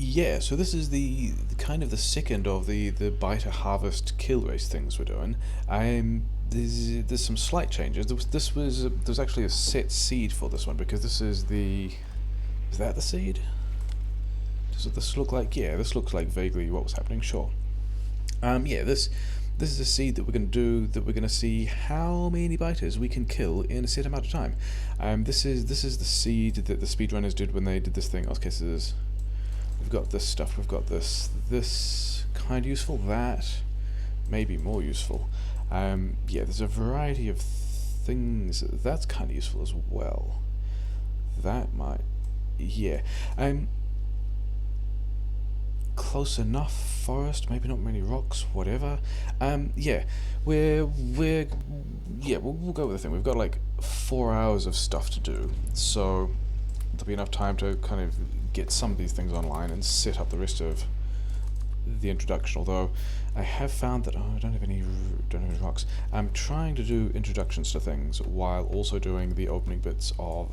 Yeah, so this is the kind of the second of the biter harvest kill race things we're doing. There's some slight changes. There's actually a set seed for this one because this is the is that the seed? Does this look like, yeah, this looks like vaguely what was happening. Sure. Yeah, this is a seed that we're going to do, that we're going to see how many biters we can kill in a set amount of time. This is the seed that the speedrunners did when they did this thing. Okay, so we've got this stuff, we've got this kind of useful, that may be more useful. Yeah, there's a variety of things that's kind of useful as well. That might, yeah. Close enough forest, maybe not many rocks, whatever. Yeah, we'll go with the thing. We've got like 4 hours of stuff to do, so there'll be enough time to kind of get some of these things online and set up the rest of the introduction. Although I have found that I don't have any rocks. I'm trying to do introductions to things while also doing the opening bits of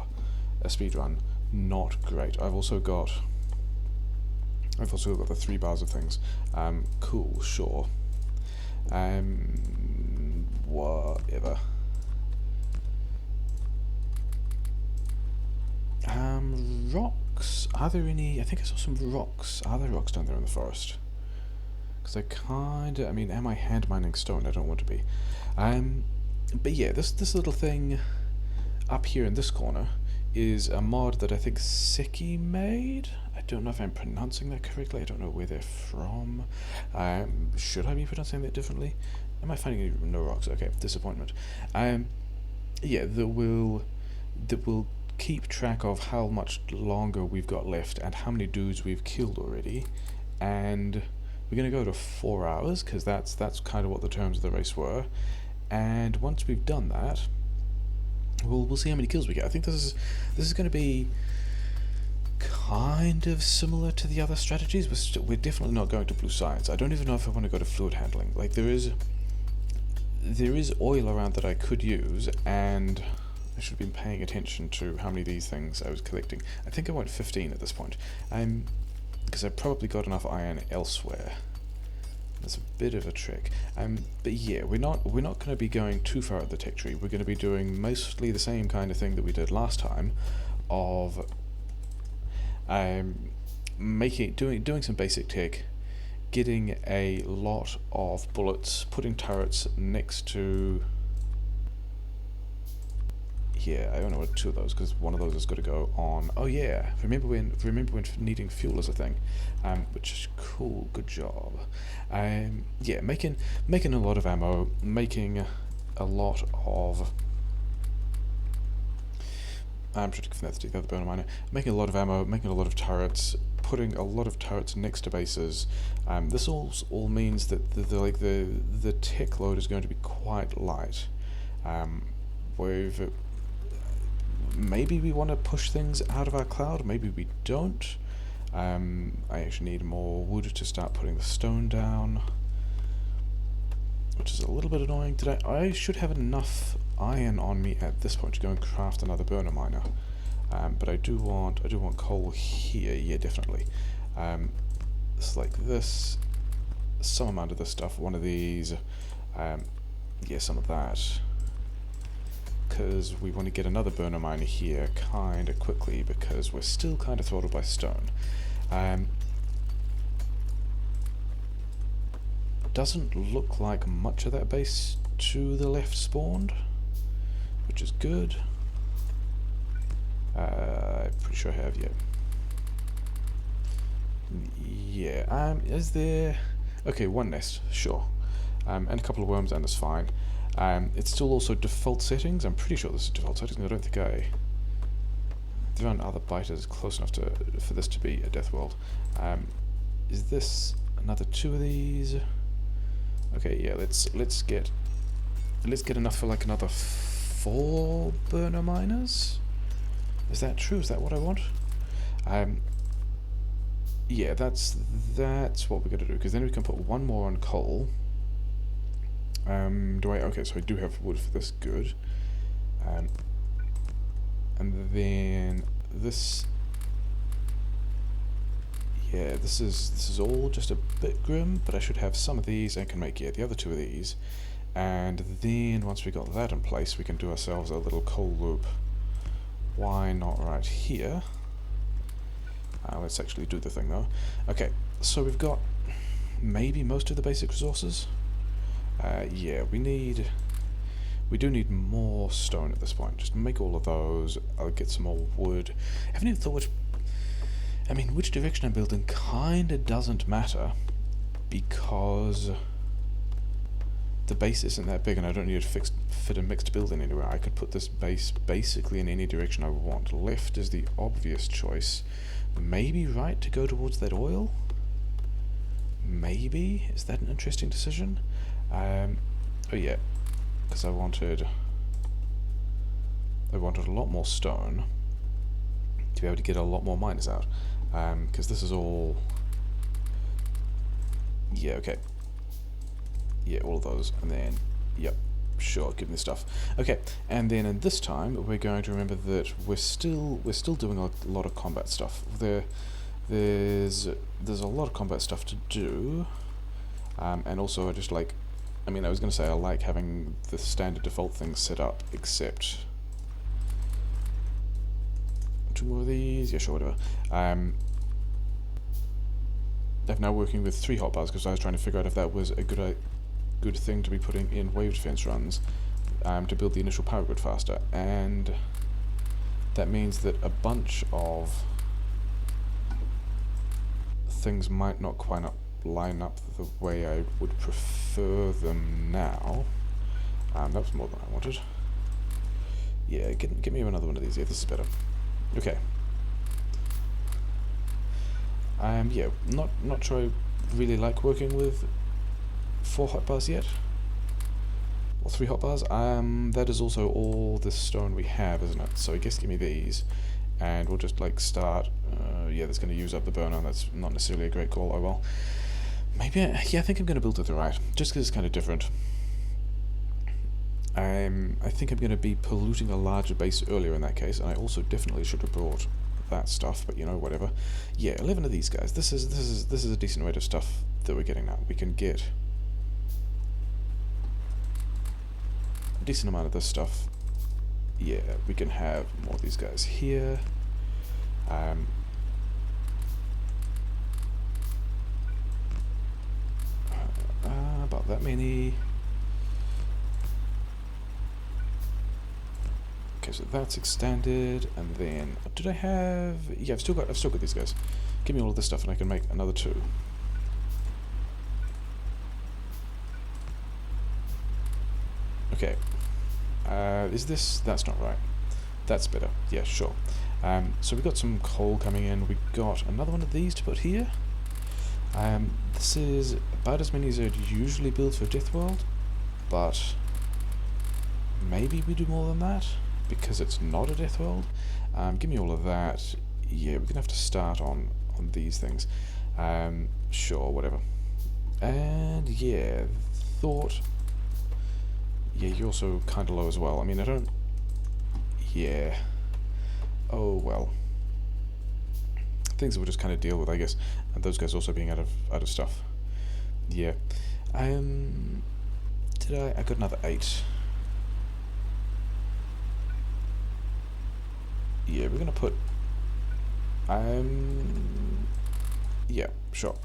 a speedrun. Not great. I've also got the 3 bars of things. Cool, sure. Whatever. Rocks. Are there any? I think I saw some rocks. Are there rocks down there in the forest? Because I mean, am I hand mining stone? I don't want to be. But yeah, this little thing up here in this corner is a mod that I think Seki made. I don't know if I'm pronouncing that correctly. I don't know where they're from. Should I be pronouncing that differently? Am I finding no rocks? Okay, disappointment. Yeah, that will keep track of how much longer we've got left and how many dudes we've killed already, and we're gonna go to 4 hours because that's kind of what the terms of the race were. And once we've done that, we'll see how many kills we get. I think this is going to be kind of similar to the other strategies. We're definitely not going to blue science. I don't even know if I want to go to fluid handling. Like there is oil around that I could use, and I should have been paying attention to how many of these things I was collecting. I think I went 15 at this point. Because I've probably got enough iron elsewhere. That's a bit of a trick. But yeah, we're not going to be going too far at the tech tree. We're going to be doing mostly the same kind of thing that we did last time, of doing some basic tech, getting a lot of bullets, putting turrets next to. Yeah, I only want 2 of those because one of those is going to go on. Oh yeah, remember when needing fuel is a thing, which is cool. Good job. Yeah, making a lot of ammo, making a lot of. I'm trying to connect to the other burner miner. Making a lot of ammo, making a lot of turrets, putting a lot of turrets next to bases. This all means that the tech load is going to be quite light. Maybe we want to push things out of our cloud, maybe we don't. I actually need more wood to start putting the stone down, which is a little bit annoying. I should have enough iron on me at this point to go and craft another burner miner. But I do want coal here, yeah, definitely. It's like this, some amount of this stuff, one of these, yeah, some of that. Because we want to get another burner miner here kind of quickly because we're still kind of throttled by stone. Doesn't look like much of that base to the left spawned, which is good. I'm pretty sure I have, yeah. Yeah, is there... Okay, 1 nest, sure. And a couple of worms, and that's fine. It's still also default settings. I'm pretty sure this is default settings. I don't think there aren't other biters close enough for this to be a deathworld. Is this another 2 of these? Okay, yeah. Let's get enough for like another 4 burner miners. Is that true? Is that what I want? Yeah, that's what we're gonna do. Because then we can put 1 more on coal. Okay, so I do have wood for this, good. And then this, Yeah, this is all just a bit grim, but I should have some of these and can make, yeah, the other two of these. And then once we got that in place, we can do ourselves a little coal loop. Why not right here? Let's actually do the thing though. Okay, so we've got maybe most of the basic resources. Yeah, we do need more stone at this point. Just make all of those. I'll get some more wood. I haven't even thought which direction I'm building kinda doesn't matter, because the base isn't that big and I don't need to fit a mixed building anywhere. I could put this base basically in any direction I want. Left is the obvious choice. Maybe right to go towards that oil? Maybe? Is that an interesting decision? Oh yeah, because I wanted a lot more stone to be able to get a lot more miners out. Because this is all... Yeah, okay. Yeah, all of those, and then, yep, sure, give me the stuff. Okay, and then in this time, we're going to remember that we're still doing a lot of combat stuff. There's a lot of combat stuff to do, and also I just like, I was going to say I like having the standard default things set up, except... Two more of these, yeah, sure, whatever. I'm now working with 3 hotbars because I was trying to figure out if that was a good thing to be putting in wave defense runs to build the initial power grid faster, and that means that a bunch of things might not quite line up the way I would prefer them now. That was more than I wanted. Yeah, get me another one of these. Yeah, this is better. Okay. Yeah, not sure I really like working with 4 hotbars yet, or 3 hotbars. That is also all the stone we have, isn't it? So I guess give me these, and we'll just like start. Yeah, that's going to use up the burner. That's not necessarily a great call. Oh well. Maybe yeah, I think I'm going to build it right, just because it's kind of different. I think I'm going to be polluting a larger base earlier in that case, and I also definitely should have brought that stuff, but you know, whatever. Yeah, 11 of these guys. This is a decent rate of stuff that we're getting now. We can get a decent amount of this stuff. Yeah, we can have more of these guys here. About that many. Okay, so that's extended, and then did I have? Yeah, I've still got these guys. Give me all of this stuff, and I can make another 2. Okay. Is this? That's not right. That's better. Yeah, sure. So we got some coal coming in. We got another one of these to put here. This is about as many as I'd usually build for deathworld, but maybe we do more than that, because it's not a deathworld. Give me all of that. Yeah, we're gonna have to start on these things. Sure, whatever. And yeah, thought. Yeah, you're also kind of low as well. I don't. Yeah. Oh well. Things that we'll just kind of deal with, I guess. And those guys also being out of stuff. Yeah. Did I got another 8. Yeah, we're gonna put. Yeah, sure.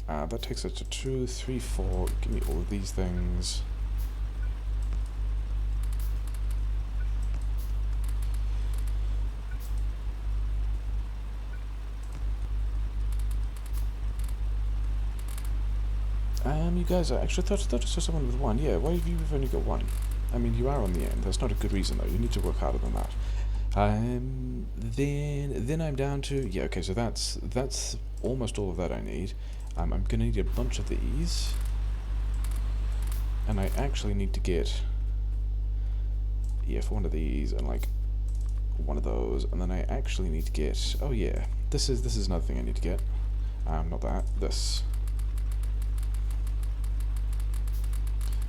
That takes us to 2, 3, 4. Give me all of these things. You guys, I actually thought I saw someone with 1. Yeah, why have you only got 1? You are on the end. That's not a good reason though. You need to work harder than that. Then I'm down to, yeah, okay, so that's almost all of that I need. I'm gonna need a bunch of these, and I actually need to get, yeah, for one of these and like one of those, and then I actually need to get, oh yeah, this is another thing I need to get. Not that, this.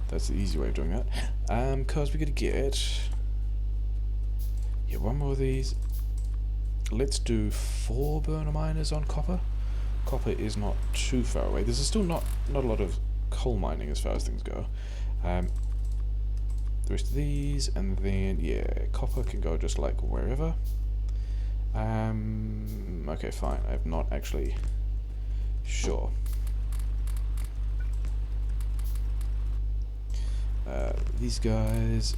That's the easy way of doing that. Cause we're gonna get, yeah, one more of these. Let's do 4 burner miners on copper. copper is not too far away. There's still not a lot of coal mining as far as things go. The rest of these, and then yeah, copper can go just like wherever. Okay, fine. I'm not actually sure. These guys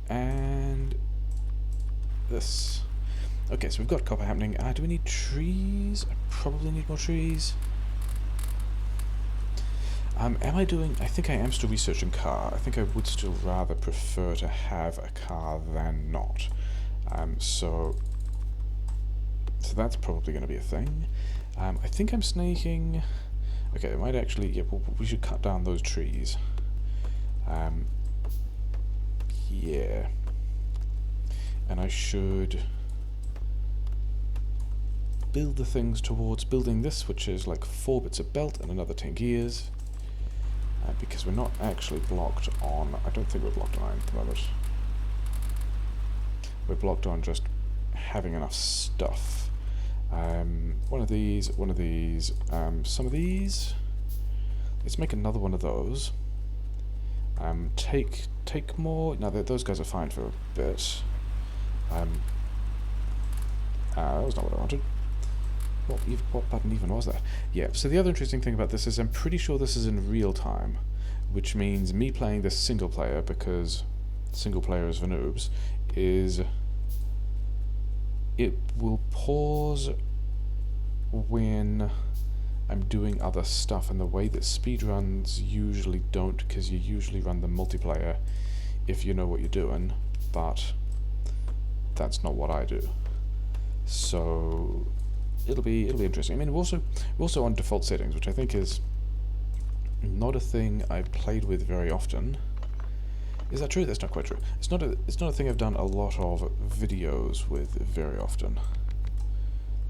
and this. Okay, so we've got copper happening. Do we need trees? I probably need more trees. Am I doing... I think I am still researching car. I think I would still rather prefer to have a car than not. So that's probably going to be a thing. I think I'm snaking... Okay, it might actually... Yeah, we should cut down those trees. Yeah. And I should build the things towards building this, which is like 4 bits of belt and another 10 gears. Because we're not actually blocked on... I don't think we're blocked on iron at the moment. We're blocked on just having enough stuff. One of these, some of these. Let's make another one of those. Take more... No, those guys are fine for a bit. That was not what I wanted. What button even was that? Yeah, so the other interesting thing about this is I'm pretty sure this is in real time, which means me playing this single player, because single player is for noobs, is it will pause when I'm doing other stuff, and the way that speedruns usually don't, because you usually run the multiplayer if you know what you're doing, but that's not what I do. So it'll be interesting. I mean, we're also on default settings, which I think is not a thing I've played with very often. Is that true? That's not quite true. It's not a thing I've done a lot of videos with very often.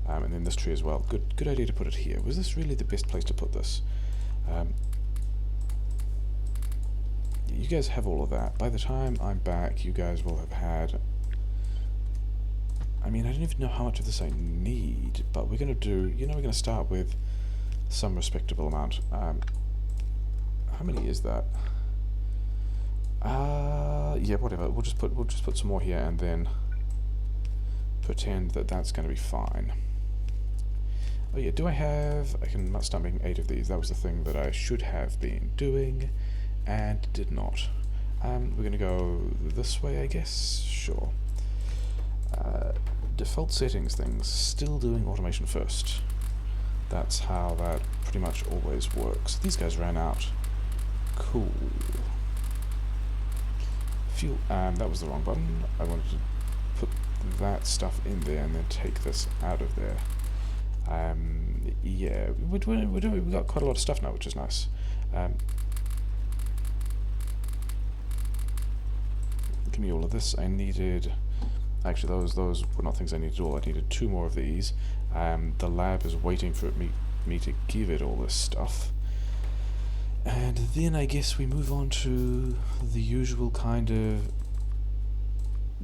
And then this tree as well. Good idea to put it here. Was this really the best place to put this? You guys have all of that. By the time I'm back, you guys will have had... I mean, I don't even know how much of this I need, but we're going to do... we're going to start with some respectable amount. How many is that? Yeah, whatever. We'll just put some more here and then pretend that that's going to be fine. Oh yeah, do I have... I can start making 8 of these. That was the thing that I should have been doing and did not. We're going to go this way, I guess? Sure. Default settings things, still doing automation first. That's how that pretty much always works. These guys ran out. Cool. Fuel, that was the wrong button. I wanted to put that stuff in there and then take this out of there. Yeah, we've got quite a lot of stuff now, which is nice. Give me all of this. I needed... Actually, those were not things I needed at all. I needed 2 more of these. The lab is waiting for me to give it all this stuff. And then I guess we move on to the usual kind of...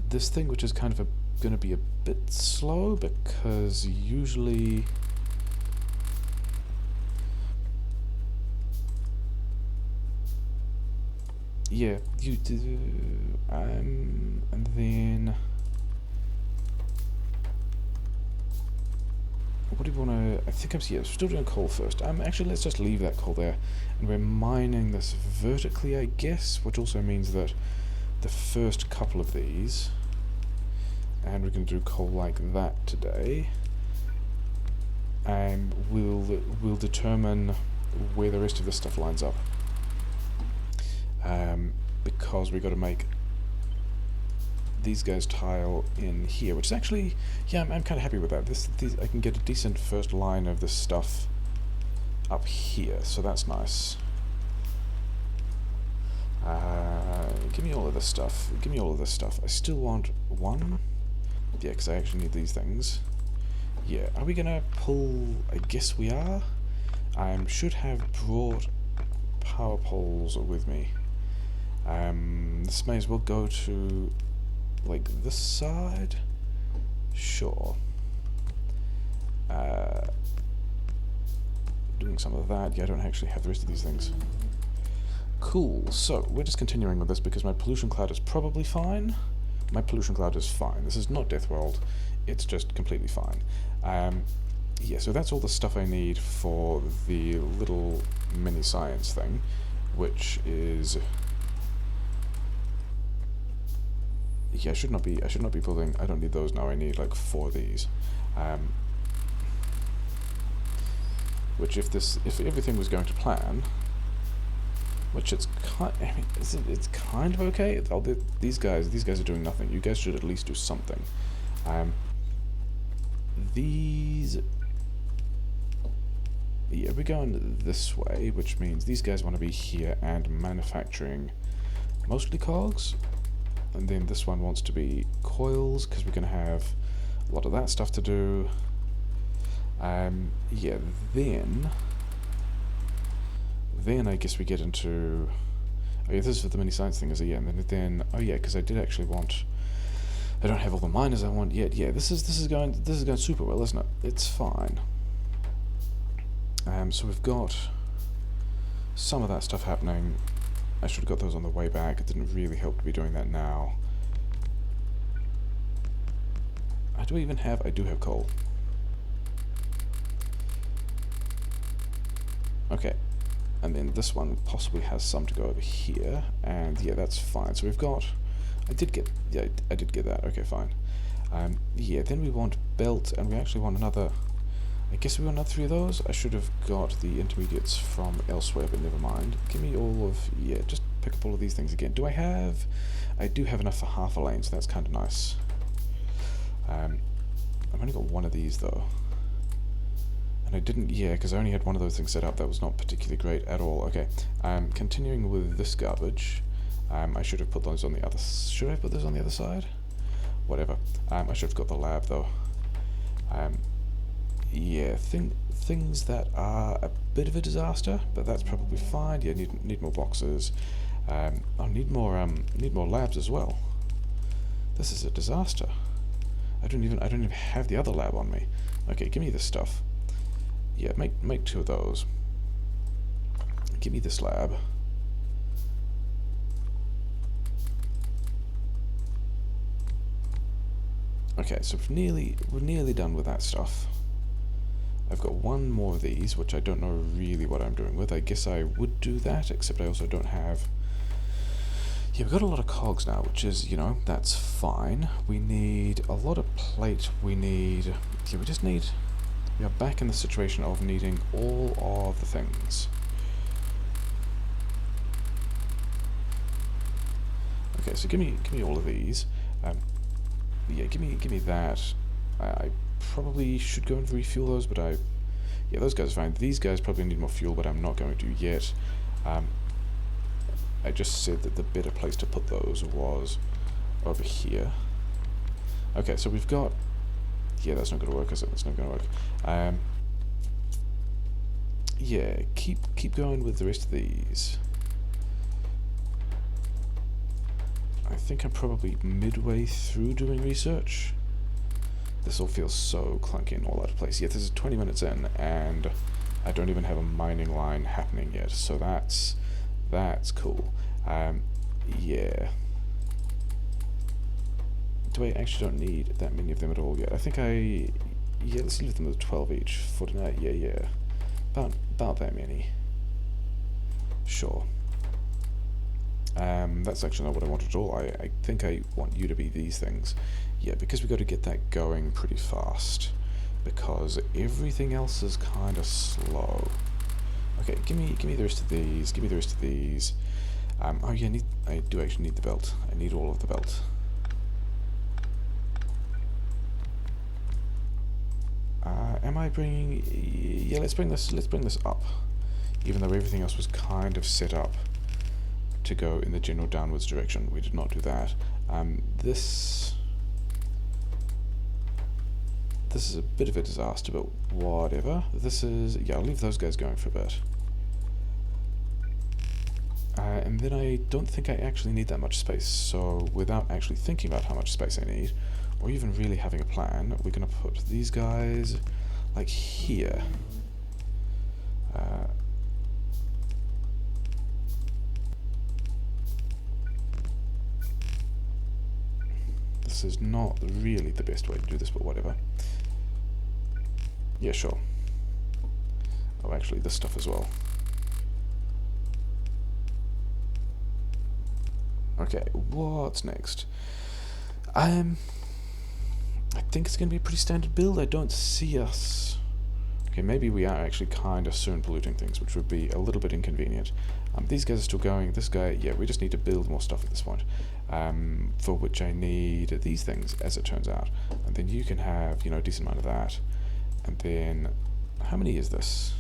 this thing, which is kind of going to be a bit slow, because usually... Yeah, you do... and then... What do you want to... I think I'm still doing coal first. Actually, let's just leave that coal there. And we're mining this vertically, I guess, which also means that the first couple of these... And we're going to do coal like that today. And we'll determine where the rest of this stuff lines up. Because we've got to make these guys tile in here, which is actually, yeah, I'm kind of happy with that. I can get a decent first line of this stuff up here, so that's nice. Give me all of this stuff. Give me all of this stuff. I still want 1. Yeah, because I actually need these things. Yeah, are we gonna pull... I guess we are. I should have brought power poles with me. This may as well go to... like this side? Sure. making some of that. Yeah, I don't actually have the rest of these things. Cool, so we're just continuing with this because my pollution cloud is probably fine. My pollution cloud is fine. This is not deathworld. It's just completely fine. Yeah, so that's all the stuff I need for the little mini science thing, which is... Yeah, I should not be building... I don't need those now. I need like 4 of these. Which if everything was going to plan, which it's kind of okay. These guys are doing nothing. You guys should at least do something. Yeah, we're going this way, which means these guys want to be here and manufacturing mostly cogs, and then this one wants to be coils because we're going to have a lot of that stuff to do. Yeah, then I guess we get into... Oh yeah, this is for the mini science thing, is it? Yeah, and then oh yeah, because I did actually want... I don't have all the miners I want yet. Yeah, this is going super well, isn't it? It's fine. So we've got some of that stuff happening. I should have got those on the way back. It didn't really help to be doing that now. I do have coal. Okay. And then this one possibly has some to go over here, and yeah, that's fine. So we've got... I did get that. Okay, fine. Yeah, then we want belt, and we actually want another... I guess we want another 3 of those. I should have got the intermediates from elsewhere, but never mind. Give me all of... Yeah, just pick up all of these things again. Do I have... I do have enough for half a lane, so that's kind of nice. I've only got 1 of these, though. And I didn't... Yeah, because I only had 1 of those things set up. That was not particularly great at all. Okay, continuing with this garbage. I should have put those on the other... Should I put those on the other side? Whatever. I should have got the lab, though. Yeah, things that are a bit of a disaster, but that's probably fine. Yeah, need more boxes. I'll need more labs as well. This is a disaster. I don't even have the other lab on me. Okay, give me this stuff. Yeah, make 2 of those. Give me this lab. Okay, so we're nearly done with that stuff. I've got 1 more of these, which I don't know really what I'm doing with. I guess I would do that, except I also don't have... Yeah, we've got a lot of cogs now, which is, you know, that's fine. We need a lot of plate. We need... Yeah, we just need... We are back in the situation of needing all of the things. Okay, so give me all of these. Yeah, give me that. I probably should go and refuel those, but yeah, those guys are fine. These guys probably need more fuel, but I'm not going to yet. I just said that the better place to put those was over here. Okay, so we've got... Yeah, that's not going to work, is it? That's not going to work. Yeah, keep going with the rest of these. I think I'm probably midway through doing research. This all feels so clunky and all out of place. Yeah, this is 20 minutes in, and I don't even have a mining line happening yet, so that's cool. Yeah. Do I actually don't need that many of them at all yet? I think yeah, let's leave them with 12 each for tonight. Yeah. About that many. Sure. That's actually not what I want at all. I think I want you to be these things. Yeah, because we've got to get that going pretty fast. Because everything else is kind of slow. Okay, give me the rest of these. Give me the rest of these. Oh yeah, I do actually need the belt. I need all of the belt. Am I bringing... Yeah, let's bring this up. Even though everything else was kind of set up to go in the general downwards direction. We did not do that. This is a bit of a disaster, but whatever. This is... Yeah, I'll leave those guys going for a bit. And then I don't think I actually need that much space, so without actually thinking about how much space I need, or even really having a plan, we're going to put these guys like here. this is not really the best way to do this, but whatever. Yeah, sure. Oh, actually, this stuff as well. Okay, what's next? I think it's going to be a pretty standard build. I don't see us... Okay, maybe we are actually kind of soon polluting things, which would be a little bit inconvenient. These guys are still going. This guy, yeah, we just need to build more stuff at this point. For which I need these things, as it turns out. And then you can have, you know, a decent amount of that. And then, how many is this?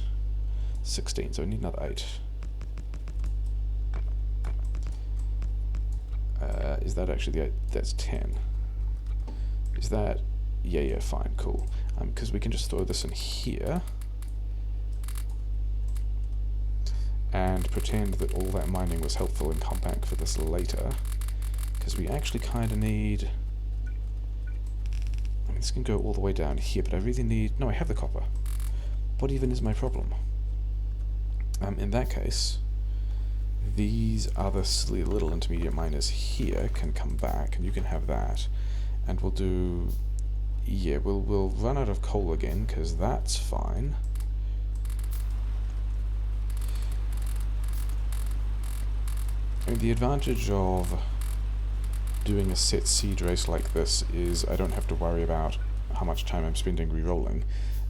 16, so I need another 8. Is that actually the 8? That's 10. Is that... Yeah, fine, cool. Because we can just throw this in here and pretend that all that mining was helpful and come back for this later. Because we actually kind of need... I mean, this can go all the way down here, but I really need... No, I have the copper. What even is my problem? In that case, these other silly little intermediate miners here can come back, and you can have that. And we'll do... Yeah, we'll run out of coal again, because that's fine. I mean, the advantage of doing a set seed race like this is I don't have to worry about how much time I'm spending re-rolling.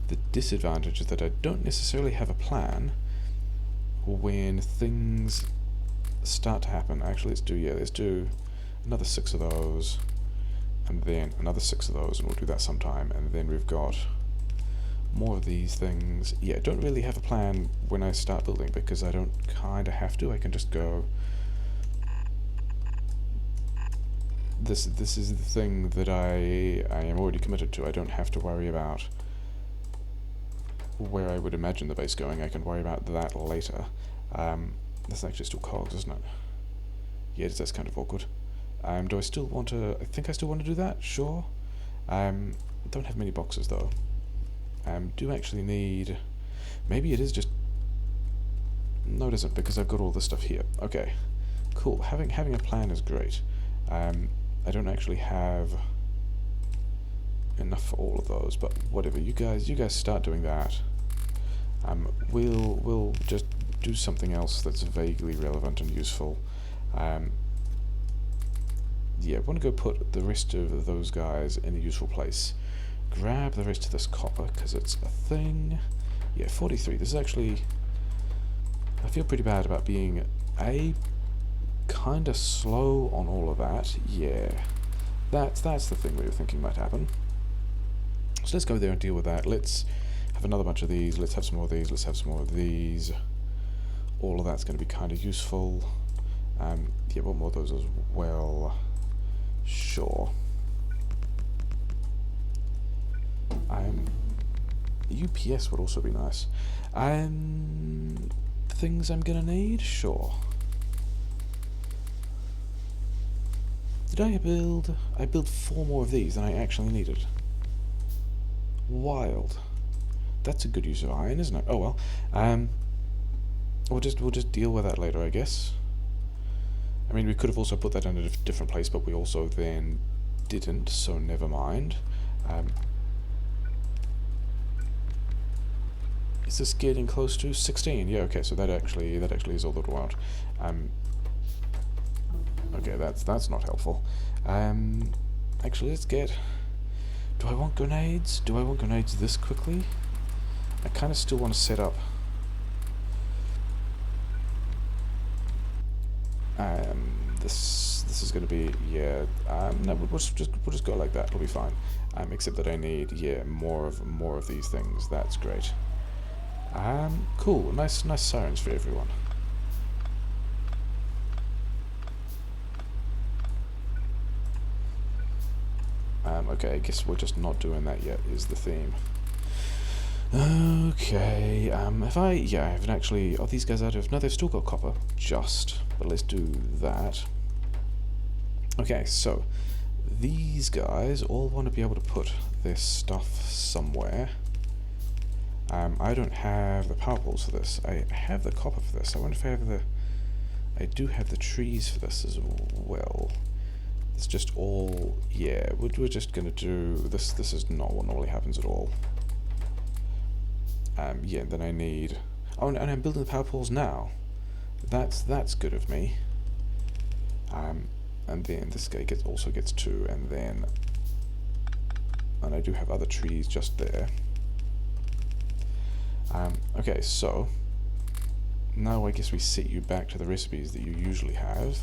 The disadvantage is that I don't necessarily have a plan when things start to happen. Actually, let's do another 6 of those. And then another 6 of those, and we'll do that sometime. And then we've got more of these things. Yeah, don't really have a plan when I start building, because I don't kind of have to. I can just go... This is the thing that I am already committed to. I don't have to worry about where I would imagine the base going. I can worry about that later. That's actually still cogs, isn't it? Yeah, that's kind of awkward. Do I still want to... I think I still want to do that, sure. Don't have many boxes, though. Do actually need... Maybe it is just... No, it isn't, because I've got all this stuff here. Okay, cool. Having a plan is great. I don't actually have enough for all of those, but whatever. You guys start doing that. We'll just do something else that's vaguely relevant and useful. Yeah, I want to go put the rest of those guys in a useful place. Grab the rest of this copper, because it's a thing. Yeah, 43. This is actually... I feel pretty bad about being kind of slow on all of that. Yeah, that's the thing we were thinking might happen. So let's go there and deal with that. Let's have another bunch of these. Let's have some more of these. Let's have some more of these. All of that's going to be kind of useful. Yeah, one more of those as well. Sure. UPS would also be nice. Things I'm gonna need? Sure. Did I build... I built 4 more of these than I actually needed. Wild. That's a good use of iron, isn't it? Oh well. We'll just deal with that later, I guess. I mean, we could have also put that in a different place, but we also then didn't, so never mind. Is this getting close to 16? Yeah, okay, so that actually is all that we want. Okay, that's not helpful. Actually, let's get... Do I want grenades? Do I want grenades this quickly? I kind of still want to set up... This is going to be, yeah, no, we'll just go like that, it'll be fine. Except that I need, yeah, more of these things, that's great. Cool, nice sirens for everyone. Okay, I guess we're just not doing that yet, is the theme. Okay, I haven't actually... Oh, these guys out of... No, they've still got copper, but let's do that. Okay, so, these guys all want to be able to put their stuff somewhere. I don't have the power poles for this. I have the copper for this. I wonder if I have the... I do have the trees for this as well. It's just all, yeah, we're just gonna do, this is not what normally happens at all. Yeah, then I need, oh, and I'm building the power poles now. That's good of me. And then this guy also gets 2, and I do have other trees just there. Okay, so now I guess we set you back to the recipes that you usually have,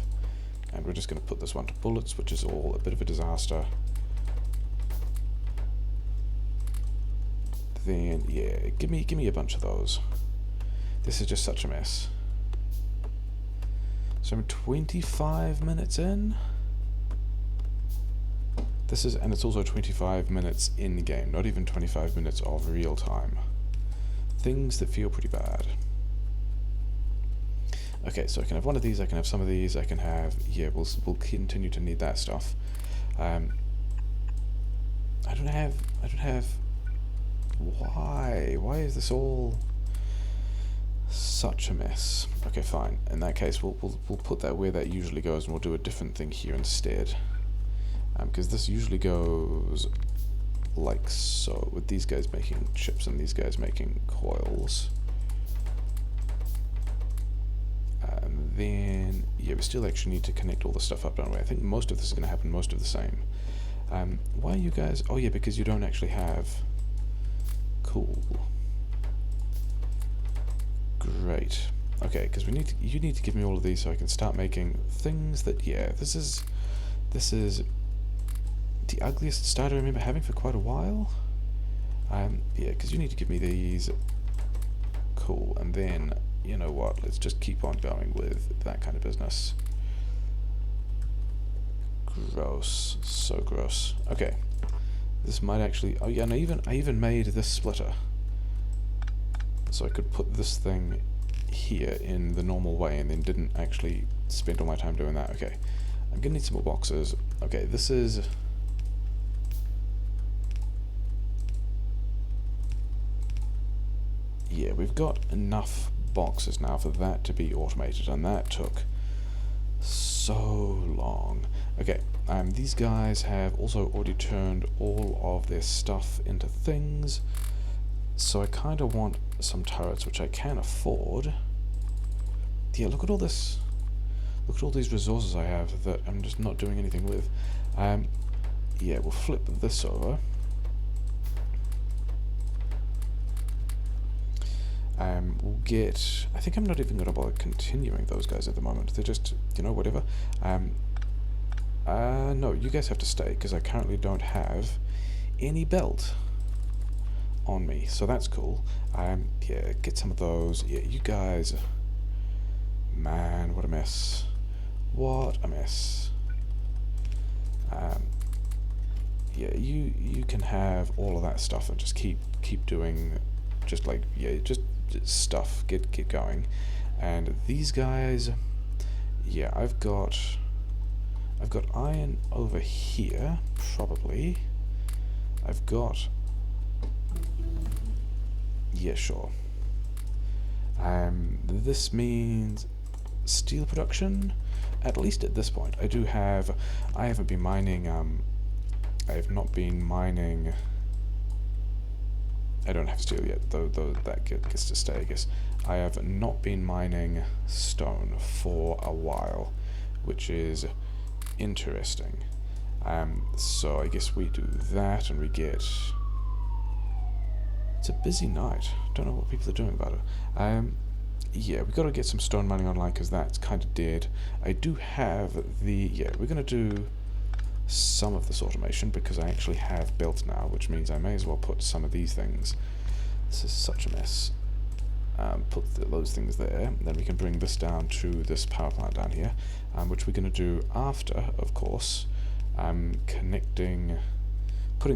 and we're just going to put this one to bullets, which is all a bit of a disaster. Then yeah, give me a bunch of those. This is just such a mess. So I'm 25 minutes in. This is, and it's also 25 minutes in game, not even 25 minutes of real time. Things that feel pretty bad. Okay, so I can have one of these, I can have some of these, I can have, yeah, we'll continue to need that stuff. I don't have, why is this all such a mess? Okay, fine. In that case, we'll put that where that usually goes, and we'll do a different thing here instead. Because this usually goes like so, with these guys making chips and these guys making coils. And then, yeah, we still actually need to connect all the stuff up, don't we? I think most of this is going to happen most of the same. Why are you guys... Oh yeah, because you don't actually have... Cool. Great. Okay, because you need to give me all of these so I can start making things that, yeah, this is the ugliest start I remember having for quite a while. Yeah, because you need to give me these. Cool, and then, you know what, let's just keep on going with that kind of business. Gross. So gross. Okay. This might actually... Oh yeah, and I even made this splitter. So I could put this thing here in the normal way and then didn't actually spend all my time doing that. Okay. I'm gonna need some more boxes. Okay, this is... Yeah, we've got enough boxes now for that to be automated, and that took so long. Okay, these guys have also already turned all of their stuff into things, so I kind of want some turrets, which I can afford. Yeah, look at all this. Look at all these resources I have that I'm just not doing anything with. Yeah, we'll flip this over. We'll get... I think I'm not even going to bother continuing those guys at the moment. They're just, you know, whatever. No, you guys have to stay, because I currently don't have any belt on me, so that's cool. Yeah, get some of those. Yeah, you guys... Man, what a mess. What a mess. Yeah, you can have all of that stuff and just keep doing, just like, yeah, just stuff, get going. And these guys, yeah, I've got iron over here, probably. I've got, yeah, sure. This means steel production, at least at this point. I haven't been mining, I have not been mining... I don't have steel yet, though that gets to stay, I guess. I have not been mining stone for a while, which is interesting. So I guess we do that, and we get... It's a busy night. Don't know what people are doing about it. Yeah, we got to get some stone mining online, because that's kind of dead. I do have the... Yeah, we're going to do some of this automation, because I actually have built now, which means I may as well put some of these things. This is such a mess. Put those things there, then we can bring this down to this power plant down here, which we're going to do after, of course, putting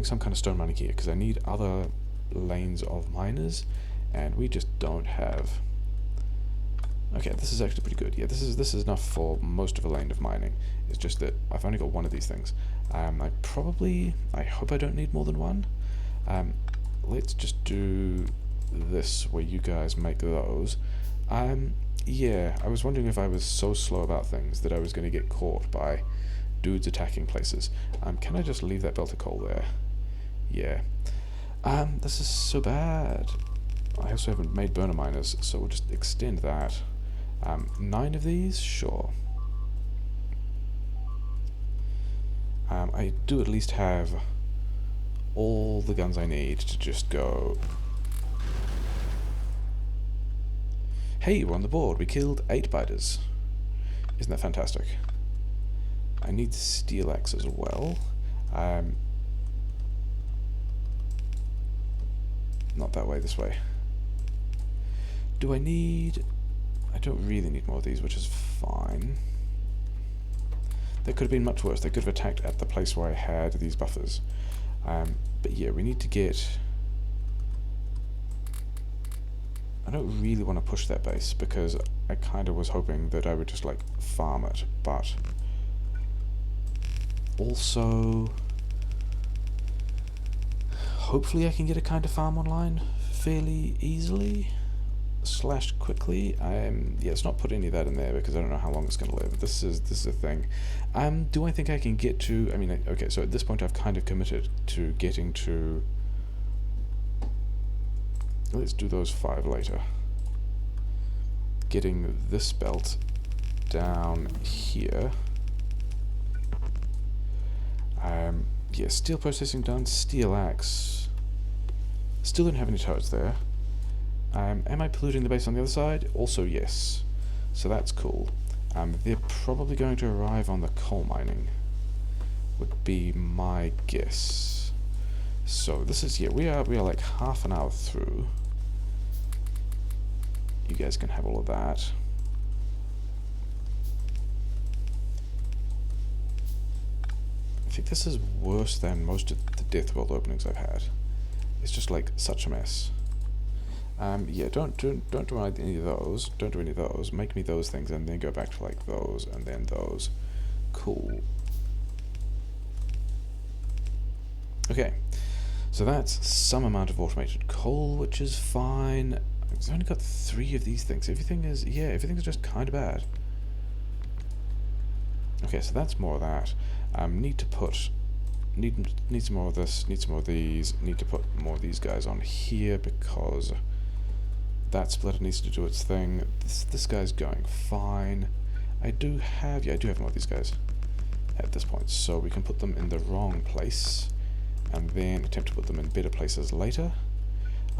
some kind of stone mining here, because I need other lanes of miners, and we just don't have... Okay, this is actually pretty good. Yeah, this is enough for most of a lane of mining. It's just that I've only got one of these things. I hope I don't need more than one. Let's just do this where you guys make those. Yeah, I was wondering if I was so slow about things that I was going to get caught by dudes attacking places. Can I just leave that belt of coal there? Yeah. This is so bad. I also haven't made burner miners, so we'll just extend that. 9 of these? Sure. I do at least have all the guns I need to just go. Hey, we're on the board. We killed 8 biters. Isn't that fantastic? I need steel axe as well. Not that way, this way. Do I need... I don't really need more of these, which is fine. That could have been much worse. They could have attacked at the place where I had these buffers. But yeah, we need to get... I don't really want to push that base, because I kind of was hoping that I would just, like, farm it, but... Also... Hopefully I can get a kind of farm online fairly easily / quickly. Yeah, let's not put any of that in there because I don't know how long it's going to live. This is a thing. Do I think I can get to... I mean, okay, so at this point I've kind of committed to getting to... Let's do those 5 later. Getting this belt down here. Yeah, steel processing done, steel axe. Still don't have any turrets there. Am I polluting the base on the other side? Also yes. So that's cool. They're probably going to arrive on the coal mining, would be my guess. So this is, yeah, we are like half an hour through. You guys can have all of that. I think this is worse than most of the deathworld openings I've had. It's just like such a mess. Yeah, don't do any of those. Don't do any of those. Make me those things and then go back to like those and then those. Cool. Okay, so that's some amount of automated coal, which is fine. I've only got 3 of these things. Everything is just kind of bad. Okay, so that's more of that. Need some more of this, need some more of these, need to put more of these guys on here because that splitter needs to do its thing. This guy's going fine. I do have more of these guys at this point, so we can put them in the wrong place and then attempt to put them in better places later.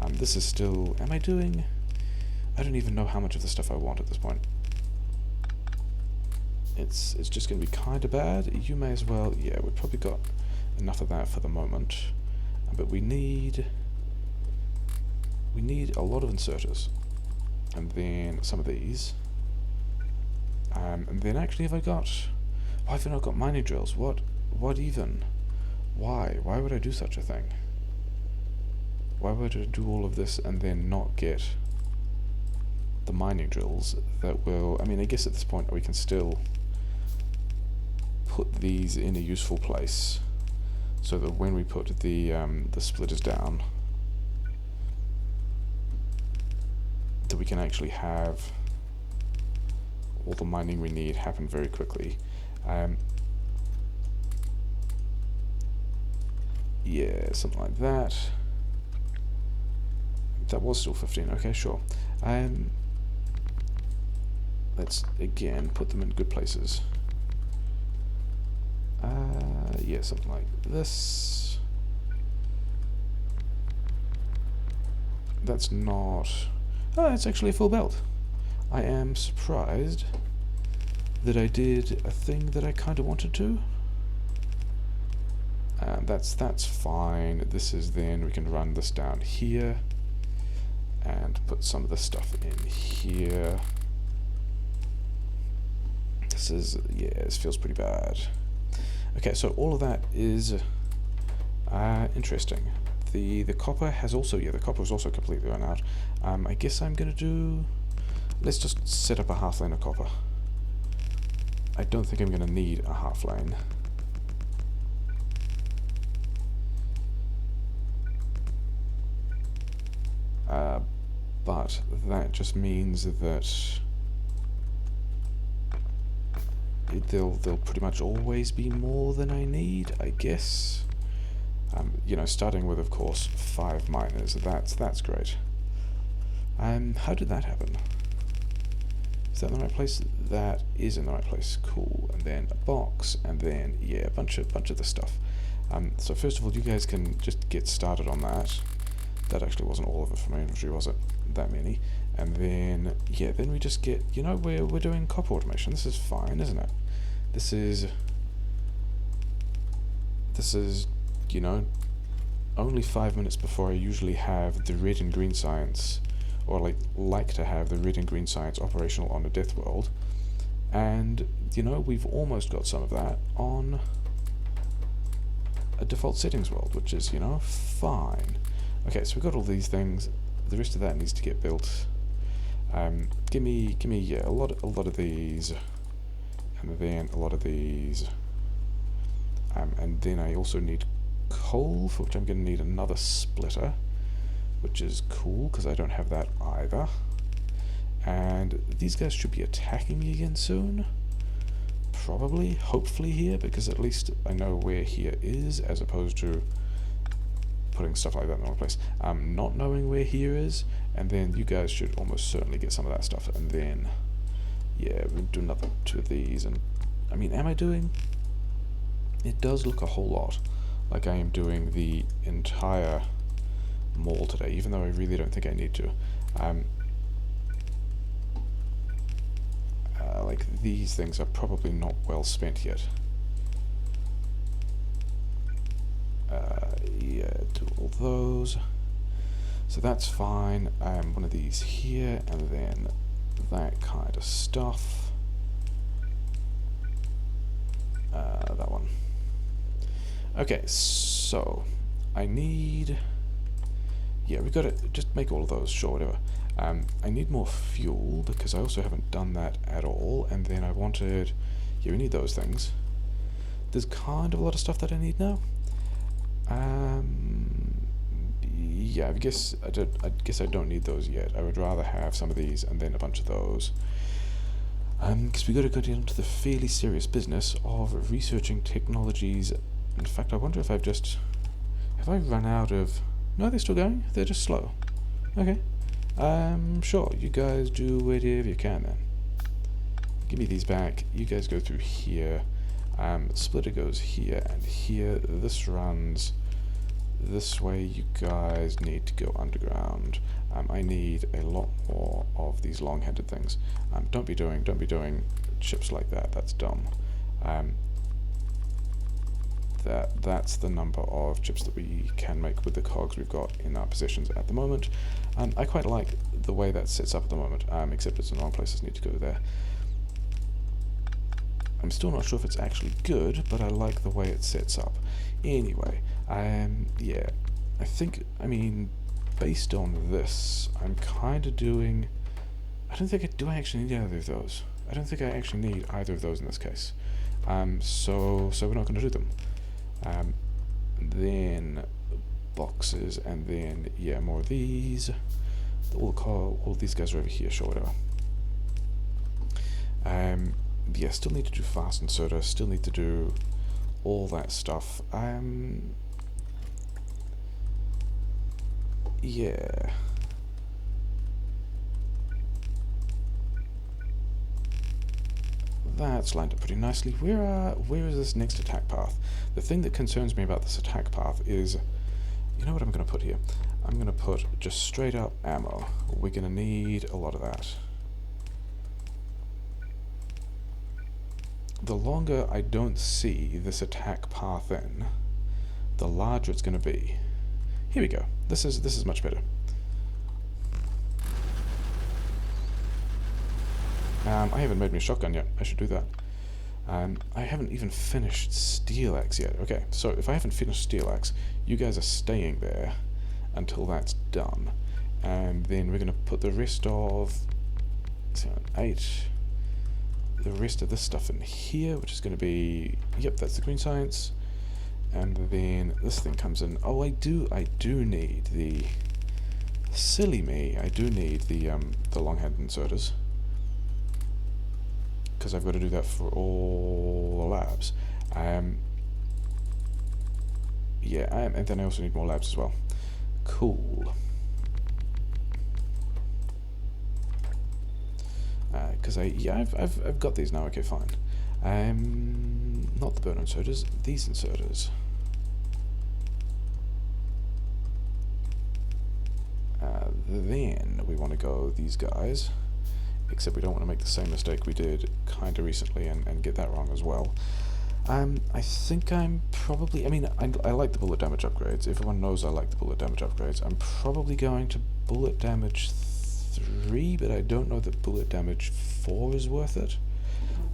This is still, I don't even know how much of the stuff I want at this point. It's just going to be kind of bad. You may as well, yeah, we've probably got enough of that for the moment, but we need a lot of inserters, and then some of these, and then actually why have I not got mining drills? What even? Why would I do such a thing? Why would I do all of this and then not get the mining drills that will... I mean, I guess at this point we can still put these in a useful place so that when we put the splitters down, that we can actually have all the mining we need happen very quickly. Yeah, something like that. That was still 15, okay, sure. Let's again put them in good places. Yeah, something like this. That's not... Oh, it's actually a full belt. I am surprised that I did a thing that I kind of wanted to. That's fine. This is then, we can run this down here and put some of the stuff in here. This is, yeah, this feels pretty bad. Okay, so all of that is interesting. The copper has also, yeah, the copper is also completely run out. I guess I'm gonna do, let's just set up a half lane of copper. I don't think I'm gonna need a half lane. But that just means that there'll pretty much always be more than I need, I guess. You know, starting with, of course, 5 miners. That's great. How did that happen? Is that in the right place? That is in the right place. Cool. And then a box, and then yeah, a bunch of the stuff. So first of all, you guys can just get started on that. That actually wasn't all of it from my inventory, was it? That many. And then yeah, then we just get, you know, we're doing copper automation. This is fine, isn't it? This is, you know, only 5 minutes before I usually have the red and green science, or like to have the red and green science operational on a deathworld, and you know, we've almost got some of that on a default settings world, which is, you know, fine. Okay, so we've got all these things. The rest of that needs to get built. Give me yeah, a lot of these, and then a lot of these, and then I also need coal, for which I'm going to need another splitter, which is cool because I don't have that either. And these guys should be attacking me again soon, probably, hopefully here, because at least I know where here is, as opposed to putting stuff like that in the wrong place. Not knowing where here is, and then you guys should almost certainly get some of that stuff, and then yeah, we'll do another 2 of these. And I mean, am I doing, it does look a whole lot like I am doing the entire mall today, even though I really don't think I need to. Like, these things are probably not well spent yet. Yeah, do all those. So that's fine. One of these here, and then that kind of stuff. That one. Okay, so I need, yeah, we've got to just make all of those, sure, whatever. I need more fuel, because I also haven't done that at all, and then I wanted, yeah, we need those things. There's kind of a lot of stuff that I need now. Yeah, I guess I don't need those yet. I would rather have some of these and then a bunch of those. Because we got to go down to the fairly serious business of researching technologies. In fact, I wonder if have I run out of, no, they're still going? They're just slow. Okay. Sure, you guys do whatever you can then. Give me these back. You guys go through here. Splitter goes here and here. This runs this way. You guys need to go underground. I need a lot more of these long-handed things. Don't be doing chips like that. That's dumb. That's the number of chips that we can make with the cogs we've got in our possessions at the moment. I quite like the way that sets up at the moment, except it's in the wrong places, need to go there. I'm still not sure if it's actually good, but I like the way it sets up. Anyway, yeah, I think, I mean, based on this, I'm kind of doing, I don't think do I actually need either of those? I don't think I actually need either of those in this case. So we're not going to do them. Then boxes, and then yeah, more of these. All these guys are over here, sure, whatever. Yeah, still need to do fast and soda, still need to do all that stuff. Yeah. That's lined up pretty nicely. Where is this next attack path? The thing that concerns me about this attack path is, you know what I'm going to put here? I'm going to put just straight up ammo. We're going to need a lot of that. The longer I don't see this attack path in, the larger it's going to be. Here we go. This is much better. I haven't made me a shotgun yet. I should do that. I haven't even finished Steel Axe yet. Okay, so if I haven't finished Steel Axe, you guys are staying there until that's done. And then we're going to put the rest of 7, 8, the rest of this stuff in here, which is going to be, yep, that's the green science. And then this thing comes in. Oh, I do need the, silly me, I do need the long-handed inserters. because I've got to do that for all the labs. Yeah, and then I also need more labs as well. Cool. Because I've got these now. Okay, fine. Not the burner inserters, these inserters. Then we want to go these guys, except we don't want to make the same mistake we did kind of recently and get that wrong as well. I think I'm probably, I mean, I like the bullet damage upgrades. Everyone knows I like the bullet damage upgrades. I'm probably going to bullet damage 3, but I don't know that bullet damage 4 is worth it.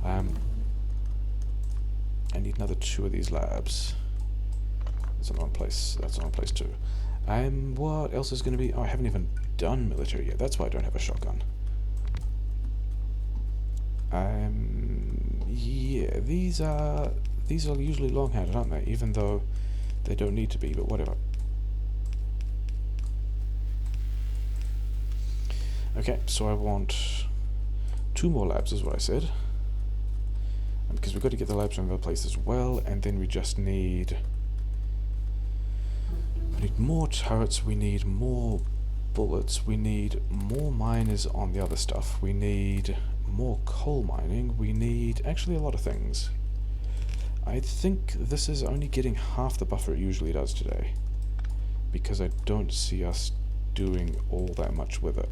I need another 2 of these labs. That's in one place. That's in one place too. What else is going to be? Oh, I haven't even done military yet. That's why I don't have a shotgun. Yeah, these are usually long-handed, aren't they? Even though they don't need to be, but whatever. Okay, so I want 2 more labs, is what I said. Because we've got to get the labs in another place as well, and then we just need... We need more turrets, we need more bullets, we need more miners on the other stuff, we need more coal mining, we need actually a lot of things. I think this is only getting half the buffer it usually does today, because I don't see us doing all that much with it.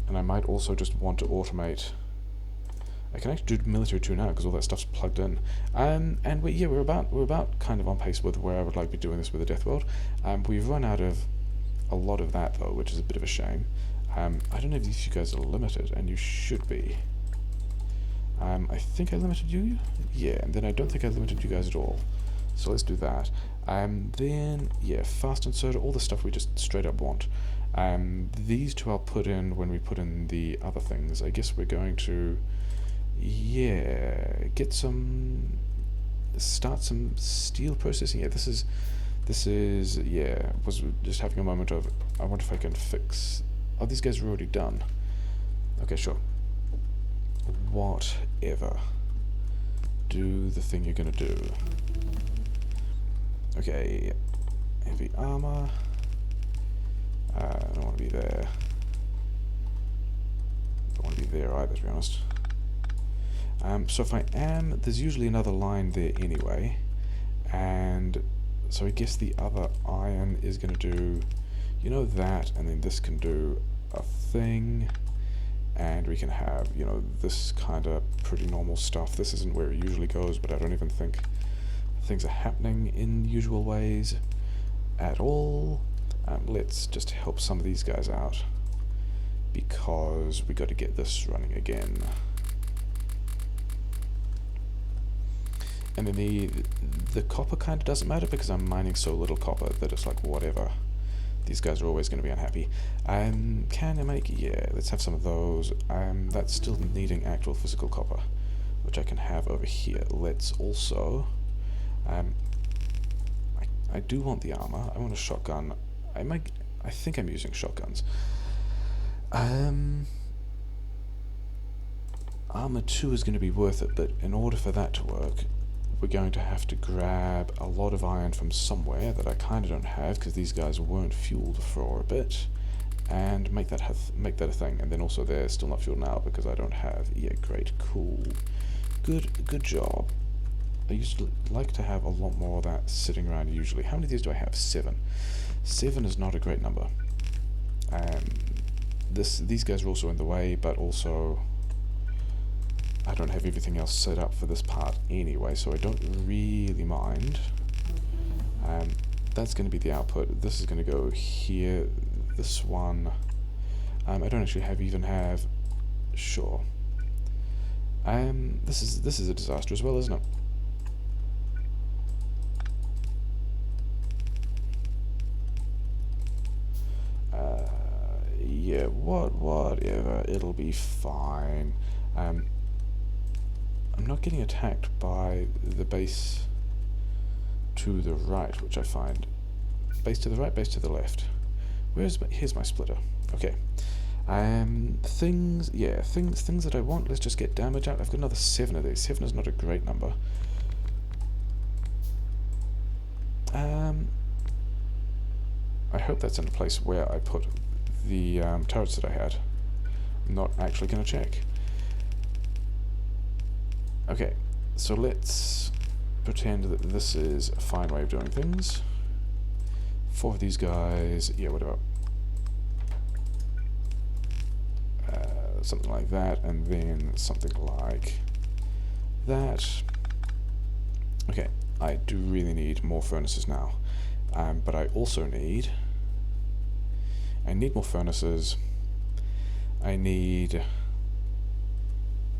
And I might also just want to automate. I can actually do military 2 now because all that stuff's plugged in. And we're about kind of on pace with where I would like to be doing this with the deathworld. We've run out of a lot of that though, which is a bit of a shame. I don't know if you guys are limited, and you should be. I think I limited you? Yeah, and then I don't think I limited you guys at all. So let's do that. Then, yeah, fast inserter, all the stuff we just straight up want. These 2 I'll put in when we put in the other things. I guess we're going to, yeah, start some steel processing. Yeah, this is, yeah, was just having a moment of, I wonder if I can fix, oh, these guys are already done. Okay, sure. Whatever. Do the thing you're gonna do. Okay, heavy armor. I don't want to be there. Don't want to be there either, to be honest. So if I am, there's usually another line there anyway, and so I guess the other iron is going to do, you know, that, and then this can do a thing, and we can have, you know, this kind of pretty normal stuff. This isn't where it usually goes, but I don't even think things are happening in usual ways at all. Let's just help some of these guys out, because we got to get this running again. And then the copper kind of doesn't matter, because I'm mining so little copper that it's like whatever. These guys are always going to be unhappy. Can I make... yeah, let's have some of those. That's still needing actual physical copper, which I can have over here. Let's also... I do want the armor. I want a shotgun. I think I'm using shotguns. Armor 2 is going to be worth it, but in order for that to work, we're going to have to grab a lot of iron from somewhere that I kind of don't have, because these guys weren't fueled for a bit, and make that a thing. And then also they're still not fueled now because I don't have. Yeah, great, cool, good job. I used to like to have a lot more of that sitting around usually. How many of these do I have? 7. 7 is not a great number. These guys are also in the way, but also I don't have everything else set up for this part anyway, so I don't really mind. That's going to be the output. This is going to go here. This one, I don't actually even have. Sure. This is a disaster as well, isn't it? Yeah, whatever, it'll be fine. I'm not getting attacked by the base to the right, which I find. Base to the right, base to the left. Here's my splitter. Okay. Things, yeah, things that I want. Let's just get damage out. I've got another 7 of these. 7 is not a great number. I hope that's in a place where I put the turrets that I had. I'm not actually going to check. Okay, so let's pretend that this is a fine way of doing things. 4 of these guys, yeah, whatever. Something like that, and then something like that. Okay, I do really need more furnaces now, but I also need more furnaces. I need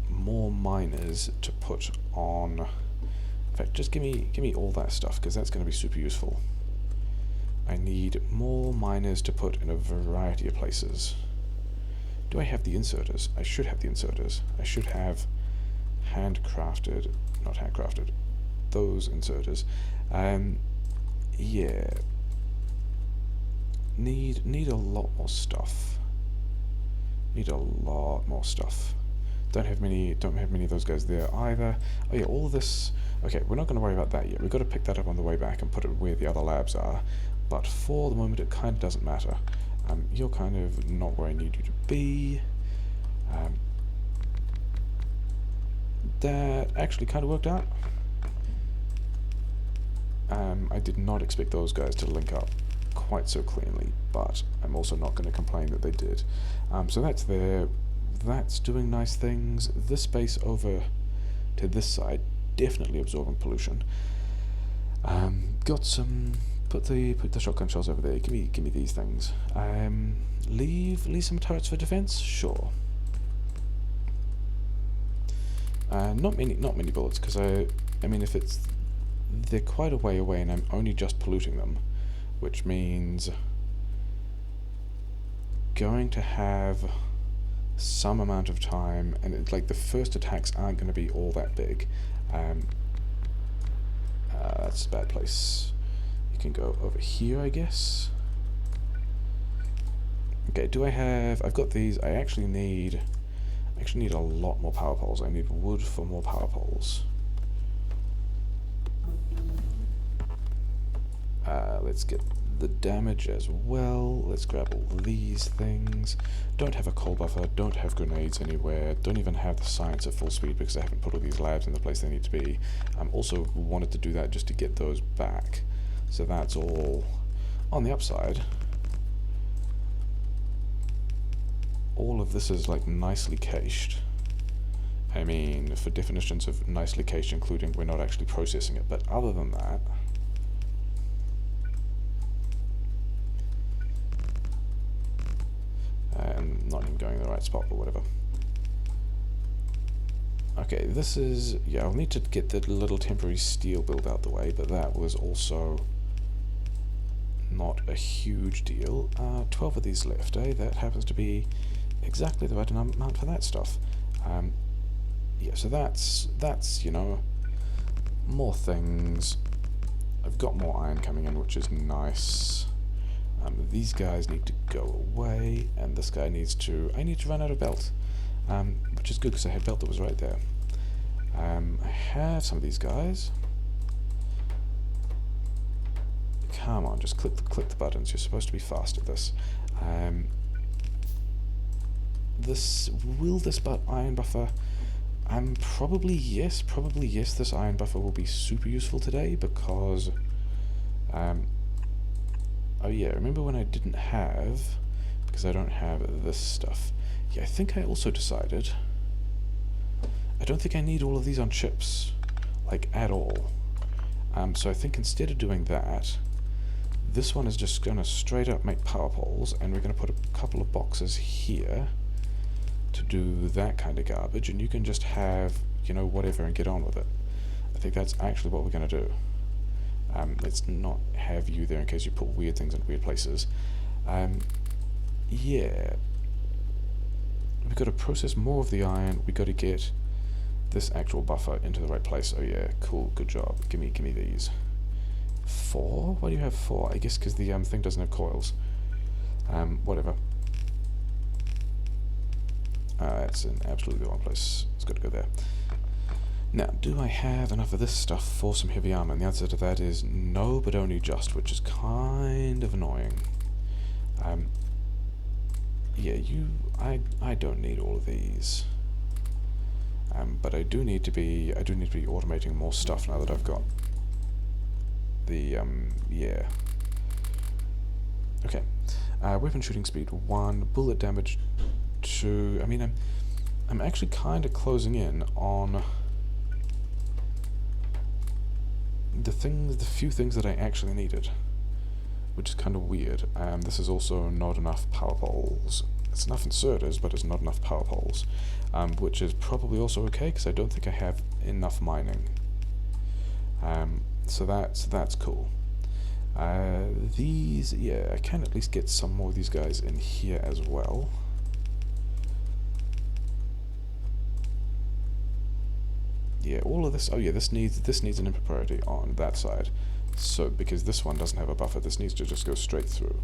more miners to put on. In fact, just give me all that stuff, because that's going to be super useful. I need more miners to put in a variety of places. Do I have the inserters? I should have the inserters. I should have handcrafted, not handcrafted, those inserters. Yeah. Need a lot more stuff. Need a lot more stuff. Don't have many of those guys there either. Oh yeah, all of this. Okay, we're not going to worry about that yet. We've got to pick that up on the way back and put it where the other labs are. But for the moment, it kind of doesn't matter. You're kind of not where I need you to be. That actually kind of worked out. I did not expect those guys to link up quite so cleanly, but I'm also not going to complain that they did. So that's there. That's doing nice things. This space over to this side, definitely absorbing pollution. Got some. Put the shotgun shells over there. Give me these things. Leave some turrets for defense. Sure. Not many bullets, because I mean, if they're quite a way away and I'm only just polluting them, which means going to have some amount of time, and it's like the first attacks aren't going to be all that big. That's a bad place. Can go over here, I guess. Okay, do I have... I've got these. I actually need a lot more power poles. I need wood for more power poles. Let's get the damage as well. Let's grab all these things. Don't have a coal buffer, don't have grenades anywhere, don't even have the science at full speed because I haven't put all these labs in the place they need to be. Also wanted to do that just to get those back. So that's all on the upside. All of this is like nicely cached. I mean, for definitions of nicely cached, including we're not actually processing it, but other than that, I'm not even going in the right spot, but whatever. Okay, this is, yeah, I'll need to get the little temporary steel build out the way, but that was also not a huge deal. 12 of these left, eh? That happens to be exactly the right amount for that stuff. Yeah, so that's, you know, more things. I've got more iron coming in, which is nice. These guys need to go away, and this guy needs to... I need to run out of belt, which is good because I had belt that was right there. I have some of these guys. Come on, just click the buttons. You're supposed to be fast at this. Will this iron buffer? Probably yes. This iron buffer will be super useful today because. Oh yeah, remember when I didn't have, because I don't have this stuff. Yeah, I think I also decided. I don't think I need all of these on chips, like at all. So I think instead of doing that, this one is just going to straight up make power poles, and we're going to put a couple of boxes here to do that kind of garbage, and you can just have, you know, whatever and get on with it. I think that's actually what we're going to do. Let's not have you there in case you put weird things in weird places. Yeah. We've got to process more of the iron. We've got to get this actual buffer into the right place. Oh yeah, cool, good job. Give me these. 4? Why do you have 4? I guess because the thing doesn't have coils. Whatever. It's in absolutely the wrong place. It's got to go there. Now, do I have enough of this stuff for some heavy armor? And the answer to that is no, but only just, which is kind of annoying. Yeah, I don't need all of these. But I do need to be automating more stuff now that I've got the yeah. Okay. Weapon shooting speed 1, bullet damage 2. I mean, I'm actually kind of closing in on the few things that I actually needed, which is kind of weird. This is also not enough power poles. It's enough inserters, but it's not enough power poles, which is probably also okay because I don't think I have enough mining. So that's cool. These, yeah, I can at least get some more of these guys in here as well. Yeah, all of this. Oh yeah, this needs an input priority on that side. So because this one doesn't have a buffer, this needs to just go straight through.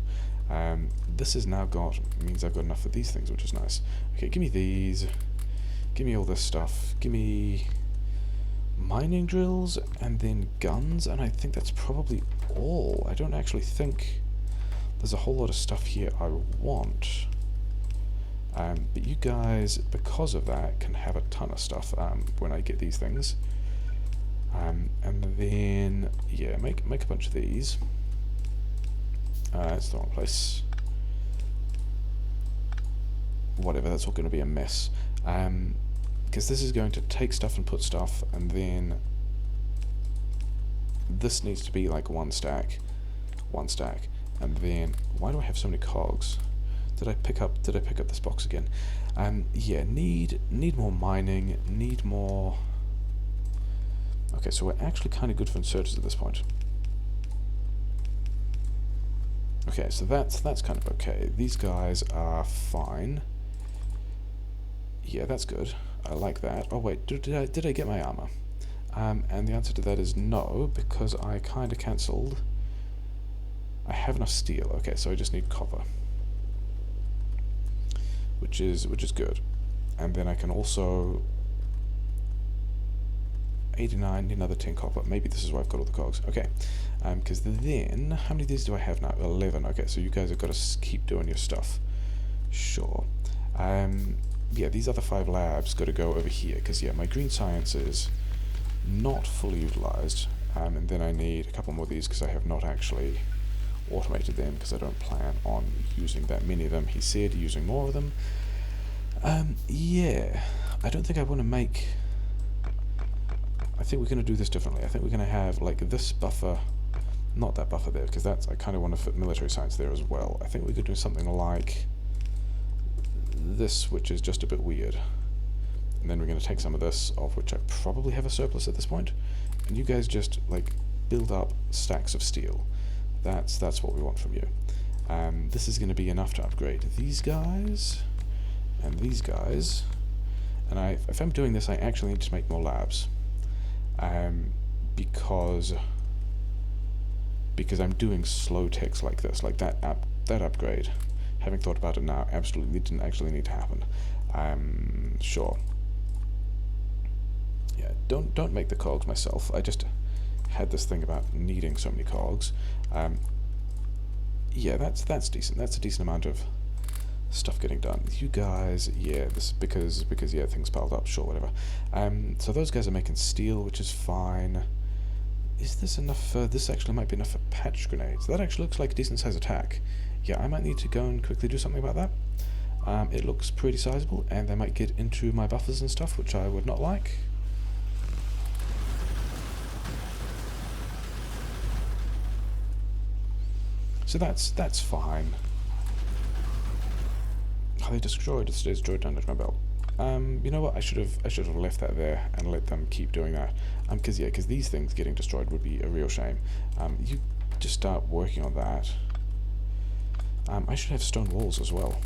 This has now means I've got enough of these things, which is nice. Okay, give me these. Give me all this stuff. Give me mining drills and then guns, and I think that's probably all. I don't actually think there's a whole lot of stuff here I want. But you guys, because of that, can have a ton of stuff when I get these things. And then, yeah, make a bunch of these. It's the wrong place. Whatever, that's all going to be a mess. Because this is going to take stuff and put stuff, and then this needs to be like one stack, and then why do I have so many cogs? Did I pick up this box again? Yeah, need more mining, need more. Okay, so we're actually kind of good for inserters at this point. Okay, so that's kind of okay. These guys are fine. Yeah, that's good. I like that. Oh wait, did I get my armor? And the answer to that is no, because I kind of cancelled. I have enough steel. Okay, so I just need copper, which is good. And then I can also 89, another 10 copper. Maybe this is why I've got all the cogs. Okay, because then how many of these do I have now? 11. Okay, so you guys have got to keep doing your stuff. Sure. Yeah, these other 5 labs got to go over here because yeah, my green science is not fully utilized. And then I need a couple more of these because I have not actually automated them because I don't plan on using that many of them. He said using more of them. Yeah, I don't think I want to make. I think we're going to do this differently. I think we're going to have like this buffer, not that buffer there, because that's, I kind of want to fit military science there as well. I think we could do something like this, which is just a bit weird. And then we're going to take some of this, of which I probably have a surplus at this point, and you guys just like build up stacks of steel. That's what we want from you. This is going to be enough to upgrade these guys and these guys. And if I'm doing this, I actually need to make more labs. Because I'm doing slow ticks like this, like that upgrade. Having thought about it now, absolutely didn't actually need to happen. Sure. Yeah, don't make the cogs myself. I just had this thing about needing so many cogs. Yeah, that's decent. That's a decent amount of stuff getting done. You guys, yeah, this because yeah, things piled up. Sure, whatever. So those guys are making steel, which is fine. Is this enough? This actually might be enough for patch grenades. That actually looks like a decent size attack. Yeah, I might need to go and quickly do something about that. It looks pretty sizable, and they might get into my buffers and stuff, which I would not like. So that's fine. Are they destroyed? It's destroyed under my belt. You know what? I should have left that there and let them keep doing that. Because these things getting destroyed would be a real shame. You just start working on that. I should have stone walls as well.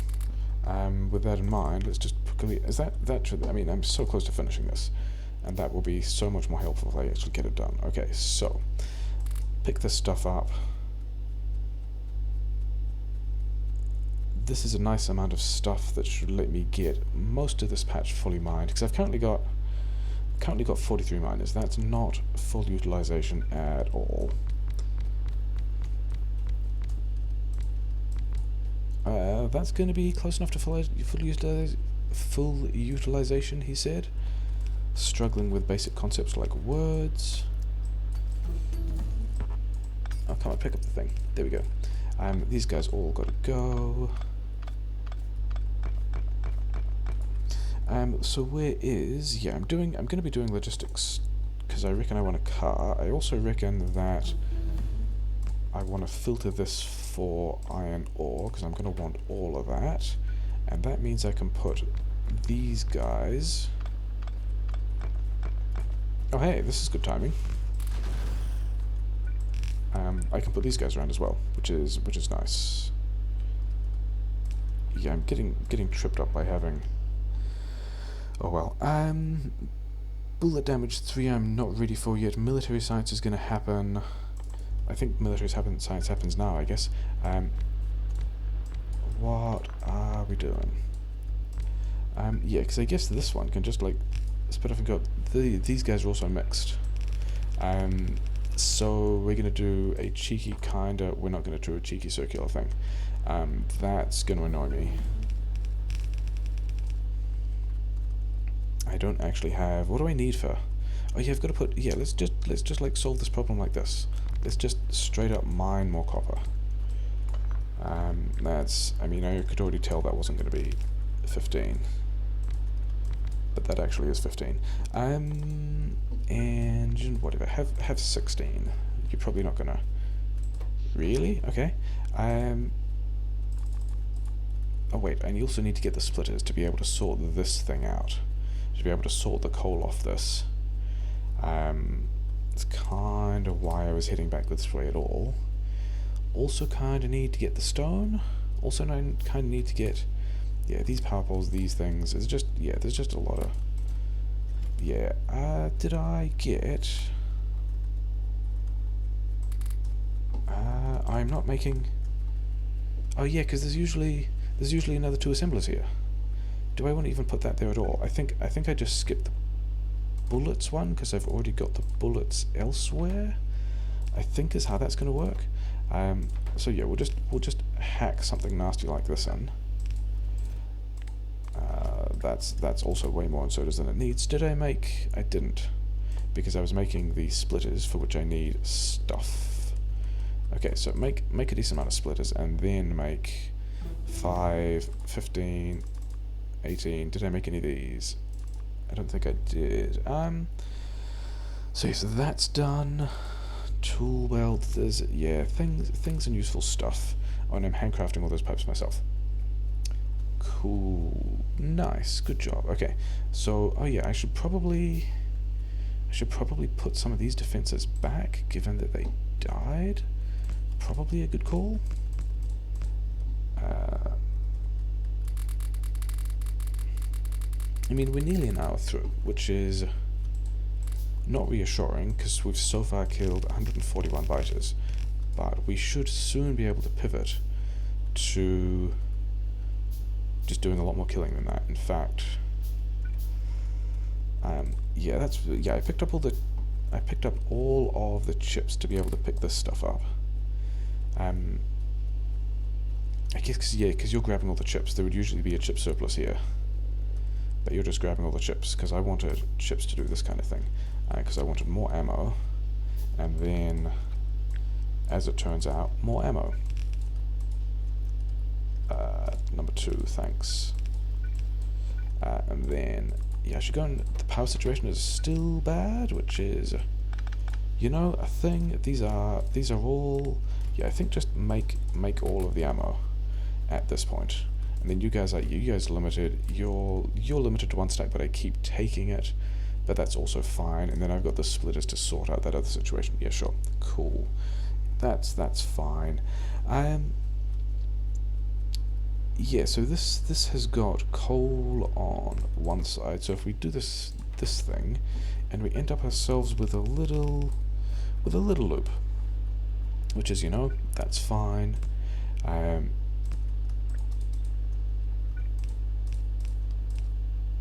With that in mind, let's just quickly. Is that should? I mean, I'm so close to finishing this, and that will be so much more helpful if I actually get it done. Okay, so pick this stuff up. this is a nice amount of stuff that should let me get most of this patch fully mined, because I've currently got 43 miners. That's not full utilization at all. That's going to be close enough to full utilization, he said. Struggling with basic concepts like words. Oh, come on, pick up the thing. There we go. These guys all got to go. So where is... Yeah, I'm going to be doing logistics, because I reckon I want a car. I also reckon that I want to filter this for iron ore, because I'm going to want all of that. And that means I can put these guys... Oh hey, this is good timing. I can put these guys around as well, which is nice. Yeah, I'm getting tripped up by having... Oh well. Bullet damage 3 I'm not ready for yet. Military science is going to happen. I think military science happens now, I guess. What are we doing? Yeah, because I guess this one can just like spit off and go. These guys are also mixed. So we're going to do a cheeky kinda... We're not going to do a cheeky circular thing. That's going to annoy me. I don't actually have... What do I need for... Oh yeah, I've got to put... Yeah, let's just like solve this problem like this. Let's just straight up mine more copper. That's... I mean, I could already tell that wasn't going to be 15. But that actually is 15. And whatever, have 16. You're probably not gonna... Really? Okay. Oh wait, and you also need to get the splitters to be able to sort this thing out. To be able to sort the coal off this. It's kind of why I was heading back this way at all. Also kind of need to get the stone. Also kind of need to get... Yeah, these power poles, these things, it's just... Yeah, there's just a lot of... Yeah, did I get... I'm not making... Oh yeah, because there's usually another 2 assemblers here. Do I want to even put that there at all? I think I just skipped the bullets one, because I've already got the bullets elsewhere. I think is how that's going to work. So yeah, we'll just hack something nasty like this in. That's also way more inserters than it needs. Did I make... I didn't. Because I was making the splitters for which I need stuff. Okay, so make a decent amount of splitters and then make 5, 15, 18. Did I make any of these? I don't think I did. So yeah, so that's done. Tool belt, there's... Yeah, things and useful stuff. Oh, and I'm handcrafting all those pipes myself. Cool. Nice. Good job. Okay. So, oh yeah, I should probably put some of these defenses back, given that they died. Probably a good call. I mean, we're nearly an hour through, which is not reassuring, because we've so far killed 141 biters. But we should soon be able to pivot to... just doing a lot more killing than that. In fact, yeah, I picked up all of the chips to be able to pick this stuff up. I guess because you're grabbing all the chips, there would usually be a chip surplus here, but you're just grabbing all the chips because I wanted chips to do this kind of thing, because I wanted more ammo, and then, as it turns out, more ammo. Number 2, thanks. And then, yeah, I should go and... The power situation is still bad, which is, you know, a thing. These are all... Yeah, I think just make all of the ammo at this point. And then you guys are limited. You're limited to 1 stack, but I keep taking it. But that's also fine. And then I've got the splitters to sort out that other situation. Yeah, sure. Cool. That's fine. Yeah, so this has got coal on one side, so if we do this thing, and we end up ourselves with a little loop, which is, you know, that's fine.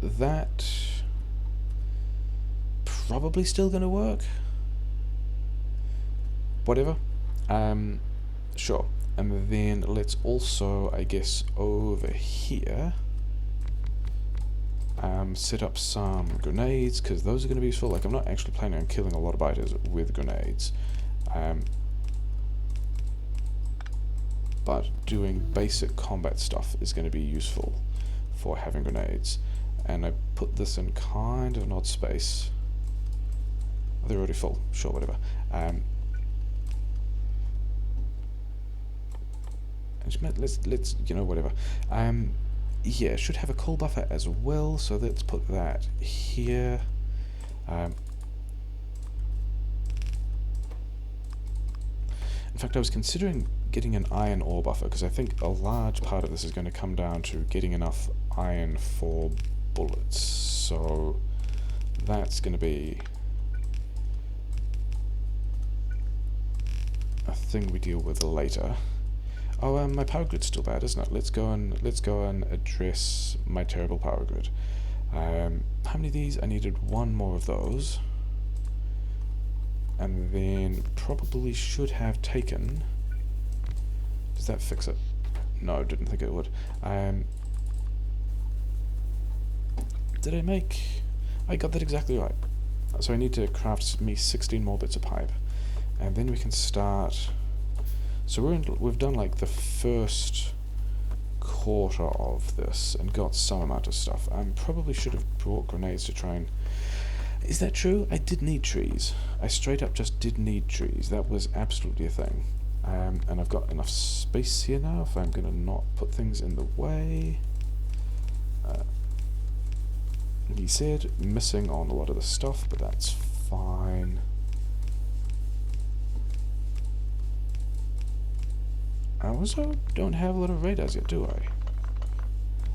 that probably still going to work. Whatever. Sure. And then let's also, I guess, over here, set up some grenades, because those are going to be useful. Like, I'm not actually planning on killing a lot of biters with grenades. But doing basic combat stuff is going to be useful for having grenades. And I put this in kind of an odd space. They're already full. Sure, whatever. Let's you know, whatever. Yeah, should have a coal buffer as well, so let's put that here. In fact, I was considering getting an iron ore buffer, because I think a large part of this is going to come down to getting enough iron for bullets. So that's going to be a thing we deal with later. Oh, my power grid's still bad, isn't it? Let's go and address my terrible power grid. How many of these? I needed one more of those, and then probably should have taken. Does that fix it? No, didn't think it would. Did I make? I got that exactly right. So I need to craft me 16 more bits of pipe, and then we can start. So we've done like the first quarter of this and got some amount of stuff. I probably should have brought grenades to try and... Is that true? I did need trees. I straight up just did need trees. That was absolutely a thing. And I've got enough space here now if I'm going to not put things in the way. He said missing on a lot of the stuff, but that's fine. I also don't have a lot of radars yet, do I?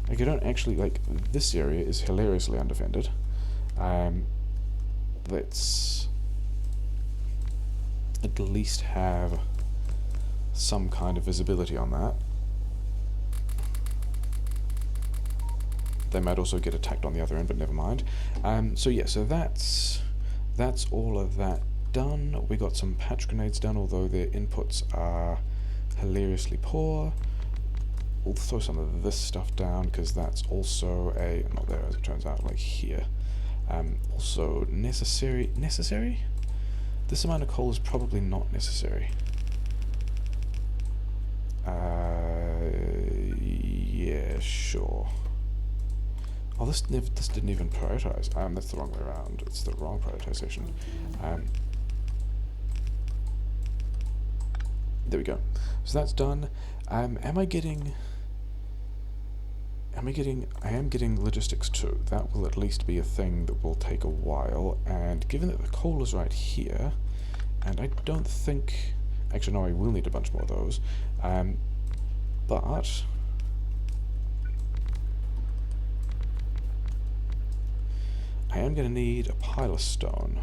Like, I don't actually, like, this area is hilariously undefended. Let's at least have some kind of visibility on that. They might also get attacked on the other end, but never mind. So yeah, so that's all of that done. We got some patch grenades done, although their inputs are hilariously poor. We'll throw some of this stuff down because that's also not there as it turns out, like here. Also necessary. This amount of coal is probably not necessary. Yeah, sure. Oh, this didn't even prioritize. That's the wrong way around. It's the wrong prioritization. There we go. So that's done. I am getting logistics too. That will at least be a thing that will take a while, and given that the coal is right here, and I don't think... Actually, no, I will need a bunch more of those. But... I am going to need a pile of stone.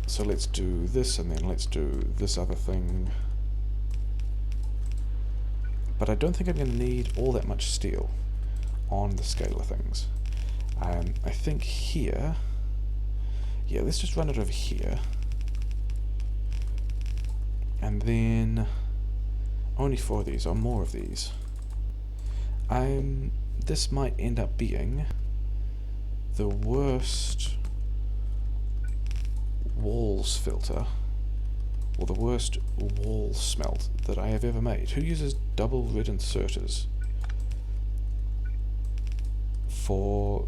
So let's do this, and then let's do this other thing. But I don't think I'm going to need all that much steel on the scale of things. I think here... Yeah, let's just run it over here. And then... only 4 of these, or more of these. This might end up being the worst walls filter, or the worst wall smelt that I have ever made. Who uses double red inserters for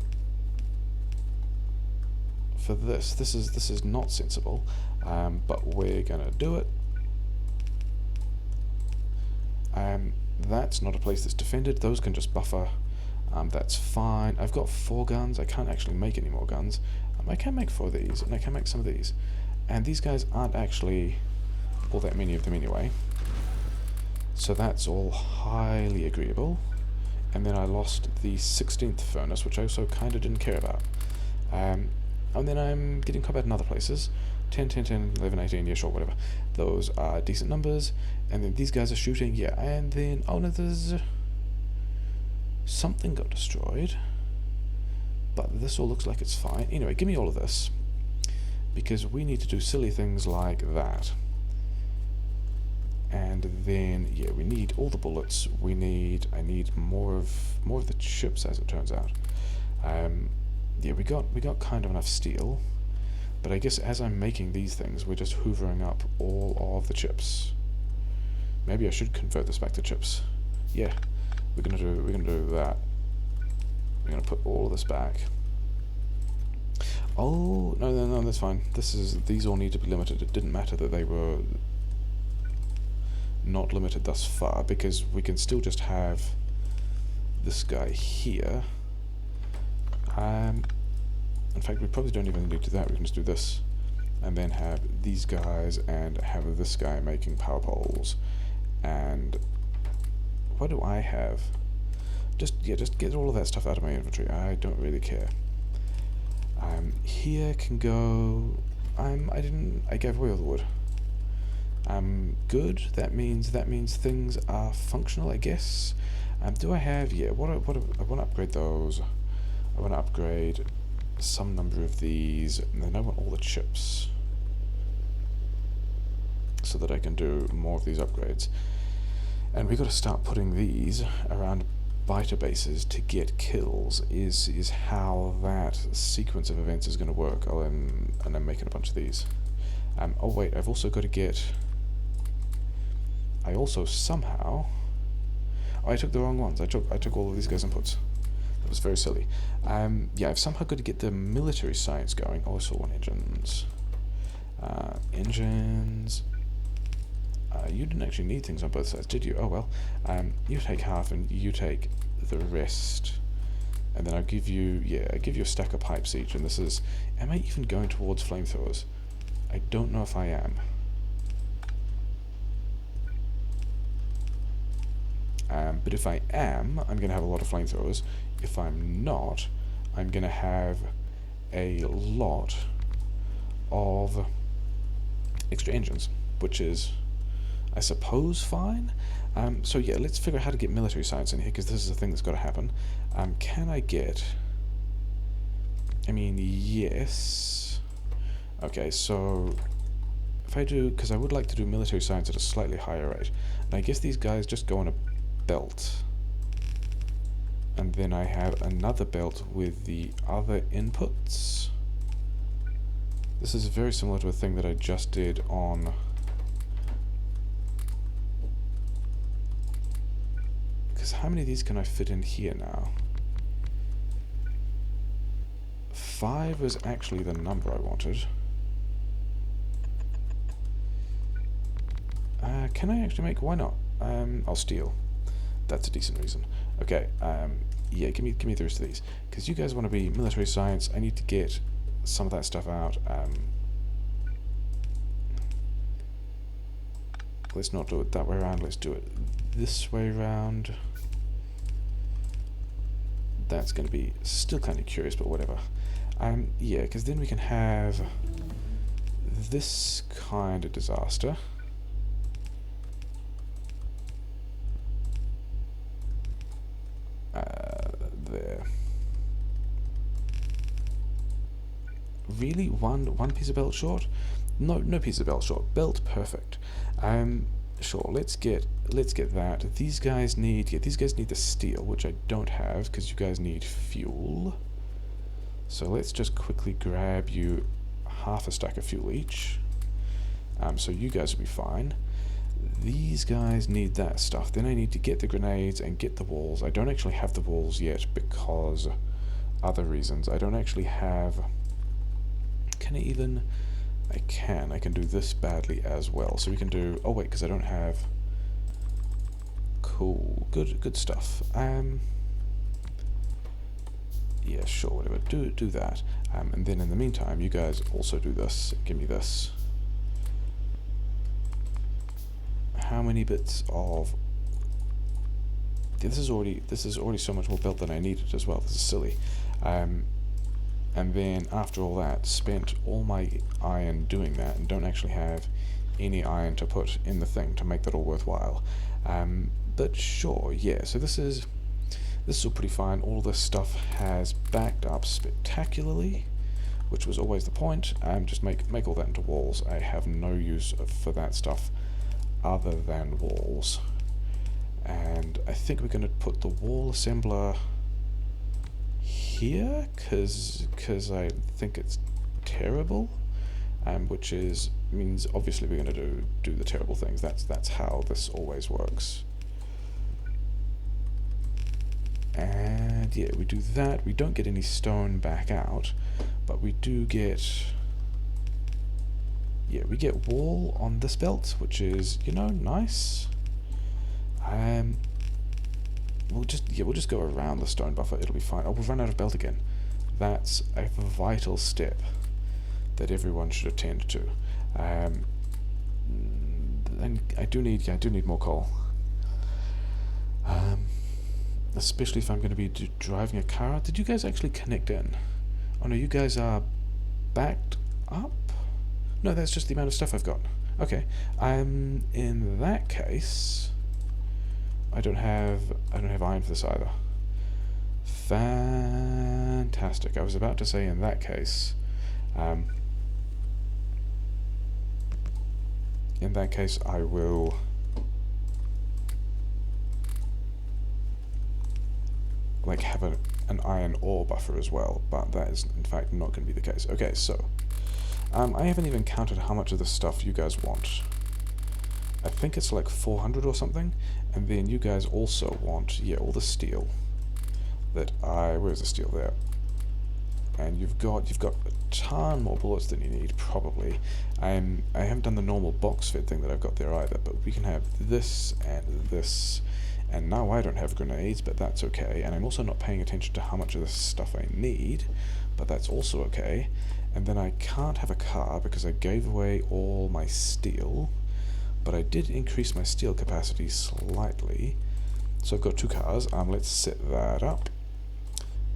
this? This is not sensible, but we're gonna do it. That's not a place that's defended. Those can just buffer. That's fine. I've got 4 guns. I can't actually make any more guns. I can make 4 of these, and I can make some of these. And these guys aren't actually all that many of them anyway. So that's all highly agreeable. And then I lost the 16th furnace, which I also kind of didn't care about. And then I'm getting combat in other places. 10, 10, 10, 11, 18, yeah, sure, whatever. Those are decent numbers. And then these guys are shooting, yeah. And then, oh no, there's... Something got destroyed, but this all looks like it's fine. Anyway, give me all of this, because we need to do silly things like that. And then, yeah, we need all the bullets. I need more of the chips, as it turns out. Yeah, we got kind of enough steel, but I guess as I'm making these things, we're just hoovering up all of the chips. Maybe I should convert this back to chips. Yeah, we're gonna do that. We're gonna put all of this back. Oh no, that's fine. These all need to be limited. It didn't matter that they were not limited thus far, because we can still just have this guy here. In fact, we probably don't even need to do that. We can just do this, and then have these guys, and have this guy making power poles. And what do I have? Just get all of that stuff out of my inventory. I don't really care. Here can go. I gave away all the wood. Good. That means things are functional, I guess. Do I have? Yeah. I want to upgrade those. I want to upgrade some number of these, and then I want all the chips, so that I can do more of these upgrades. And we got to start putting these around biter bases to get kills. Is how that sequence of events is going to work. And I'm making a bunch of these. Oh wait, I've also got to get. I also somehow. Oh, I took the wrong ones. I took all of these guys' inputs. That was very silly. Yeah, I've somehow got to get the military science going. Oh, I saw one engines. Engines. You didn't actually need things on both sides, did you? Oh well. You take half and you take the rest. And then I'll give you, I give you a stack of pipes each, and this is, am I even going towards flamethrowers? I don't know if I am. But if I am, I'm going to have a lot of flamethrowers. If I'm not, I'm going to have a lot of extra engines, which is, I suppose, fine. So yeah, let's figure out how to get military science in here, because this is a thing that's got to happen. Can I get... I mean, yes. Okay, so if I do, because I would like to do military science at a slightly higher rate. And I guess these guys just go on a belt. And then I have another belt with the other inputs. This is very similar to a thing that I just did on... Because how many of these can I fit in here now? 5 was actually the number I wanted. Can I actually make... Why not? I'll steal. That's a decent reason. Okay, yeah, give me the rest of these. Because you guys want to be military science, I need to get some of that stuff out. Let's not do it that way around, let's do it this way around. That's going to be still kind of curious, but whatever. Yeah, because then we can have this kind of disaster. There. Really, one piece of belt short? No piece of belt short. Belt perfect. Sure. Let's get that. These guys need the steel, which I don't have because you guys need fuel. So let's just quickly grab you half a stack of fuel each. So you guys will be fine. These guys need that stuff. Then I need to get the grenades and get the walls. I don't actually have the walls yet because other reasons. I don't actually have... Can I even... I can do this badly as well. So we can do... Oh wait, because I don't have... Cool. Good stuff. Yeah, sure, whatever. Do that. And then in the meantime, you guys also do this. Give me this. How many bits of... This is already so much more built than I needed as well. This is silly. And then after all that, spent all my iron doing that and don't actually have any iron to put in the thing to make that all worthwhile. But sure, yeah. So this is This is all pretty fine. All this stuff has backed up spectacularly, which was always the point. Just make all that into walls. I have no use for that stuff other than walls. And I think we're going to put the wall assembler here, because I think it's terrible, which means obviously we're going to do the terrible things. That's how this always works. And yeah, we do that. We don't get any stone back out, but we do get, yeah, we get wall on this belt, which is, you know, nice. We'll just go around the stone buffer. It'll be fine. Oh, we'll run out of belt again. That's a vital step that everyone should attend to. And I do need more coal. Especially if I'm going to be driving a car. Did you guys actually connect in? Oh no, you guys are backed up? No, that's just the amount of stuff I've got. Okay. In that case, I don't have iron for this either. Fantastic. I was about to say in that case, I will like have an iron ore buffer as well, but that is in fact not going to be the case. Okay, so I haven't even counted how much of this stuff you guys want. I think it's like 400 or something, and then you guys also want, yeah, all the steel that where's the steel there? And you've got a ton more bullets than you need, probably. I haven't done the normal box fit thing that I've got there either, but we can have this, and now I don't have grenades, but that's okay, and I'm also not paying attention to how much of this stuff I need, but that's also okay. And then I can't have a car because I gave away all my steel, but I did increase my steel capacity slightly, so I've got 2 cars. Let's set that up.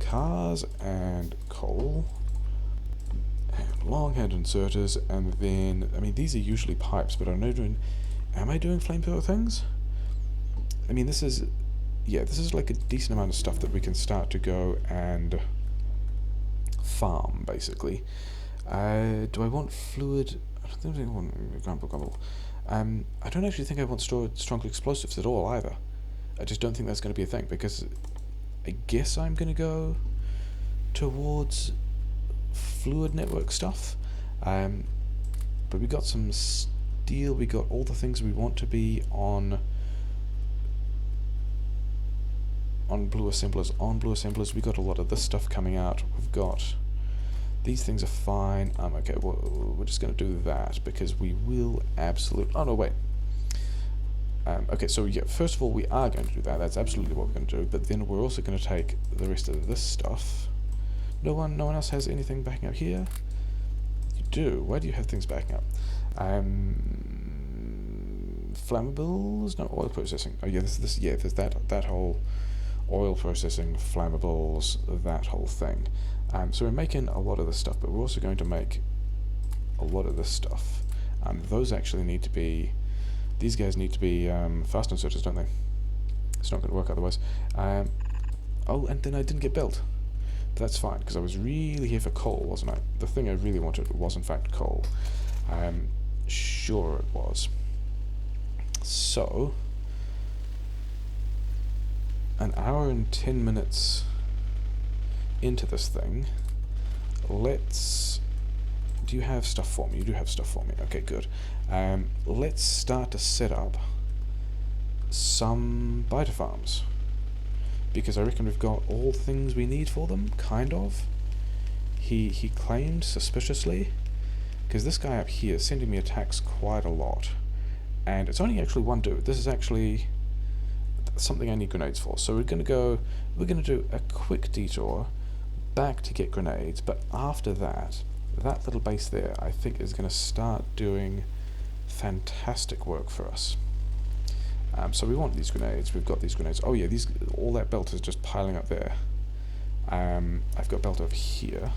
Cars and coal, and long hand inserters, and then, I mean, these are usually pipes, but am I doing flamethrower things? I mean, this is like a decent amount of stuff that we can start to go and farm, basically. Do I want fluid? I don't think I want grumble. I don't actually think I want strong explosives at all either. I just don't think that's going to be a thing, because I guess I'm going to go towards fluid network stuff. But we got some steel, we got all the things we want to be on blue assemblers. We got a lot of this stuff coming out. We've got these things are fine. Okay, well, we're just going to do that because we will absolutely. Oh no, wait. Okay, so yeah, first of all, we are going to do that. That's absolutely what we're going to do. But then we're also going to take the rest of this stuff. No one else has anything backing up here. You do. Why do you have things backing up? Flammables? No, oil processing. Oh yeah, there's that whole oil processing, flammables, that whole thing. So we're making a lot of this stuff, but we're also going to make a lot of this stuff. Those actually need to be. These guys need to be fast inserters, don't they? It's not going to work otherwise. Oh, and then I didn't get built. But that's fine, because I was really here for coal, wasn't I? The thing I really wanted was, in fact, coal. Sure it was. So, an hour and 10 minutes into this thing. Do you have stuff for me? You do have stuff for me. Okay, good. Let's start to set up some biter farms, because I reckon we've got all the things we need for them, kind of. He claimed suspiciously, because this guy up here is sending me attacks quite a lot, and it's only actually one dude. This is actually something I need grenades for. So we're gonna do a quick detour back to get grenades, but after that little base there, I think, is going to start doing fantastic work for us. So we want these grenades. We've got these grenades. Oh yeah, all that belt is just piling up there. I've got belt over here.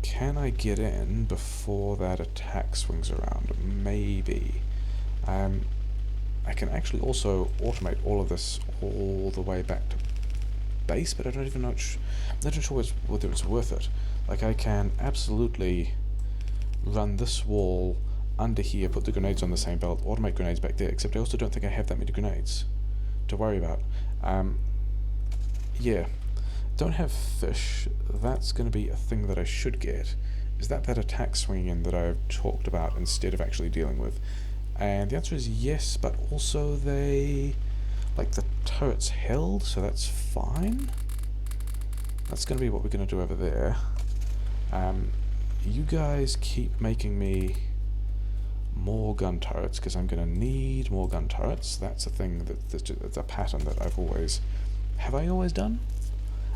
Can I get in before that attack swings around? Maybe. I can actually also automate all of this all the way back to base, but I don't even know. I'm not sure whether it's worth it. Like, I can absolutely run this wall under here, put the grenades on the same belt, automate grenades back there, except I also don't think I have that many grenades to worry about. Yeah, don't have fish. That's going to be a thing that I should get. Is that attack swinging that I've talked about instead of actually dealing with? And the answer is yes, but also they... like, the turret's held, so that's fine. That's going to be what we're going to do over there. You guys keep making me more gun turrets, because I'm going to need more gun turrets. That's a thing that's a pattern that I've always... have I always done?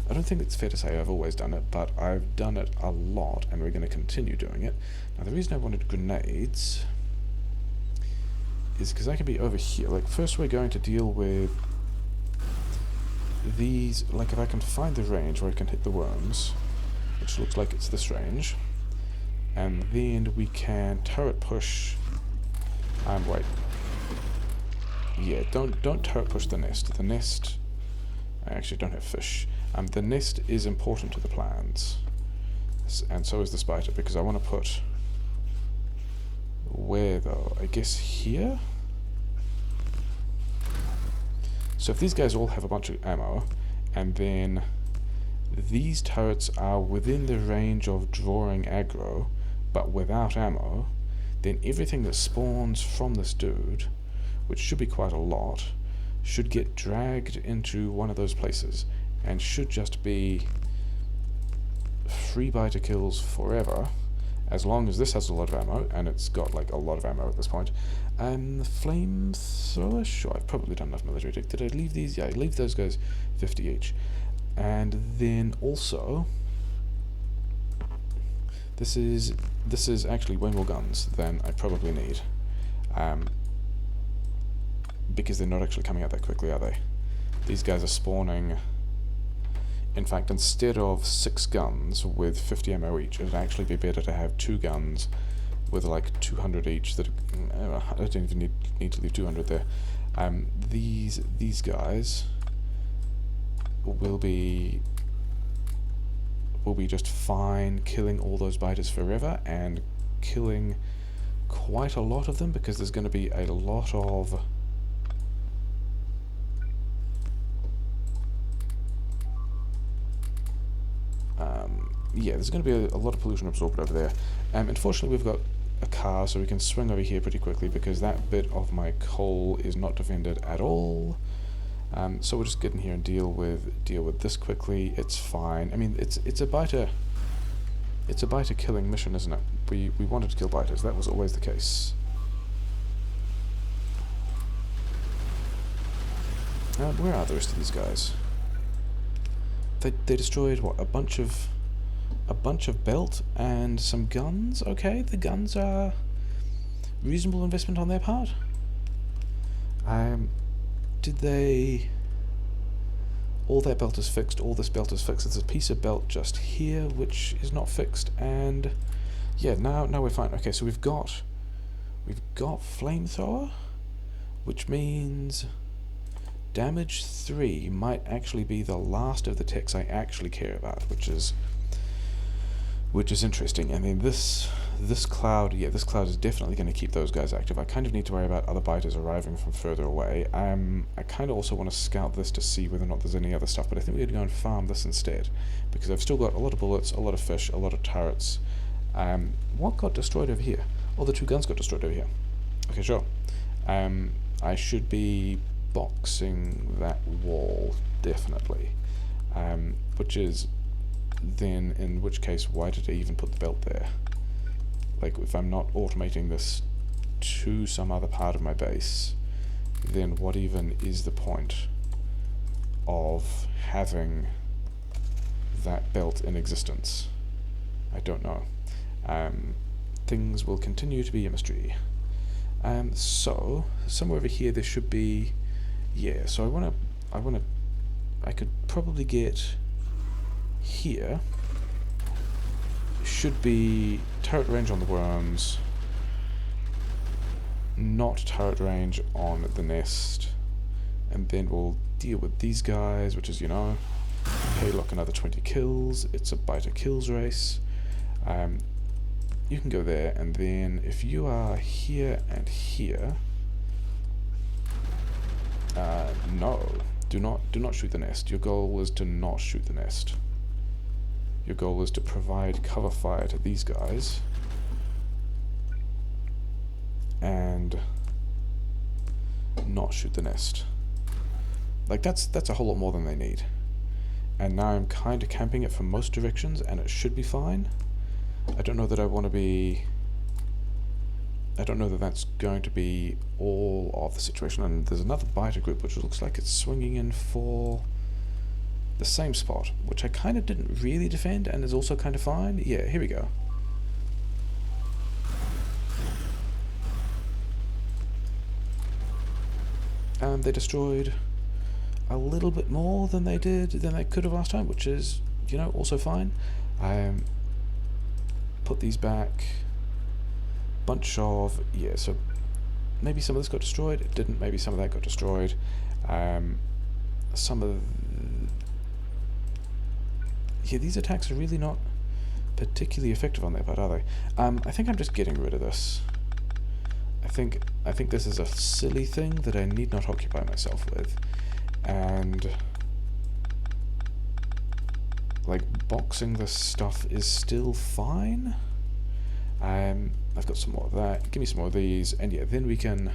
I don't think it's fair to say I've always done it, but I've done it a lot, and we're going to continue doing it. Now, the reason I wanted grenades is because I can be over here. Like, first we're going to deal with these. Like, if I can find the range where I can hit the worms, which looks like it's this range, and then we can turret push. Wait. Yeah, don't turret push the nest. The nest... I actually don't have fish. The nest is important to the plans, and so is the spider, because I want to put... where, though? I guess here? So if these guys all have a bunch of ammo, and then these turrets are within the range of drawing aggro, but without ammo, then everything that spawns from this dude, which should be quite a lot, should get dragged into one of those places, and should just be free biter kills forever, as long as this has a lot of ammo, and it's got like a lot of ammo at this point. Flamethrower? Sure, I've probably done enough military tech. Did I leave these? Yeah, I leave those guys 50 each. And then also... This is actually way more guns than I probably need. Because they're not actually coming out that quickly, are they? These guys are spawning... In fact, instead of 6 guns with 50 ammo each, it would actually be better to have 2 guns with like 200 each. That I don't even need to leave 200 there. These guys will be just fine killing all those biters forever, and killing quite a lot of them, because there's going to be a lot of... yeah, there's going to be a lot of pollution absorbed over there. Unfortunately, we've got a car, so we can swing over here pretty quickly, because that bit of my coal is not defended at all. So we'll just get in here and deal with this quickly. It's fine. I mean, it's a biter killing mission, isn't it? We wanted to kill biters. That was always the case. Where are the rest of these guys? They destroyed what, a bunch of belt and some guns. Okay, the guns are reasonable investment on their part. Did they... all that belt is fixed, all this belt is fixed. There's a piece of belt just here which is not fixed, and yeah, now we're fine. Okay, so we've got flamethrower, which means damage 3 might actually be the last of the techs I actually care about, which is interesting. And then this cloud, yeah, this cloud is definitely going to keep those guys active. I kind of need to worry about other biters arriving from further away. I kind of also want to scout this to see whether or not there's any other stuff, but I think we're going to go and farm this instead, because I've still got a lot of bullets, a lot of fish, a lot of turrets. What got destroyed over here? Oh, the 2 guns got destroyed over here. Okay, sure. I should be boxing that wall, definitely. Which is... then, in which case, why did I even put the belt there? Like, if I'm not automating this to some other part of my base, then what even is the point of having that belt in existence? I don't know. Things will continue to be a mystery. So, somewhere over here there should be... yeah, so I could probably get... here should be turret range on the worms, not turret range on the nest, and then we'll deal with these guys, which is, you know, hey look, another 20 kills, it's a biter kills race. You can go there, and then if you are here and here, no, do not shoot the nest. Your goal is to not shoot the nest. Your goal is to provide cover fire to these guys, and not shoot the nest. Like, that's a whole lot more than they need. And now I'm kind of camping it from most directions, and it should be fine. I don't know that I want to be... I don't know that that's going to be all of the situation. And there's another biter group which looks like it's swinging in for the same spot, which I kind of didn't really defend and is also kind of fine. Yeah, here we go. They destroyed a little bit more than they could have last time, which is, you know, also fine. Put these back. Bunch of, yeah, so maybe some of this got destroyed, it didn't, maybe some of that got destroyed. Some of yeah, these attacks are really not particularly effective on their part, are they? I think I'm just getting rid of this. I think this is a silly thing that I need not occupy myself with, and like boxing this stuff is still fine. I've got some more of that. Give me some more of these, and yeah, then we can.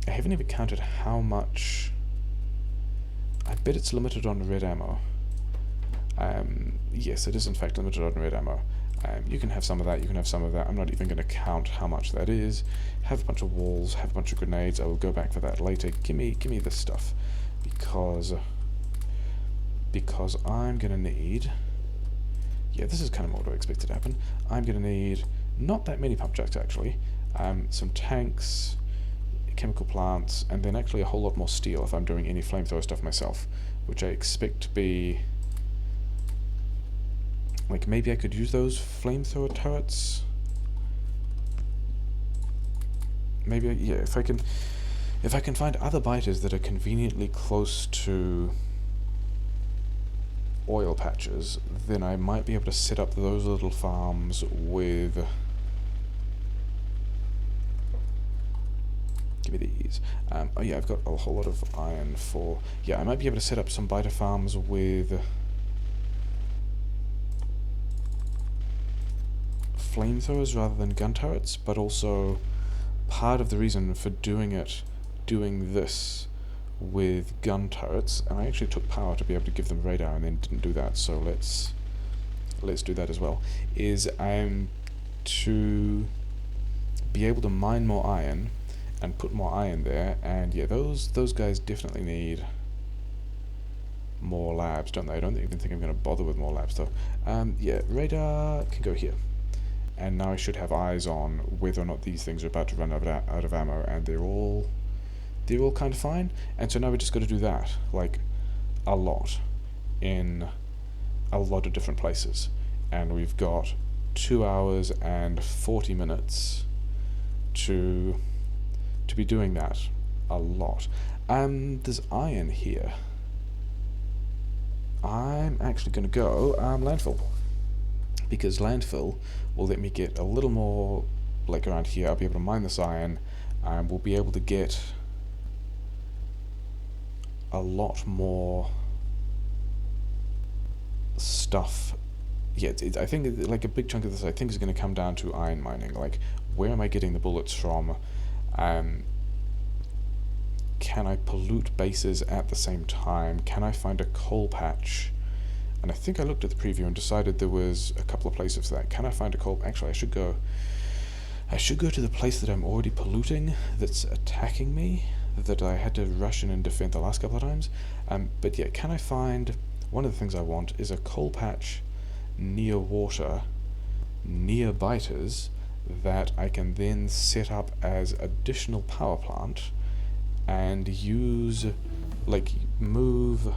I haven't even counted how much. I bet it's limited on red ammo. Yes, it is in fact limited on red ammo. You can have some of that, you can have some of that. I'm not even going to count how much that is. Have a bunch of walls, have a bunch of grenades. I will go back for that later. Give me this stuff, because I'm going to need... Yeah, this is kind of more what I expected to happen. I'm going to need not that many pump jacks, actually. Some tanks, chemical plants, and then actually a whole lot more steel if I'm doing any flamethrower stuff myself, which I expect to be... Like, maybe I could use those flamethrower turrets. Maybe, yeah, if I can find other biters that are conveniently close to oil patches, then I might be able to set up those little farms with... Give me these. Oh yeah, I've got a whole lot of iron for... Yeah, I might be able to set up some biter farms with... flamethrowers rather than gun turrets, but also part of the reason for doing this with gun turrets, and I actually took power to be able to give them radar and then didn't do that, so let's do that as well, is to be able to mine more iron and put more iron there. And yeah, those guys definitely need more labs, don't they? I don't even think I'm going to bother with more labs though. Yeah, radar can go here. And now I should have eyes on whether or not these things are about to run out of ammo, and they're all kind of fine. And so now we just got to do that, like, a lot, in a lot of different places. And we've got 2 hours and 40 minutes to be doing that a lot. There's iron here. I'm actually going to go landfill, because landfill will let me get a little more, like around here. I'll be able to mine this iron, and we'll be able to get a lot more stuff. Yeah, I think like a big chunk of this I think is going to come down to iron mining. Like, where am I getting the bullets from? Can I pollute bases at the same time? Can I find a coal patch? And I think I looked at the preview and decided there was a couple of places for that. Can I find a coal... Actually, I should go to the place that I'm already polluting, that's attacking me, that I had to rush in and defend the last couple of times. But yeah, can I find... One of the things I want is a coal patch near water, near biters, that I can then set up as additional power plant and use, like, move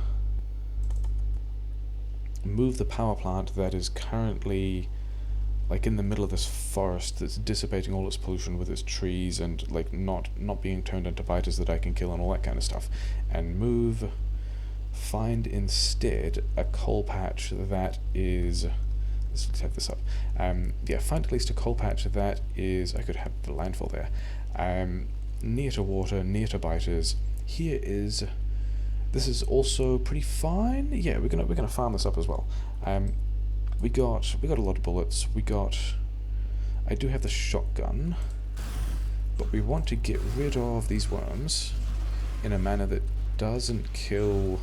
the power plant that is currently like in the middle of this forest that's dissipating all its pollution with its trees and like not being turned into biters that I can kill and all that kind of stuff, and find instead a coal patch that is, let's have this up, find at least a coal patch that is, I could have the landfill there, near to water, near to biters. This is also pretty fine. Yeah, we're gonna farm this up as well. We got a lot of bullets. I do have the shotgun, but we want to get rid of these worms in a manner that doesn't kill.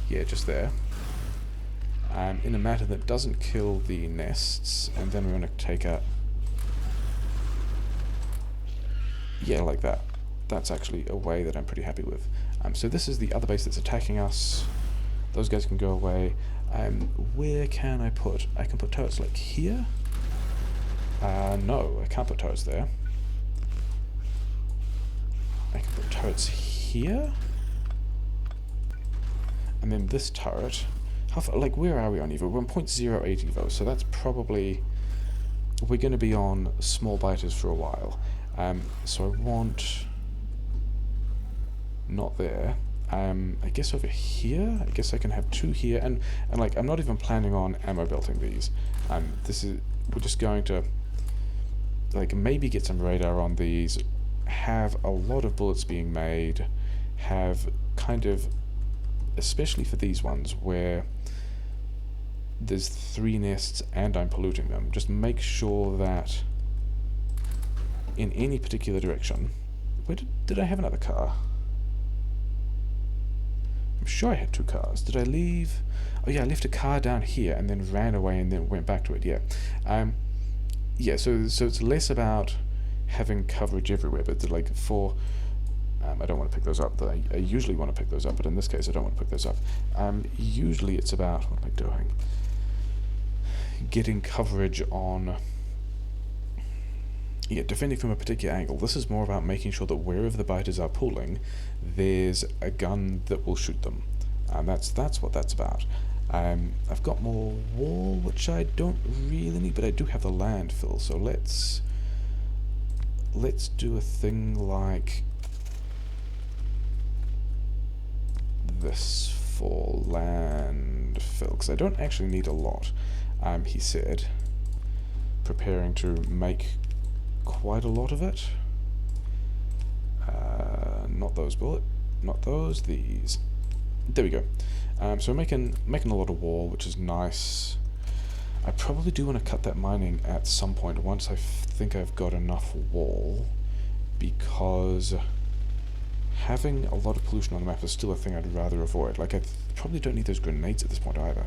Yeah, just there. In a manner that doesn't kill the nests, and then we're gonna take out. Yeah, like that. That's actually a way that I'm pretty happy with. So this is the other base that's attacking us. Those guys can go away. Where can I put? I can put turrets like here. No, I can't put turrets there. I can put turrets here. And then this turret. How far, like, where are we on Evo? We're on 0.08 Evo, so that's probably... We're going to be on small biters for a while. So I want... Not there. I guess over here? I guess I can have two here. And like, I'm not even planning on ammo belting these. We're just going to, like, maybe get some radar on these, have a lot of bullets being made, have kind of, especially for these ones where there's 3 nests and I'm polluting them, just make sure that in any particular direction... Where did I have another car? I'm sure I had 2 cars. Did I leave? Oh yeah, I left a car down here and then ran away and then went back to it, yeah. Yeah, so it's less about having coverage everywhere, but like for... I don't want to pick those up. I usually want to pick those up, but in this case I don't want to pick those up. Usually it's about... What am I doing? Getting coverage on... Yeah, defending from a particular angle. This is more about making sure that wherever the biters are pooling, there's a gun that will shoot them. That's what that's about. I've got more wall, which I don't really need, but I do have the landfill, so let's do a thing like this for landfill, because I don't actually need a lot. He said, preparing to make quite a lot of it. Not those not those, these. There we go. So making a lot of wall, which is nice. I probably do want to cut that mining at some point once I think I've got enough wall, because having a lot of pollution on the map is still a thing I'd rather avoid. Like, I probably don't need those grenades at this point either.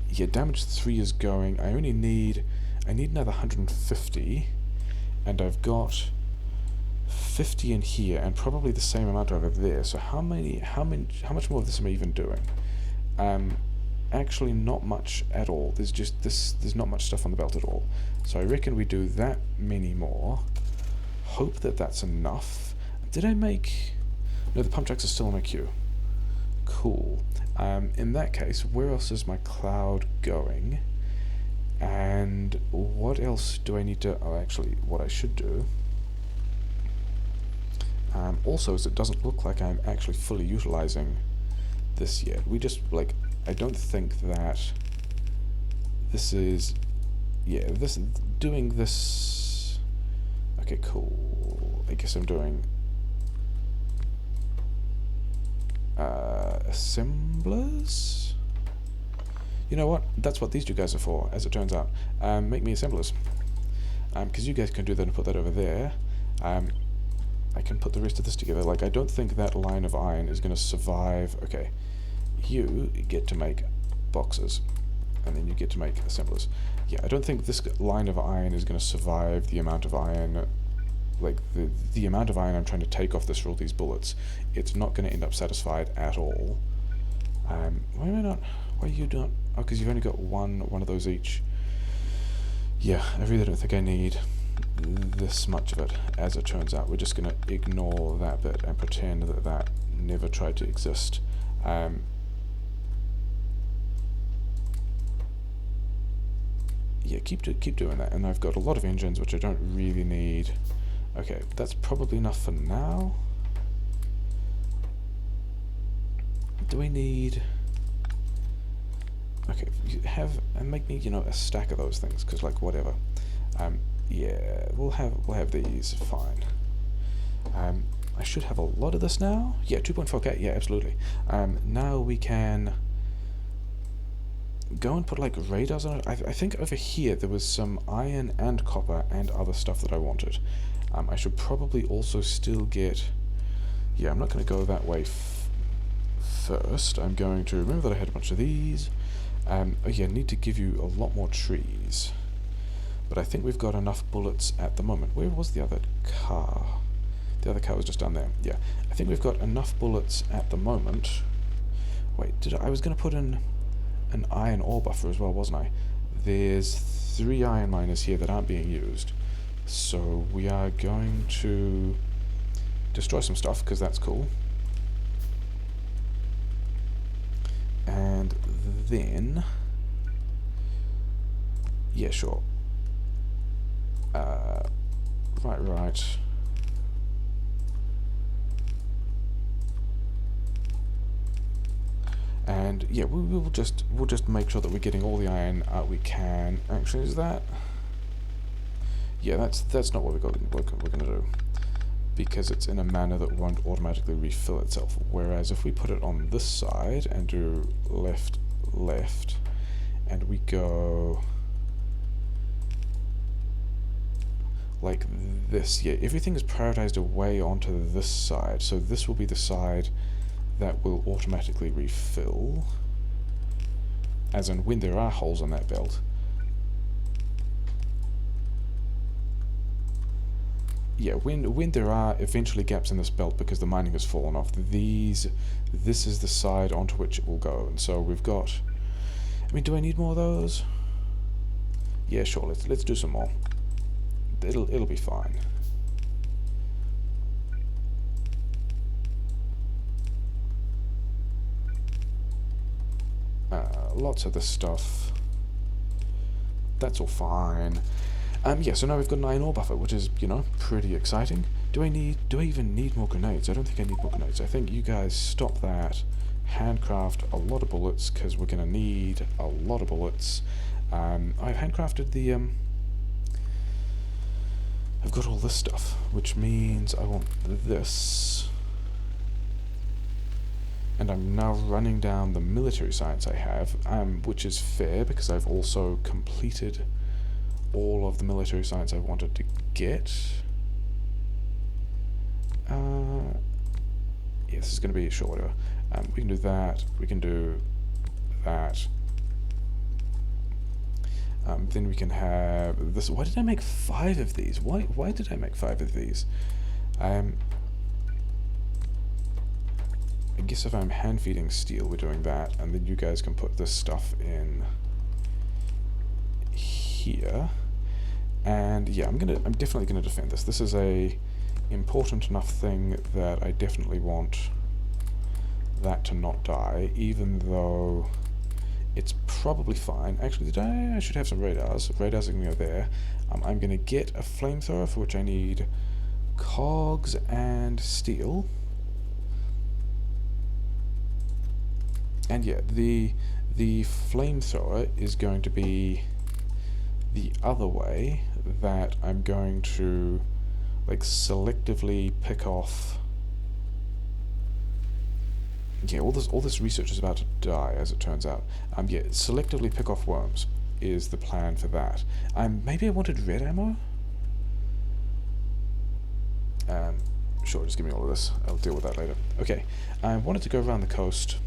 Yeah, damage 3 is going. I need another 150, and I've got 50 in here, and probably the same amount over there. So how much more of this am I even doing? Actually, not much at all. There's not much stuff on the belt at all. So I reckon we do that many more. Hope that that's enough. Did I make... No, the pump jacks are still in my queue. Cool. In that case, where else is my cloud going? And what else do I need to... Oh, actually, what I should do... also, is it doesn't look like I'm actually fully utilizing this yet. We just, like... I don't think that this is... Yeah, doing this... Okay, cool. I guess I'm doing... assemblers? You know what? That's what these two guys are for, as it turns out. Make me assemblers. Because you guys can do that and put that over there. I can put the rest of this together. Like, I don't think that line of iron is going to survive... Okay. You get to make boxes, and then you get to make assemblers. Yeah, I don't think this line of iron is going to survive the amount of iron, like the amount of iron I'm trying to take off this for all these bullets. It's not going to end up satisfied at all. Why am I not? Why are you not? Oh, because you've only got one of those each. Yeah, I really don't think I need this much of it. As it turns out, we're just going to ignore that bit and pretend that that never tried to exist. yeah, keep doing that. And I've got a lot of engines which I don't really need. Okay, that's probably enough for now. Do we need... Okay, have and make me, you know, a stack of those things, because like whatever. Yeah, we'll have these, fine. I should have a lot of this now. Yeah, 2.4k. Yeah, absolutely. Now we can go and put like radars on it. I think over here there was some iron and copper and other stuff that I wanted. I should probably also still get... Yeah, I'm not going to go that way first. I'm going to remember that I had a bunch of these. Oh yeah, need to give you a lot more trees. But I think we've got enough bullets at the moment. Where was the other car? The other car was just down there. Yeah, I think we've got enough bullets at the moment. Wait, I was going to put in an iron ore buffer as well, wasn't I? There's 3 iron miners here that aren't being used. So we are going to destroy some stuff, because that's cool. And then... Yeah, sure. Right. And yeah, we'll just make sure that we're getting all the iron out we can. Actually, is that? Yeah, that's not what we're gonna do, because it's in a manner that won't automatically refill itself. Whereas if we put it on this side and do left, and we go like this, yeah, everything is prioritized away onto this side, so this will be the side that will automatically refill, as in when there are holes on that belt. Yeah, when there are eventually gaps in this belt because the mining has fallen off, this is the side onto which it will go. And so we've got... I mean, do I need more of those? Yeah, sure, let's do some more. It'll be fine. Lots of this stuff. That's all fine. Yeah, so now we've got an iron ore buffer, which is, you know, pretty exciting. Do I even need more grenades? I don't think I need more grenades. I think you guys stop that. Handcraft a lot of bullets, because we're going to need a lot of bullets. I've handcrafted the... I've got all this stuff, which means I want this. And I'm now running down the military science I have, which is fair, because I've also completed all of the military science I wanted to get. Yeah, this is going to be sure, whatever. We can do that. We can do that. Then we can have this. Why did I make 5 of these? Why did I make 5 of these? I guess if I'm hand feeding steel, we're doing that, and then you guys can put this stuff in here. And yeah, I'm definitely gonna defend this. This is a important enough thing that I definitely want that to not die, even though it's probably fine. Actually, I should have some radars. Radars are gonna go there. I'm gonna get a flamethrower, for which I need cogs and steel. And yeah, the flamethrower is going to be the other way that I'm going to like selectively pick off. Yeah, all this research is about to die, as it turns out. Yeah, selectively pick off worms is the plan for that. Maybe I wanted red ammo. Sure, just give me all of this. I'll deal with that later. Okay, I wanted to go around the coast.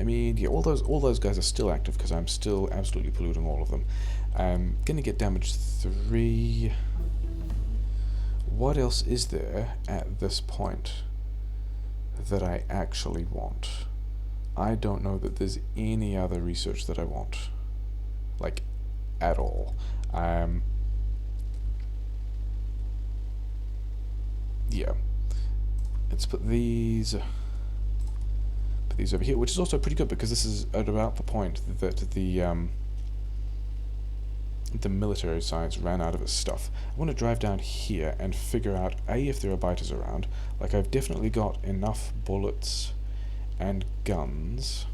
I mean, yeah, all those guys are still active because I'm still absolutely polluting all of them. I'm gonna get damage 3. What else is there at this point that I actually want? I don't know that there's any other research that I want, like, at all. Yeah, let's put these over here, which is also pretty good because this is at about the point that the the military science ran out of its stuff. I want to drive down here and figure out, A, if there are biters around. Like, I've definitely got enough bullets and guns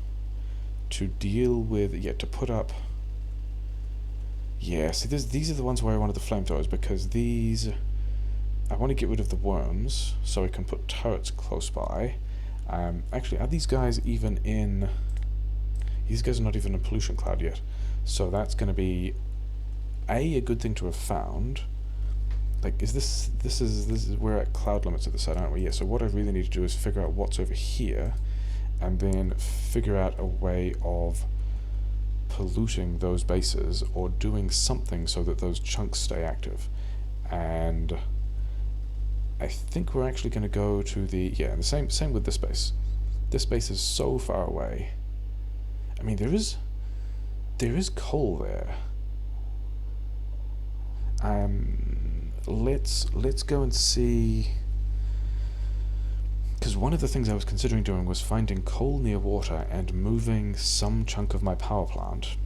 to deal with, to put up... Yeah, see, these are the ones where I wanted the flamethrowers, because these... I want to get rid of the worms, so I can put turrets close by. Actually, are these guys even in... These guys are not even in pollution cloud yet. So that's going to be... A good thing to have found. Like, is this is we're at cloud limits at the side, aren't we? Yeah, so what I really need to do is figure out what's over here, and then figure out a way of polluting those bases, or doing something so that those chunks stay active. And I think we're actually going to go to the same with this base. This base is so far away. I mean, there is coal there. Let's go and see, because one of the things I was considering doing was finding coal near water and moving some chunk of my power plant.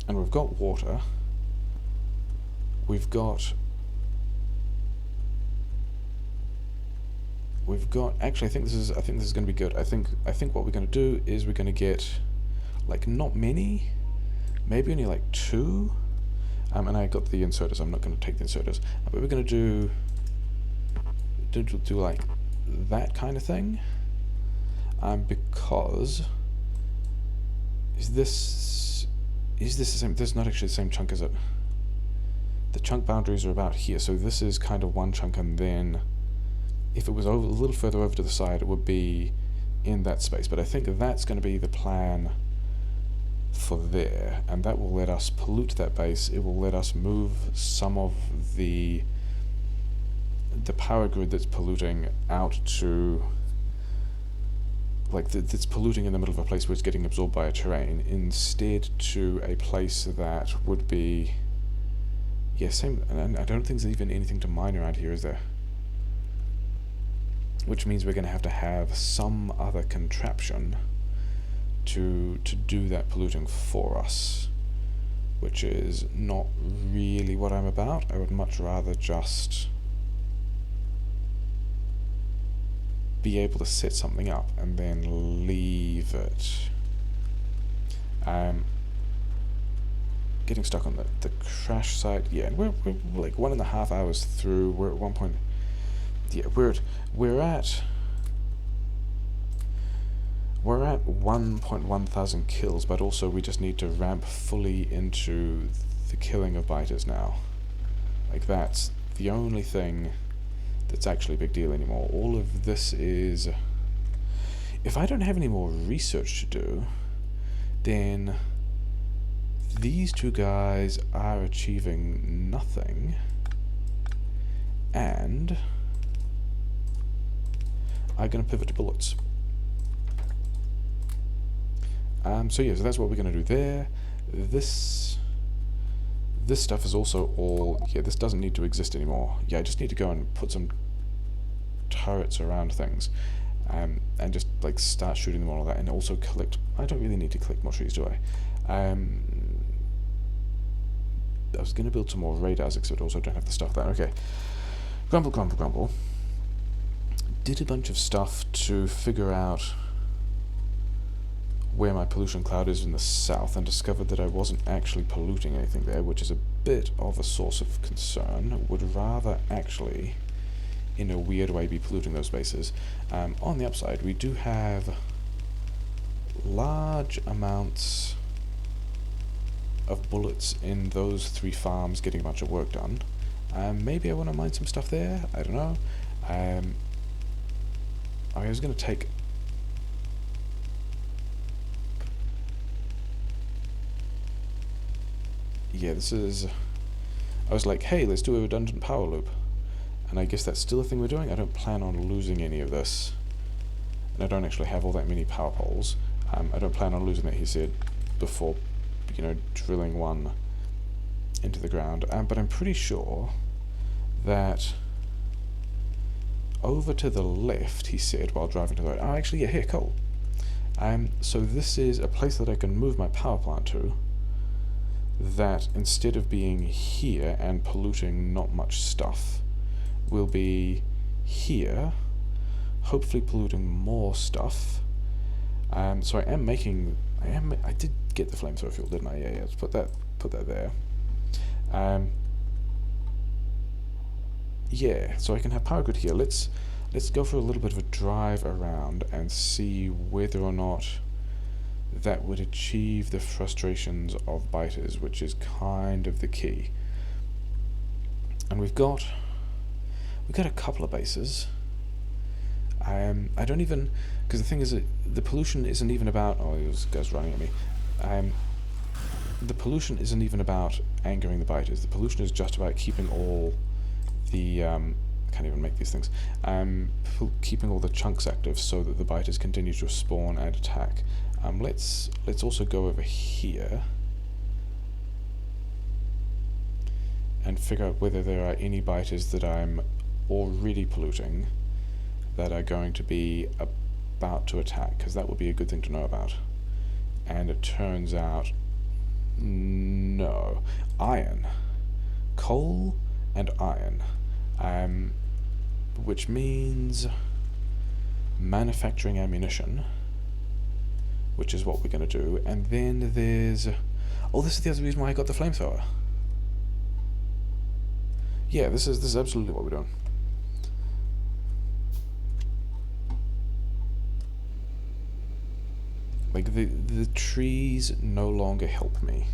And we've got water. We've got actually, I think this is going to be good. I think what we're going to do is we're going to get, like, not many, maybe only like 2. And I got the inserters. I'm not going to take the inserters, but we're going to do like that kind of thing. Because is this the same? This is not actually the same chunk, is it? The chunk boundaries are about here, so this is kind of one chunk, and then if it was a little further over to the side, it would be in that space. But I think that's going to be the plan for there, and that will let us pollute that base. It will let us move some of the power grid that's polluting out to, like, that's polluting in the middle of a place where it's getting absorbed by a terrain, instead to a place that would be, same. And I don't think there's even anything to mine around here, is there? Which means we're going to have some other contraption to do that polluting for us, which is not really what I'm about. I would much rather just be able to set something up and then leave it. Getting stuck on the crash site. Yeah, we're like 1.5 hours through. We're at one point. Yeah, we're at 1.1 thousand kills, but also we just need to ramp fully into the killing of biters now. Like, that's the only thing that's actually a big deal anymore. All of this is... If I don't have any more research to do, then these 2 guys are achieving nothing, and I'm going to pivot to bullets. So that's what we're going to do there. This stuff is also all... Yeah, this doesn't need to exist anymore. Yeah, I just need to go and put some turrets around things. And just, like, start shooting them all that, and also collect... I don't really need to collect more trees, do I? I was going to build some more radars, except I also don't have the stuff there. Okay. Grumble. Did a bunch of stuff to figure out where my pollution cloud is in the south, and discovered that I wasn't actually polluting anything there, which is a bit of a source of concern. Would rather actually, in a weird way, be polluting those bases. On the upside, we do have large amounts of bullets in those 3 farms getting a bunch of work done. Maybe I want to mine some stuff there, I don't know. I was going to take... Yeah, this is... I was like, hey, let's do a redundant power loop. And I guess that's still a thing we're doing. I don't plan on losing any of this. And I don't actually have all that many power poles. I don't plan on losing that, he said, before, drilling one into the ground. But I'm pretty sure that over to the left, he said, while driving to the right... Oh, actually, yeah, here, cool. So this is a place that I can move my power plant to. that instead of being here and polluting not much stuff, will be here, hopefully polluting more stuff. So I did get the flamethrower fuel, didn't I? Yeah, let's put that there. Yeah, so I can have power grid here. Let's go for a little bit of a drive around and see whether or not that would achieve the frustrations of biters, which is kind of the key. And we've got a couple of bases. I don't even, because the thing is that the pollution isn't even about, oh, this guy's running at me. The pollution isn't even about angering the biters. The pollution is just about keeping all the, I can't even make these things, keeping all the chunks active so that the biters continue to spawn and attack. Let's also go over here and figure out whether there are any biters that I'm already polluting that are going to be about to attack, because that would be a good thing to know about. And it turns out, no. Iron. Coal and iron. Which means manufacturing ammunition, which is what we're going to do. And then there's... oh, this is the other reason why I got the flamethrower. Yeah, this is absolutely what we're doing. Like, the trees no longer help me.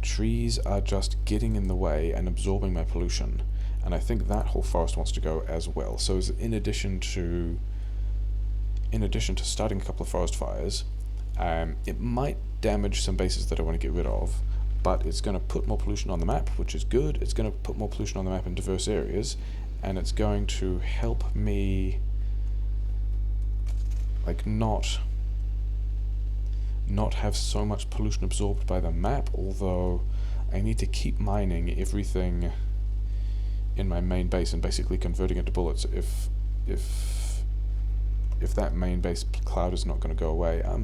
Trees are just getting in the way and absorbing my pollution, and I think that whole forest wants to go as well. So in addition to starting a couple of forest fires, it might damage some bases that I want to get rid of, but it's going to put more pollution on the map, which is good. It's going to put more pollution on the map in diverse areas, and it's going to help me, like, not have so much pollution absorbed by the map, although I need to keep mining everything in my main base and basically converting it to bullets if that main base cloud is not going to go away. I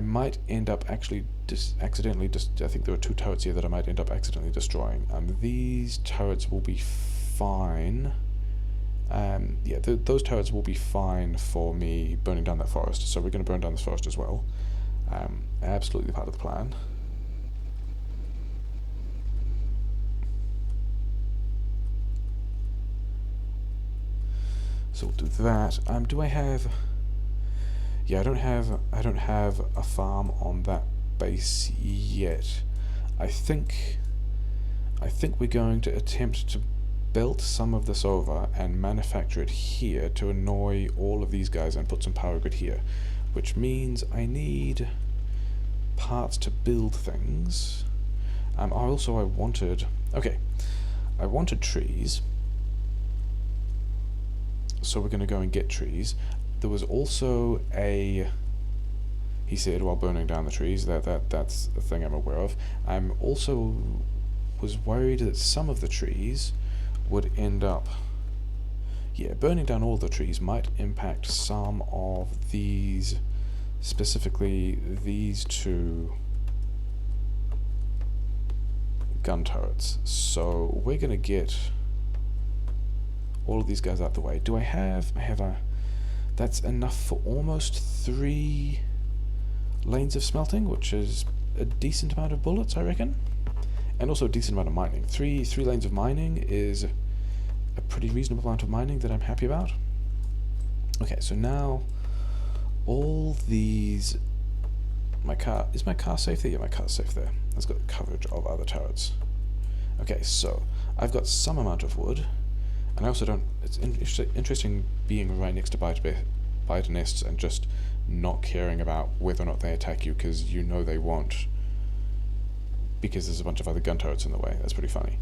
might end up actually accidentally I think there are 2 turrets here that I might end up accidentally destroying. These turrets will be fine. Yeah, those turrets will be fine for me burning down that forest, so we're going to burn down this forest as well. Absolutely part of the plan. So we'll do that. Do I have... yeah, I don't have a farm on that base yet. I think we're going to attempt to build some of this over and manufacture it here to annoy all of these guys and put some power grid here, which means I need parts to build things. I wanted trees, so we're going to go and get trees. There was also he said while burning down the trees, that's a thing I'm aware of. I'm also was worried that some of the trees would end up... yeah, burning down all the trees might impact some of these, specifically these 2 gun turrets. So we're going to get all of these guys out the way. I have that's enough for almost 3 lanes of smelting, which is a decent amount of bullets, I reckon. And also a decent amount of mining. 3 lanes of mining is a pretty reasonable amount of mining that I'm happy about. Okay, so now all these... is my car safe there? Yeah, my car's safe there. It's got coverage of other turrets. Okay, so I've got some amount of wood, and I also don't... it's interesting being right next to biter nests and just not caring about whether or not they attack you, because you know they won't, because there's a bunch of other gun turrets in the way. That's pretty funny.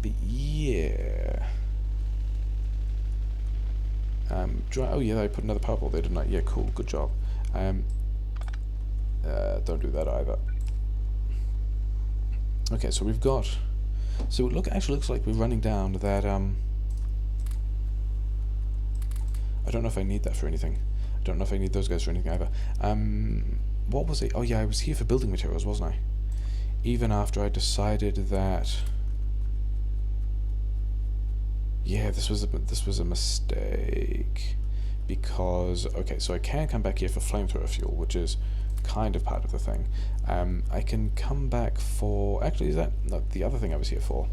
But yeah... oh yeah, I put another power pole there, didn't I? Yeah, cool, good job. Don't do that either. Okay, so we've got... so it actually looks like we're running down that... I don't know if I need that for anything. Don't know if I need those guys for anything either. What was it? Oh yeah, I was here for building materials, wasn't I? Even after I decided that... Yeah, this was a mistake. Because, okay, so I can come back here for flamethrower fuel, which is kind of part of the thing. I can come back for... Actually, is that... No, the other thing I was here for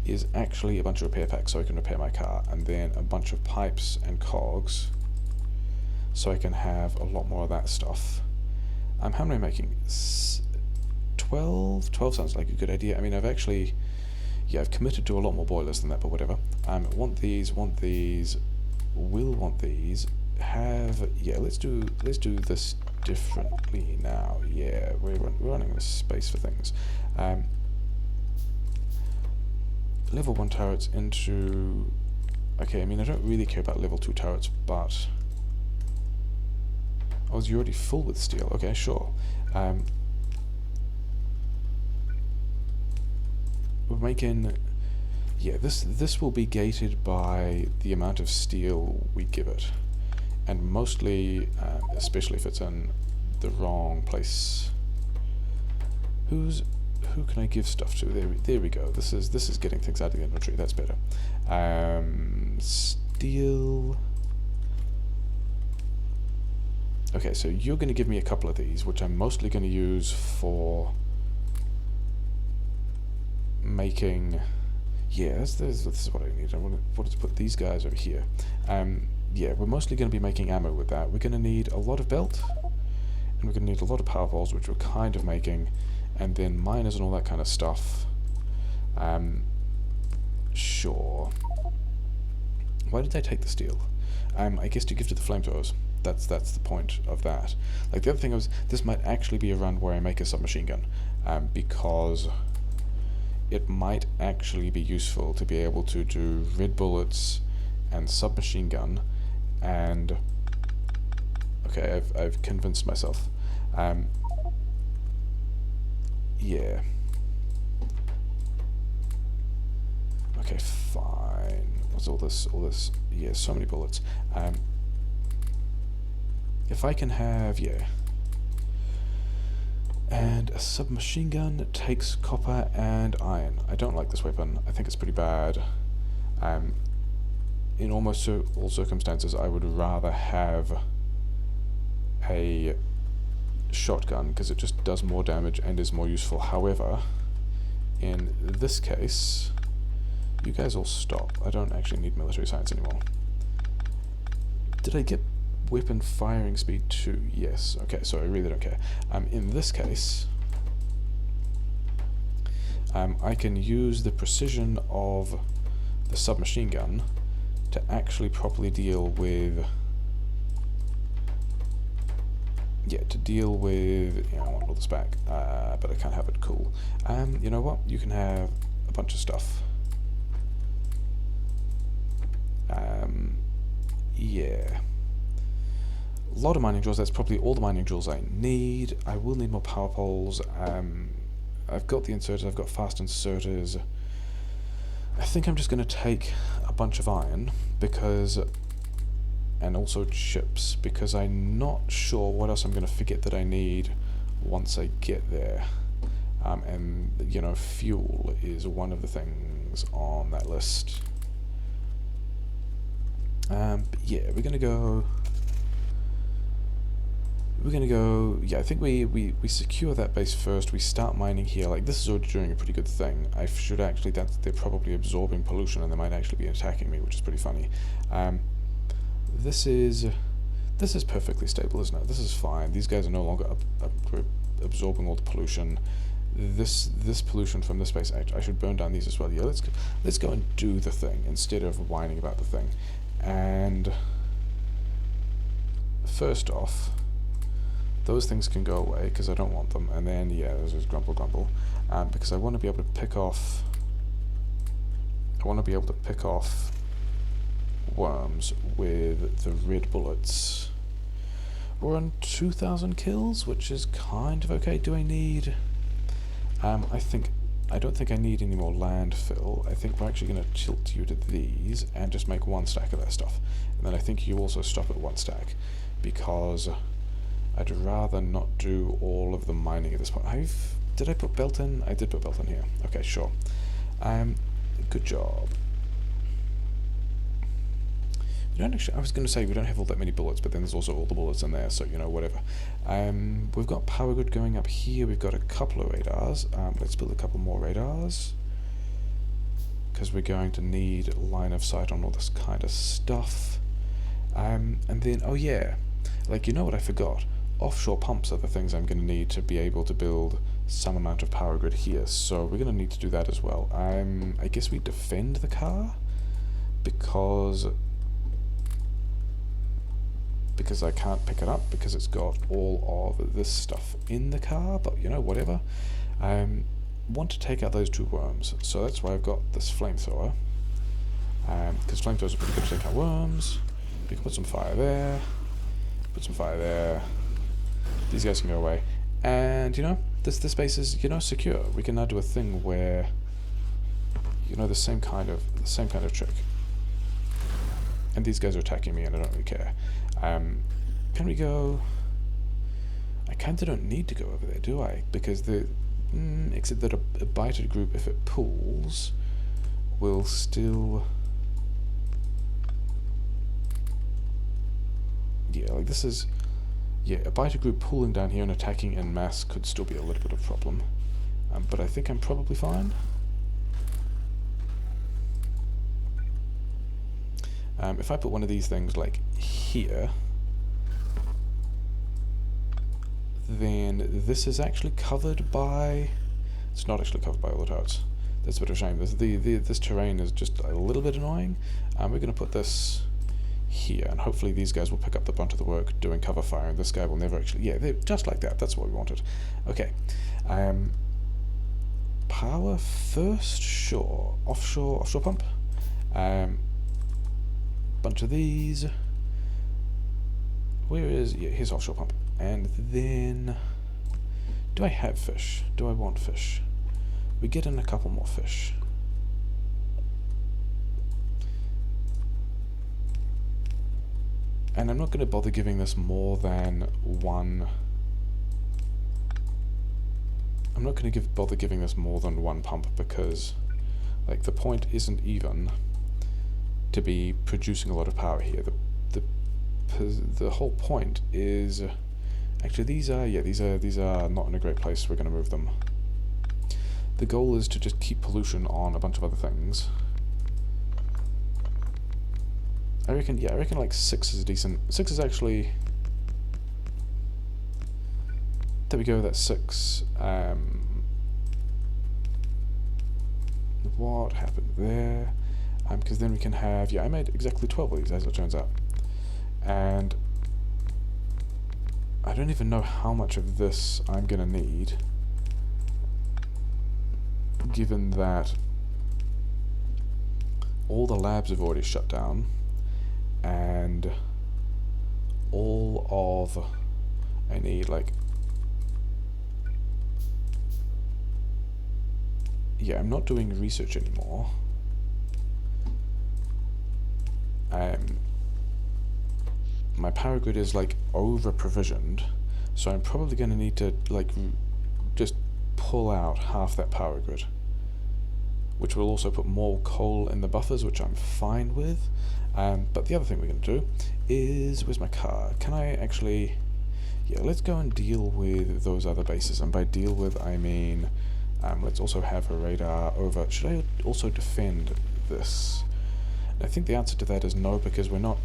is actually a bunch of repair packs so I can repair my car, and then a bunch of pipes and cogs so I can have a lot more of that stuff. How many am I making? 12? 12 sounds like a good idea. I mean, I've actually... Yeah, I've committed to a lot more boilers than that, but whatever. Want these, will want these, have... Yeah, let's do this differently now. Yeah, we're running out of space for things. Level 1 turrets into... Okay, I mean, I don't really care about level 2 turrets, but... Oh, is you already full with steel? Okay, sure. We're making... Yeah, this will be gated by the amount of steel we give it. And mostly, especially if it's in the wrong place. Who can I give stuff to? There we go. This is getting things out of the inventory. That's better. Steel. Okay, so you're going to give me a couple of these, which I'm mostly going to use for making... Yeah, this is what I need. I wanted to put these guys over here. Yeah, we're mostly going to be making ammo with that. We're going to need a lot of belt, and we're going to need a lot of power poles, which we're kind of making, and then miners and all that kind of stuff. Sure. Why did they take the steel? I guess to give to the flamethrowers. That's the point of that. Like, the other thing was, this might actually be a run where I make a submachine gun, because it might actually be useful to be able to do red bullets and submachine gun, and okay, I've convinced myself. Yeah. Okay, fine. What's all this? Yeah, so many bullets. If I can have, yeah. And a submachine gun takes copper and iron. I don't like this weapon. I think it's pretty bad. In almost all circumstances, I would rather have a shotgun because it just does more damage and is more useful. However, in this case, you guys all stop. I don't actually need military science anymore. Did I get weapon firing speed 2? Yes. Okay, so I really don't care. In this case, I can use the precision of the submachine gun to actually properly deal with... Yeah, to deal with... Yeah, I want all this back, but I can't have it. Cool. You know what? You can have a bunch of stuff. Yeah. A lot of mining drills. That's probably all the mining drills I need. I will need more power poles. I've got the inserters. I've got fast inserters. I think I'm just going to take a bunch of iron because... And also chips, because I'm not sure what else I'm going to forget that I need once I get there. And, you know, fuel is one of the things on that list. But yeah, we're going to go... Yeah, I think we secure that base first. We start mining here. Like, this is already doing a pretty good thing. I should actually... They're probably absorbing pollution and they might actually be attacking me, which is pretty funny. This is perfectly stable, isn't it? This is fine. These guys are no longer absorbing all the pollution. This pollution from this space, I should burn down these as well. Yeah, let's go and do the thing instead of whining about the thing. And first off, those things can go away because I don't want them. And then yeah, there's just grumble, because I want to be able to pick off. I want to be able to pick off worms with the red bullets. We're on 2,000 kills, which is kind of okay. Do I need... I don't think I need any more landfill. I think we're actually going to tilt you to these and just make one stack of that stuff. And then I think you also stop at one stack. because I'd rather not do all of the mining at this point. Did I put belt in? I did put belt in here. Okay, sure. Good job. We don't actually, I was going to say we don't have all that many bullets, but then there's also all the bullets in there, so, you know, whatever. We've got power grid going up here. We've got a couple of radars. Let's build a couple more radars, because we're going to need line of sight on all this kind of stuff. And then, oh yeah, like, you know what I forgot? Offshore pumps are the things I'm going to need to be able to build some amount of power grid here, so we're going to need to do that as well. I guess we defend the car, because I can't pick it up, because it's got all of this stuff in the car, but, you know, whatever. Want to take out those two worms, so that's why I've got this flamethrower, because flamethrowers are pretty good to take out worms. We can put some fire there, put some fire there. These guys can go away, and, you know, this space is, you know, secure. We can now do a thing where, you know, the same kind of trick. And these guys are attacking me, and I don't really care. Can we go? I kind of don't need to go over there, do I? Because except that a bited group, if it pulls, will still. Yeah, like this is. Yeah, a bited group pulling down here and attacking en masse could still be a little bit of a problem. But I think I'm probably fine. If I put one of these things like here, then this is actually covered by. It's not actually covered by all the turrets. That's a bit of a shame. This terrain is just a little bit annoying. We're going to put this here, and hopefully these guys will pick up the brunt of the work doing cover fire, and this guy will never actually. Yeah, just like that. That's what we wanted. Okay. Power first, sure. Offshore pump. Bunch of these. Where is? Yeah, here's offshore pump. And then, do I have fish? Do I want fish? We get in a couple more fish. And I'm not going to bother giving this more than one. I'm not going to bother giving this more than one pump, because, like, the point isn't even to be producing a lot of power here. The whole point is actually these are not in a great place. We're going to move them. The goal is to just keep pollution on a bunch of other things. I reckon like 6 is decent. 6 is actually. There we go. That's 6. What happened there? Because then we can have, I made exactly 12 of these, as it turns out. And I don't even know how much of this I'm going to need, given that all the labs have already shut down, and all of, I need, like, I'm not doing research anymore. My power grid is like over provisioned, so I'm probably going to need to like just pull out half that power grid, which will also put more coal in the buffers, which I'm fine with. But the other thing we're going to do is, where's my car? Can I actually, let's go and deal with those other bases, and by deal with I mean let's also have a radar over. Should I also defend this? I think the answer to that is no, because we're not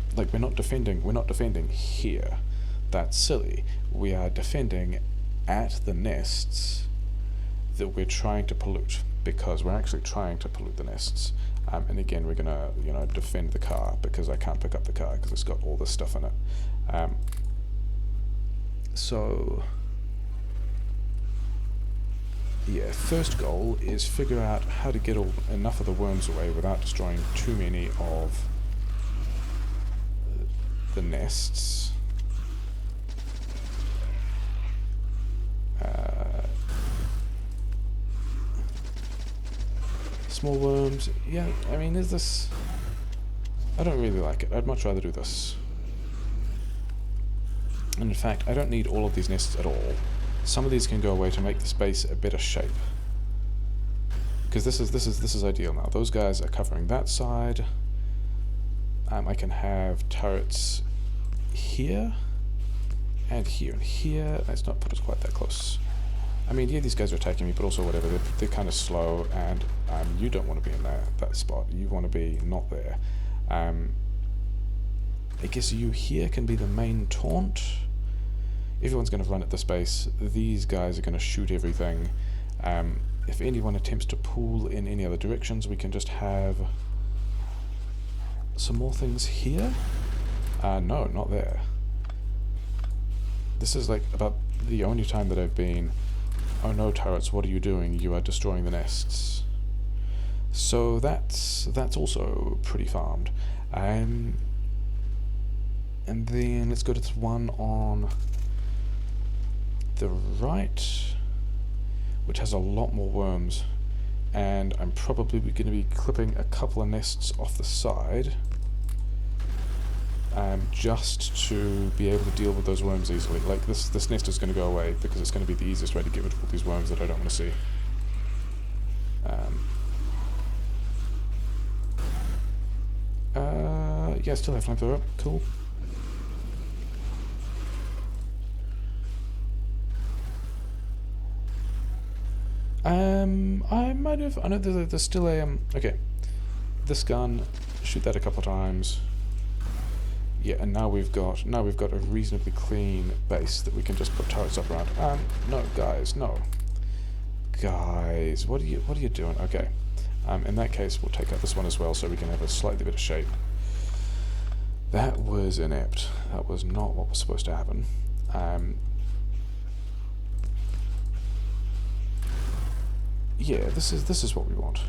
defending here. That's silly. We are defending at the nests that we're trying to pollute, because we're actually trying to pollute the nests. And again, we're gonna, defend the car, because I can't pick up the car because it's got all this stuff in it. So first goal is figure out how to get enough of the worms away without destroying too many of the nests. Small worms, I mean, is this. I don't really like it. I'd much rather do this. And in fact, I don't need all of these nests at all. Some of these can go away to make the space a better shape. Because this is ideal now. Those guys are covering that side. I can have turrets here, and here, and here. Let's not put us quite that close. I mean, yeah, these guys are attacking me, but also whatever. They're kind of slow, and you don't want to be in that spot. You want to be not there. I guess you here can be the main taunt. Everyone's going to run at the space. These guys are going to shoot everything. If anyone attempts to pull in any other directions, we can just have some more things here. No, not there. This is like about the only time that I've been, oh no turrets, what are you doing? You are destroying the nests. So that's also pretty farmed. And then let's go to this one on the right, which has a lot more worms, and I'm probably going to be clipping a couple of nests off the side, just to be able to deal with those worms easily. Like this nest is going to go away because it's going to be the easiest way to get rid of all these worms that I don't want to see. Yeah, still have flamethrower. Cool. I might have. I know there's still a okay. This gun, shoot that a couple of times. Yeah, and now we've got a reasonably clean base that we can just put turrets up around. No, guys, no. Guys, what are you doing? Okay. In that case, we'll take out this one as well, so we can have a slightly better shape. That was inept. That was not what was supposed to happen. Yeah, this is what we want.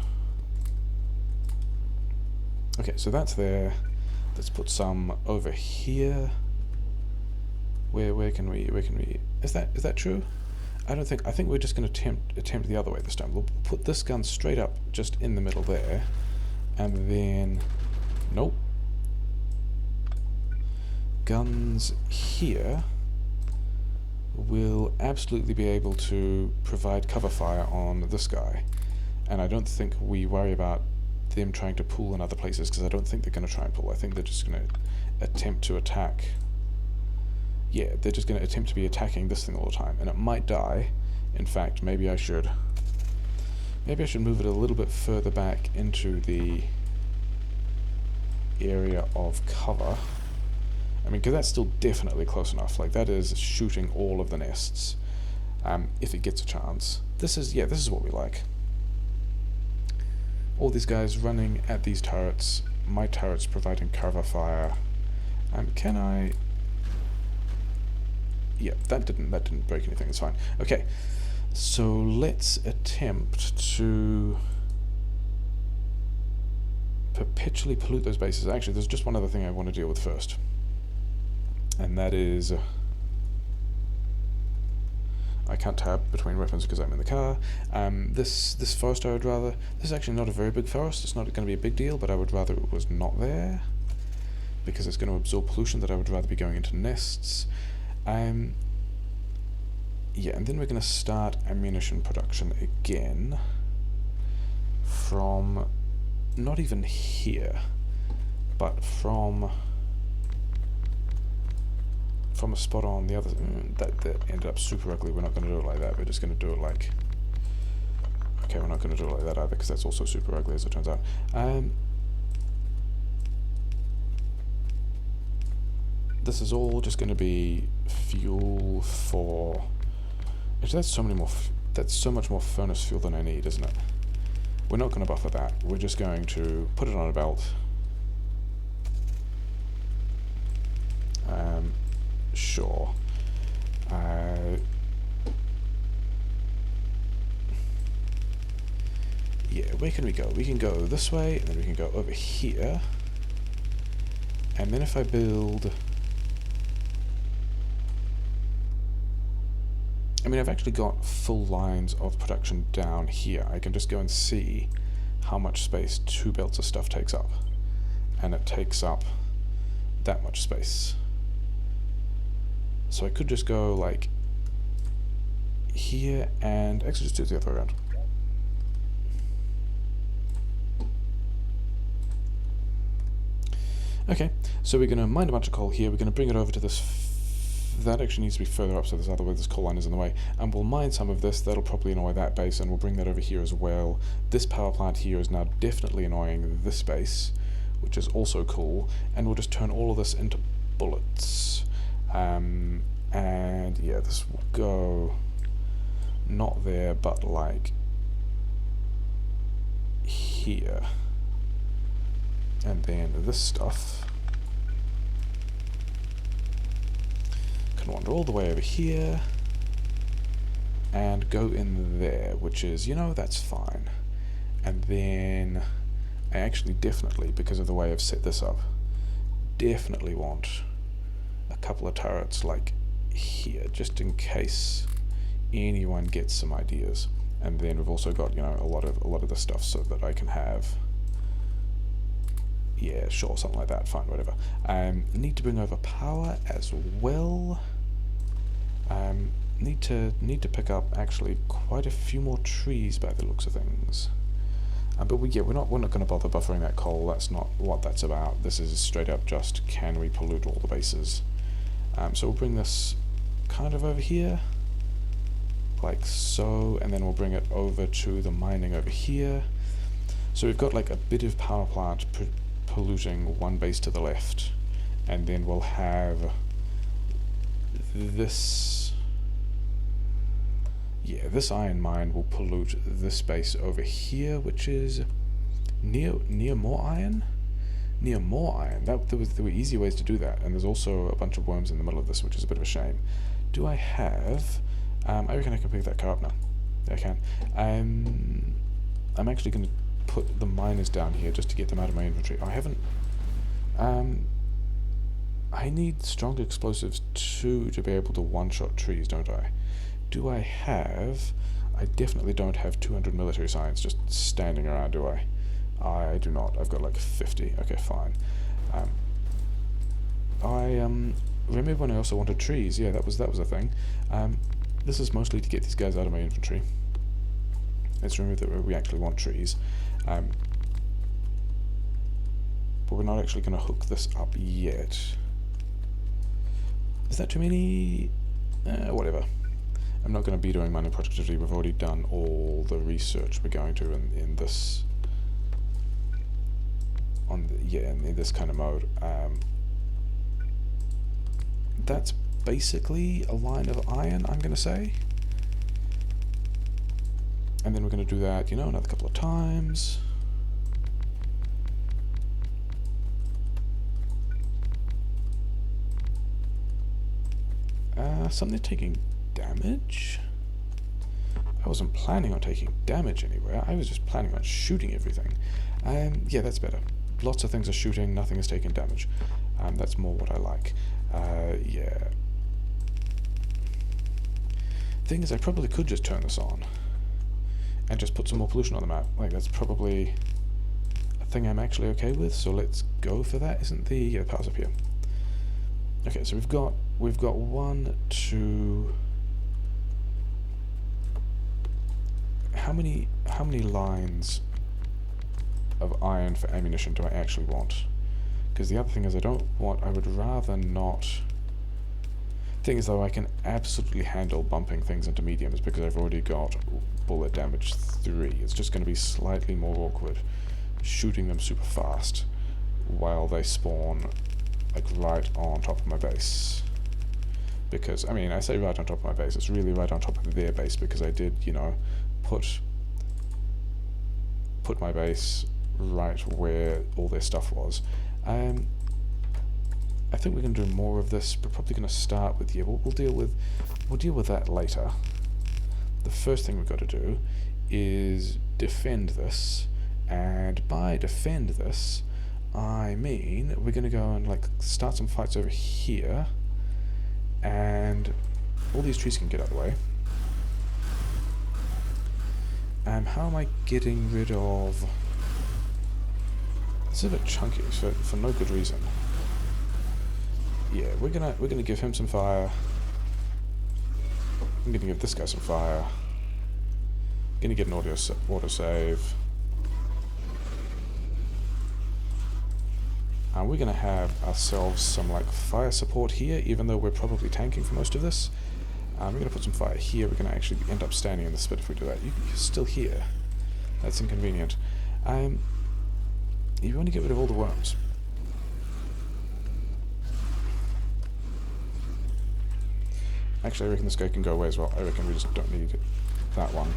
Okay, so that's there. Let's put some over here. Where can we? Is that true? I think we're just going to attempt the other way this time. We'll put this gun straight up, just in the middle there, and then nope. Guns here will absolutely be able to provide cover fire on this guy, and I don't think we worry about them trying to pull in other places, because I don't think they're going to try and pull. I think they're just going to attempt to attack. Yeah, they're just going to attempt to be attacking this thing all the time, and it might die. In fact, maybe I should move it a little bit further back into the area of cover. I mean, because that's still definitely close enough. Like, that is shooting all of the nests, if it gets a chance. This is what we like. All these guys running at these turrets, my turrets providing cover fire. Can I? Yeah, that didn't break anything. It's fine. Okay, so let's attempt to perpetually pollute those bases. Actually, there's just one other thing I want to deal with first, and that is I can't tab between weapons because I'm in the car. This forest I would rather... This is actually not a very big forest. It's not going to be a big deal, but I would rather it was not there, because it's going to absorb pollution that I would rather be going into nests. Yeah, and then we're going to start ammunition production again from not even here, but from a spot on the other... that ended up super ugly. We're not going to do it like that. We're just going to do it like... Okay, we're not going to do it like that either, because that's also super ugly, as it turns out. This is all just going to be fuel for... Actually, that's so much more furnace fuel than I need, isn't it? We're not going to buffer that. We're just going to put it on a belt. Sure. Yeah, where can we go? We can go this way, and then we can go over here. And then if I build... I mean, I've actually got full lines of production down here. I can just go and see how much space 2 belts of stuff takes up. And it takes up that much space. So I could just go like here and actually just do it the other way around. Okay, so we're going to mine a bunch of coal here. We're going to bring it over to this. That actually needs to be further up, so this coal line is in the way. And we'll mine some of this. That'll probably annoy that base, and we'll bring that over here as well. This power plant here is now definitely annoying this base, which is also cool. And we'll just turn all of this into bullets. And yeah, this will go not there, but like here. And then this stuff can wander all the way over here and go in there, which is, you know, that's fine. And then I actually definitely, because of the way I've set this up, definitely want a couple of turrets like here, just in case anyone gets some ideas. And then we've also got, you know, a lot of this stuff so that I can have, yeah, sure, something like that, fine, whatever. Need to bring over power as well. Need to pick up actually quite a few more trees by the looks of things. But we're not going to bother buffering that coal. That's not what that's about. This is straight up just, can we pollute all the bases? So we'll bring this kind of over here, like so, and then we'll bring it over to the mining over here. So we've got like a bit of power plant polluting one base to the left, and then we'll have this, yeah, this iron mine will pollute this base over here, which is near more iron. Near more iron. There were easy ways to do that, and there's also a bunch of worms in the middle of this, which is a bit of a shame. Do I have? I reckon I can pick that car up now. Yeah, I can. I'm actually going to put the miners down here just to get them out of my inventory. I haven't. I need strong explosives too to be able to one-shot trees, don't I? Do I have? I definitely don't have 200 military science just standing around, do I? I do not. I've got like 50. Okay, fine. Remember when I also wanted trees? Yeah, that was a thing. This is mostly to get these guys out of my inventory. Let's remember that we actually want trees. But we're not actually going to hook this up yet. Is that too many? Whatever. I'm not going to be doing mining productivity. We've already done all the research we're going to in this. In this kind of mode. That's basically a line of iron, I'm going to say. And then we're going to do that, you know, another couple of times. Something taking damage? I wasn't planning on taking damage anywhere. I was just planning on shooting everything. Yeah, that's better. Lots of things are shooting, nothing is taking damage. That's more what I like. Yeah. Thing is, I probably could just turn this on and just put some more pollution on the map. Like, that's probably a thing I'm actually okay with, so let's go for that. Isn't the... yeah, the power's up here. Okay, so we've got 1, 2... How many lines of iron for ammunition do I actually want? Because the other thing is I would rather not... Thing is though, I can absolutely handle bumping things into mediums because I've already got bullet damage 3. It's just going to be slightly more awkward shooting them super fast while they spawn like right on top of my base. Because, I mean, I say right on top of my base, it's really right on top of their base because I did, you know, put my base right where all their stuff was. I think we can do more of this. We're probably going to start with, yeah, we'll deal with that later. The first thing we've got to do is defend this, and by defend this, I mean we're going to go and like start some fights over here, and all these trees can get out of the way. How am I getting rid of... It's a bit chunky for no good reason. Yeah, we're gonna give him some fire. I'm gonna give this guy some fire. Gonna get an autosave. And we're gonna have ourselves some like fire support here, even though we're probably tanking for most of this. We're gonna put some fire here. We're gonna actually end up standing in the spit if we do that. You're still here. That's inconvenient. You want to get rid of all the worms. Actually, I reckon this guy can go away as well. I reckon we just don't need that one.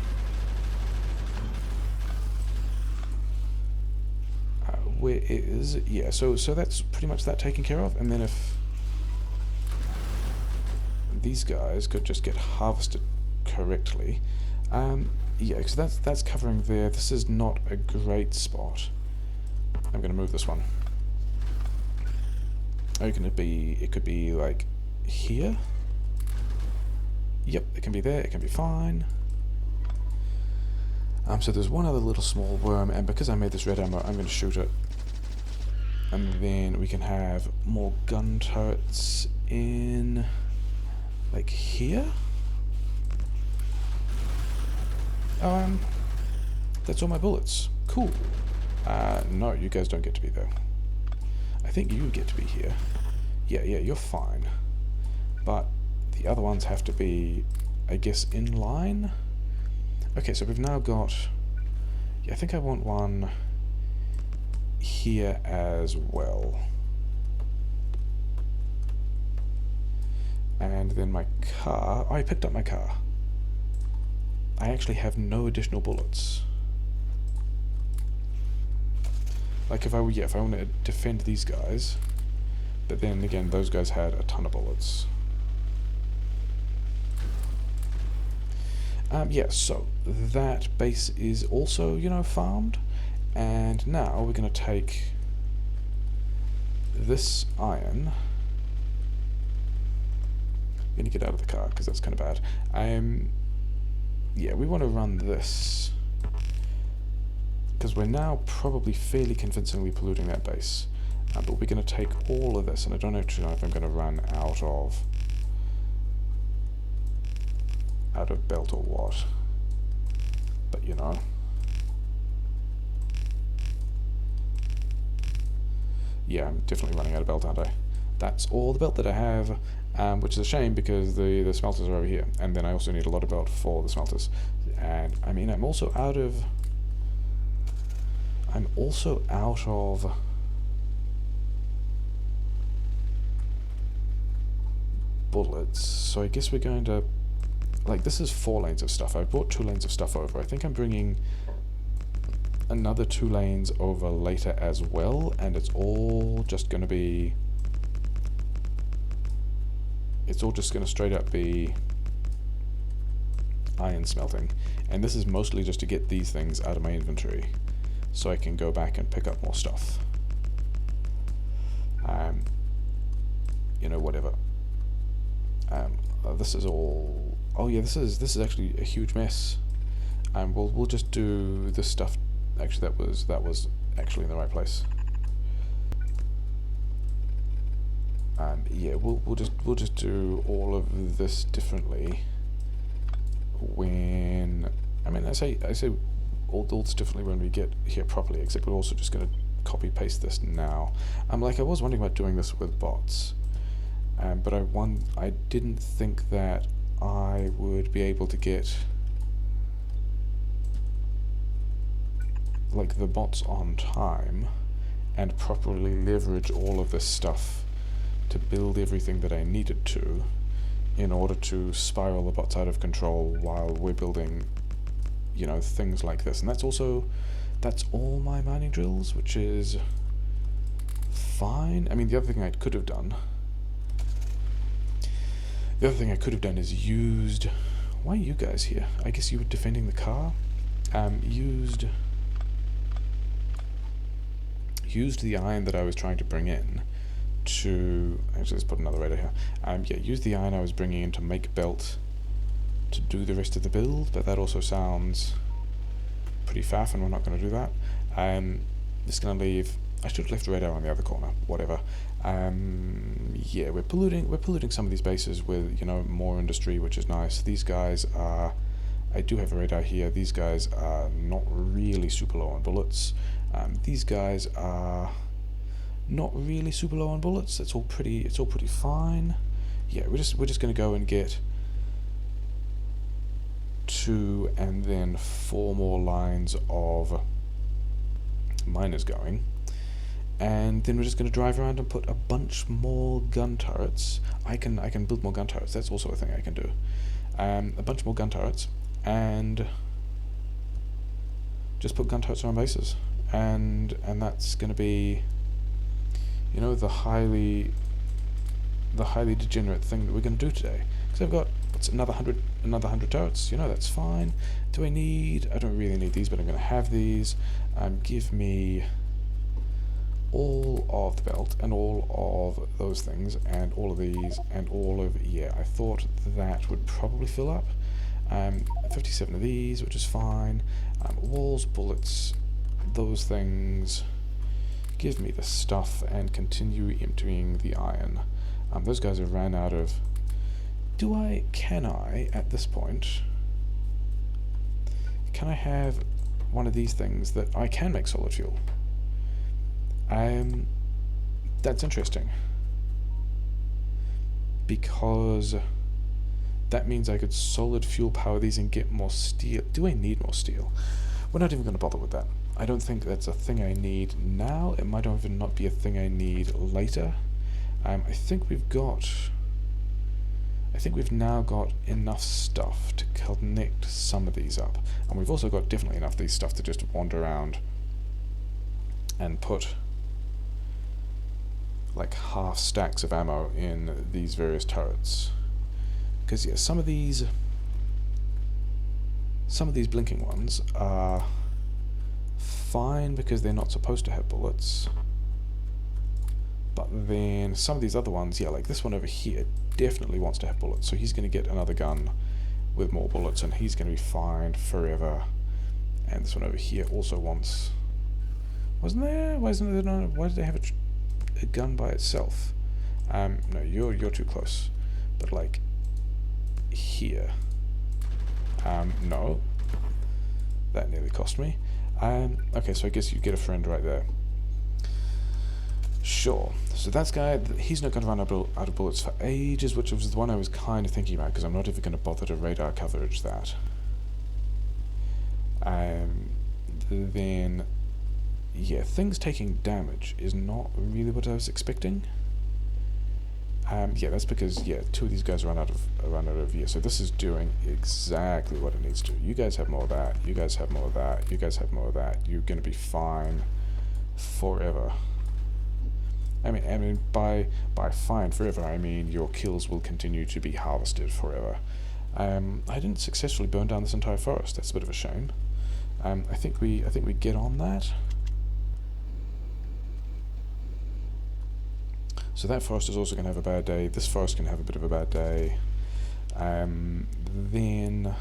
Where is... yeah, so that's pretty much that taken care of. And then if these guys could just get harvested correctly... yeah, because that's covering there. This is not a great spot. I'm going to move this one. Oh, can it be... it could be, like, here? Yep, it can be there. It can be fine. So there's one other little small worm, and because I made this red ammo, I'm going to shoot it. And then we can have more gun turrets in... like, here? That's all my bullets. Cool. No, you guys don't get to be there. I think you get to be here. Yeah, you're fine. But the other ones have to be, I guess, in line? Okay, so we've now got... yeah, I think I want one here as well. And then my car... oh, I picked up my car. I actually have no additional bullets. Like if I want to defend these guys, but then again those guys had a ton of bullets. Yeah, so that base is also, you know, farmed, and now we're going to take this iron. I'm going to get out of the car because that's kind of bad. Yeah, we want to run this because we're now probably fairly convincingly polluting that base. But we're going to take all of this, and I don't actually know if I'm going to run out of belt or what. But you know. Yeah, I'm definitely running out of belt, aren't I? That's all the belt that I have, which is a shame because the smelters are over here, and then I also need a lot of belt for the smelters. And I mean, I'm also out of bullets, so I guess we're going to, like, this is 4 lanes of stuff. I brought 2 lanes of stuff over. I think I'm bringing another 2 lanes over later as well, and it's all just going to be, it's all just going to straight up be iron smelting, and this is mostly just to get these things out of my inventory so I can go back and pick up more stuff. You know, whatever. This is all... oh yeah, this is actually a huge mess. We'll just do this stuff. Actually, that was actually in the right place. Yeah, we'll just do all of this differently. When I mean, I say all this differently when we get here properly. Except we're also just going to copy paste this now. Like, I was wondering about doing this with bots. But I didn't think that I would be able to get like the bots on time and properly leverage all of this stuff to build everything that I needed to in order to spiral the bots out of control while we're building, you know, things like this. And that's all my mining drills, which is fine. I mean, the other thing I could have done is used... why are you guys here? I guess you were defending the car? Used the iron that I was trying to bring in to... actually, let's put another radar here. Yeah, used the iron I was bringing in to make belt to do the rest of the build, but that also sounds pretty faff, and we're not going to do that. Just going to leave... I should have left radar on the other corner, whatever. Yeah, we're polluting some of these bases with, you know, more industry, which is nice. These guys are, I do have a radar here. These guys are not really super low on bullets. These guys are not really super low on bullets. It's all pretty fine. Yeah, we're just gonna go and get 2 and then 4 more lines of miners going. And then we're just going to drive around and put a bunch more gun turrets. I can build more gun turrets. That's also a thing I can do. A bunch more gun turrets, and just put gun turrets around bases. And that's going to be, you know, the highly degenerate thing that we're going to do today. Because I've got another 100 turrets. You know, that's fine. Do I need? I don't really need these, but I'm going to have these. Give me all of the belt and all of those things and all of these and all of, yeah, I thought that would probably fill up. 57 of these, which is fine. Walls, bullets, those things. Give me the stuff and continue emptying the iron. Those guys have ran out of... can I, at this point, can I have one of these things that I can make solid fuel? That's interesting, because that means I could solid fuel power these and get more steel. Do I need more steel? We're not even going to bother with that. I don't think that's a thing I need now. It might even not be a thing I need later. I think we've now got enough stuff to connect some of these up, and we've also got definitely enough of these stuff to just wander around and put like half stacks of ammo in these various turrets. Because yeah, some of these blinking ones are fine because they're not supposed to have bullets, but then some of these other ones, yeah, like this one over here definitely wants to have bullets, so he's going to get another gun with more bullets and he's going to be fine forever. And this one over here also wants... why did they have a gun by itself? No, you're too close. But like here, no, that nearly cost me. Okay, so I guess you get a friend right there. Sure. So that guy, he's not going to run out of bullets for ages, which was the one I was kind of thinking about, because I'm not even going to bother to radar coverage that. Then, yeah, things taking damage is not really what I was expecting. Yeah, that's because, yeah, 2 of these guys run out of here. So this is doing exactly what it needs to. You guys have more of that. You guys have more of that. You guys have more of that. You're going to be fine forever. I mean, by fine forever, I mean your kills will continue to be harvested forever. I didn't successfully burn down this entire forest. That's a bit of a shame. I think we get on that. So that forest is also going to have a bad day. This forest can have a bit of a bad day. Then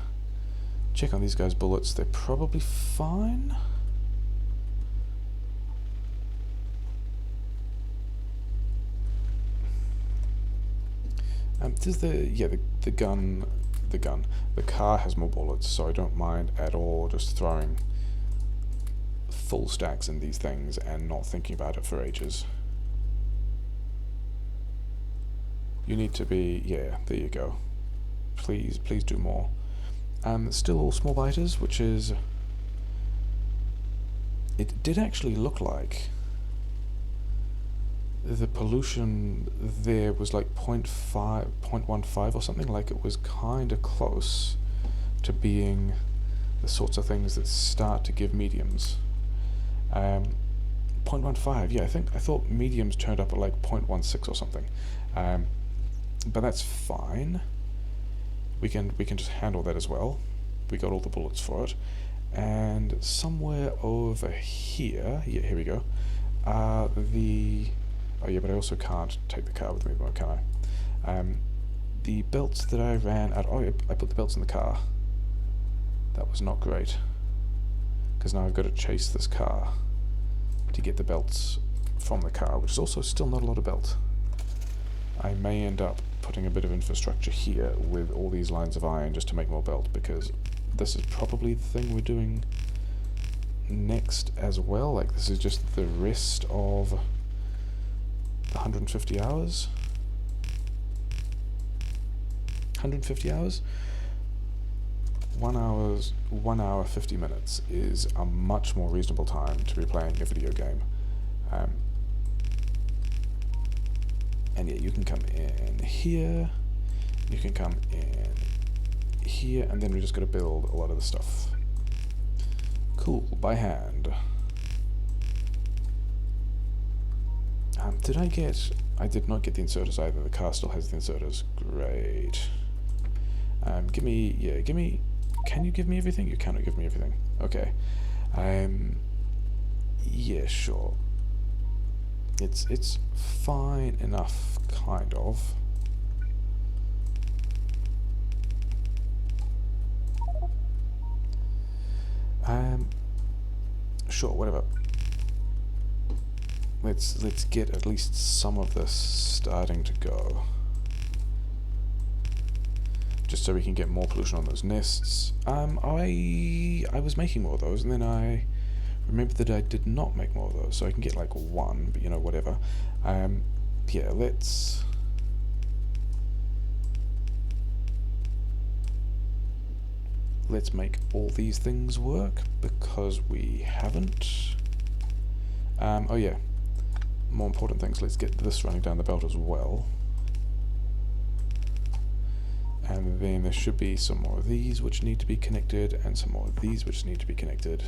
check on these guys' bullets. They're probably fine. The car has more bullets, so I don't mind at all just throwing full stacks in these things and not thinking about it for ages. You need to be, yeah, there you go. Please do more. Still all small biters, which is... It did actually look like the pollution there was like 0.15 or something, like it was kind of close to being the sorts of things that start to give mediums. 0.15, yeah, I thought mediums turned up at like 0.16 or something. But that's fine. We can just handle that as well. We got all the bullets for it. And somewhere over here, yeah, here we go. Oh yeah, but I also can't take the car with me, can I? The belts that I ran out... Oh yeah, I put the belts in the car. That was not great. Because now I've got to chase this car to get the belts from the car, which is also still not a lot of belt. I may end up putting a bit of infrastructure here with all these lines of iron just to make more belt, because this is probably the thing we're doing next as well. Like, this is just the rest of the 150 hours. 150 hours? 1 hour 50 minutes is a much more reasonable time to be playing a video game. And yeah, you can come in here, you can come in here, and then we just got to build a lot of the stuff. Cool, by hand. I did not get the inserters either. The car still has the inserters. Great. Can you give me everything? You cannot give me everything. Okay. Yeah, sure. It's fine enough, kind of. Sure, whatever. Let's get at least some of this starting to go. Just so we can get more pollution on those nests. I was making more of those, and then I remembered that I did not make more of those, so I can get like one, but you know, whatever. Yeah, let's make all these things work, because we haven't. Oh yeah, more important things, let's get this running down the belt as well. And then there should be some more of these which need to be connected, and some more of these which need to be connected.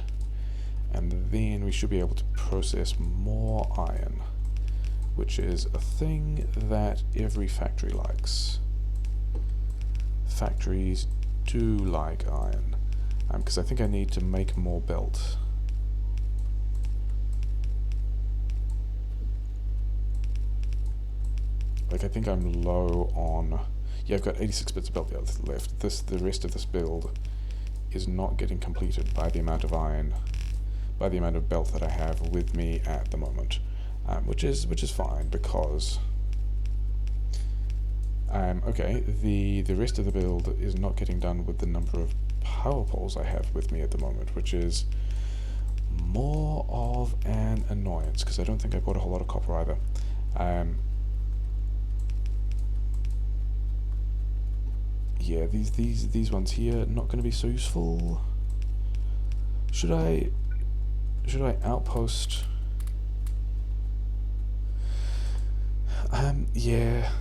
And then we should be able to process more iron, which is a thing that every factory likes. Factories do like iron, because I think I need to make more belt. Like, I think I'm low on... Yeah, I've got 86 bits of belt left. The rest of this build is not getting completed by the amount of iron, by the amount of belt that I have with me at the moment, which is fine, because okay, the rest of the build is not getting done with the number of power poles I have with me at the moment, which is more of an annoyance, because I don't think I bought a whole lot of copper either. Yeah, these ones here not going to be so useful. Should I outpost? Yeah,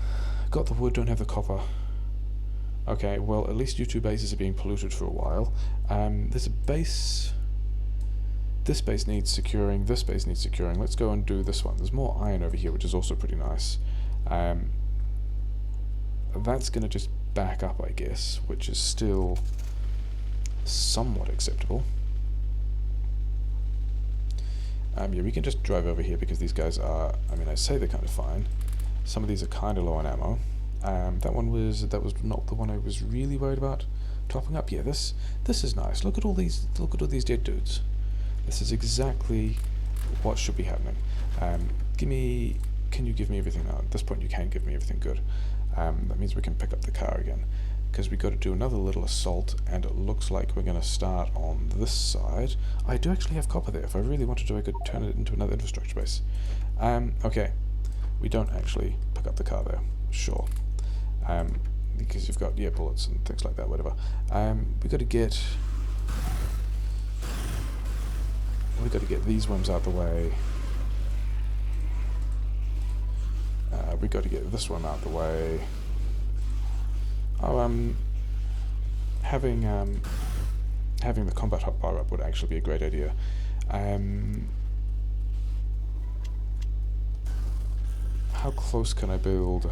got the wood, don't have the copper. Okay, well, at least you two bases are being polluted for a while. There's a base. This base needs securing. This base needs securing. Let's go and do this one. There's more iron over here, which is also pretty nice. That's going to just back up, I guess, which is still somewhat acceptable. Yeah, we can just drive over here, because these guys are, I mean, I say they're kind of fine. Some of these are kind of low on ammo. That was not the one I was really worried about topping up. Yeah, this is nice. Look at all these dead dudes. This is exactly what should be happening. Can you give me everything now? At this point you can give me everything good. That means we can pick up the car again, because we got to do another little assault, and it looks like we're going to start on this side. I do actually have copper there. If I really wanted to, I could turn it into another infrastructure base. Okay, we don't actually pick up the car there. Sure. Because you've got, yeah, bullets and things like that, whatever. We got to get these worms out the way. We got to get this one out the way. Oh, having the combat hot bar up would actually be a great idea. How close can I build?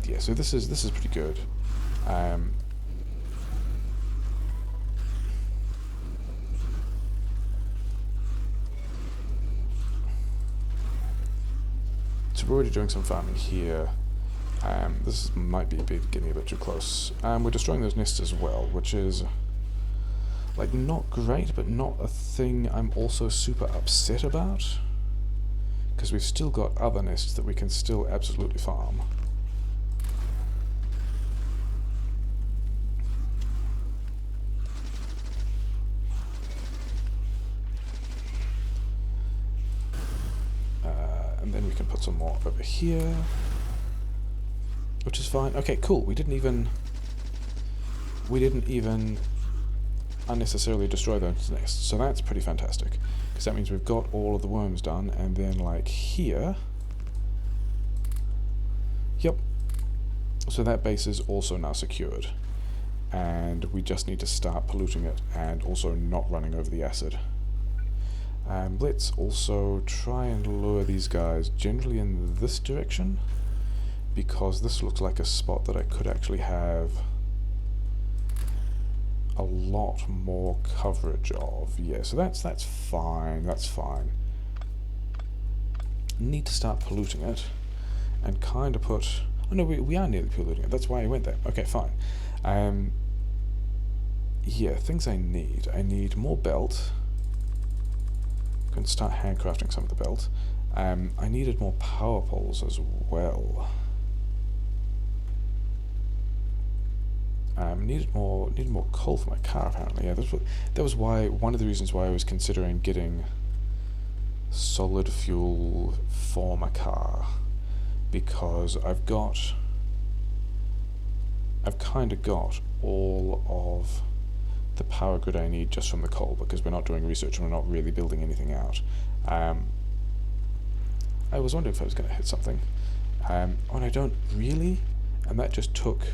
Yeah, so this is pretty good. So we're already doing some farming here. This might be getting a bit too close. We're destroying those nests as well, which is Like, not great, but not a thing I'm also super upset about. Because we've still got other nests that we can still absolutely farm. And then we can put some more over here. Which is fine. Okay, cool. We didn't even unnecessarily destroy those nests, so that's pretty fantastic. Because that means we've got all of the worms done, and then like here... Yep. So that base is also now secured. And we just need to start polluting it, and also not running over the acid. Let's also try and lure these guys generally in this direction, because this looks like a spot that I could actually have a lot more coverage of. Yeah, so that's fine, that's fine. Need to start polluting it, and kind of put... Oh no, we are nearly polluting it, that's why I went there. Okay, fine. Yeah, things I need. I need more belt. I'm going to start handcrafting some of the belt. I needed more power poles as well. Needed more coal for my car, apparently. Yeah, that was why, one of the reasons why I was considering getting solid fuel for my car, because I've kind of got all of the power grid I need just from the coal, because we're not doing research and we're not really building anything out. I was wondering if I was going to hit something. Oh, and I don't really, and that just took...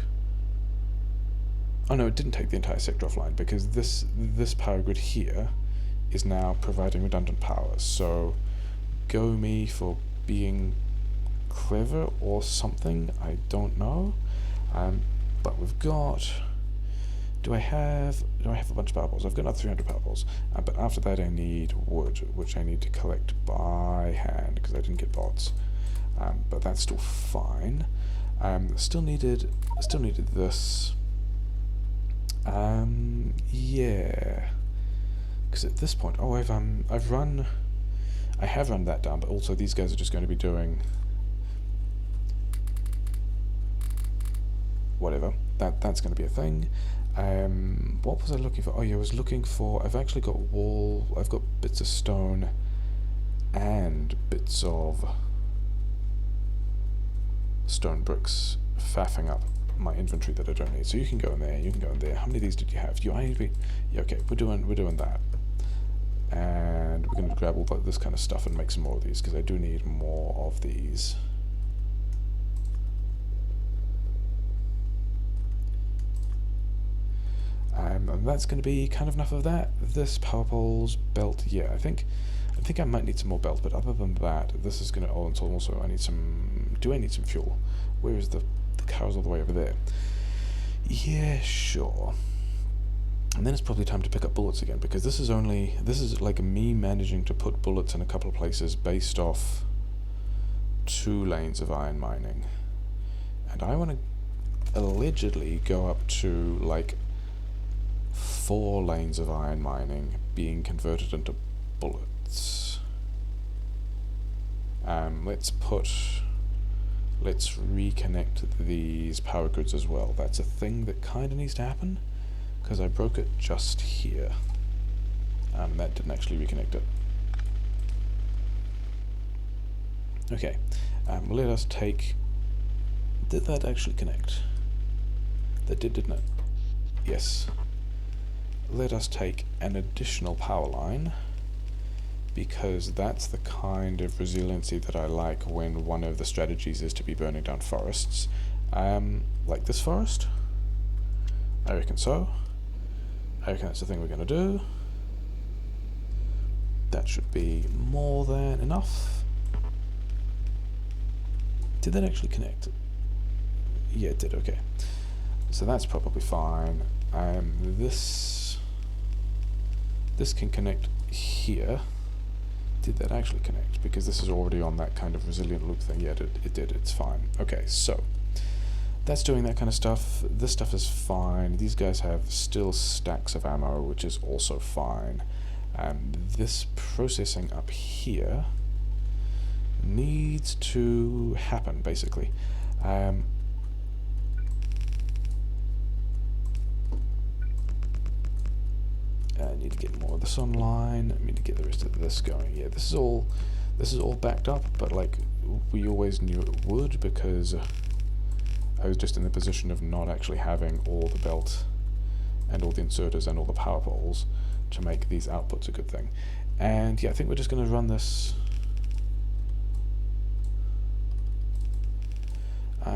Oh no, it didn't take the entire sector offline, because this power grid here is now providing redundant power. So go me for being clever or something, I don't know. But we've got... Do I have a bunch of power poles? I've got another 300 power poles. But after that I need wood, which I need to collect by hand, because I didn't get bots. But that's still fine. Still needed this. Yeah, because at this point, I have run that down, but also these guys are just going to be doing whatever. That's going to be a thing. What was I looking for? Oh yeah, I was looking for... I've actually got I've got bits of stone and bits of stone bricks faffing up my inventory that I don't need. So you can go in there, you can go in there. How many of these did you have? I need to be... Yeah, okay, we're doing that. And we're going to grab all this kind of stuff and make some more of these, because I do need more of these. And that's going to be kind of enough of that. This power poles, belt, yeah, I think I might need some more belt, but other than that, this is going to... Oh, and so also I need some... Do I need some fuel? Where is the car's all the way over there? Yeah, sure. And then it's probably time to pick up bullets again, because this is like me managing to put bullets in a couple of places based off 2 lanes of iron mining. And I want to allegedly go up to like 4 lanes of iron mining being converted into bullets. Let's reconnect these power grids as well. That's a thing that kind of needs to happen, because I broke it just here. That didn't actually reconnect it. Okay, let us take... Did that actually connect? That did, didn't it? Yes. Let us take an additional power line, because that's the kind of resiliency that I like when one of the strategies is to be burning down forests. Like this forest? I reckon so. I reckon that's the thing we're going to do. That should be more than enough. Did that actually connect? Yeah, it did, okay. So that's probably fine. This can connect here. Did that actually connect? Because this is already on that kind of resilient loop thing. Yeah, it did. It's fine. Okay, so that's doing that kind of stuff. This stuff is fine. These guys have still stacks of ammo, which is also fine. This processing up here needs to happen, basically. I need to get more of this online. I need to get the rest of this going. Yeah, this is all backed up, but like we always knew it would, because I was just in the position of not actually having all the belt and all the inserters and all the power poles to make these outputs a good thing. And yeah, I think we're just going to run this.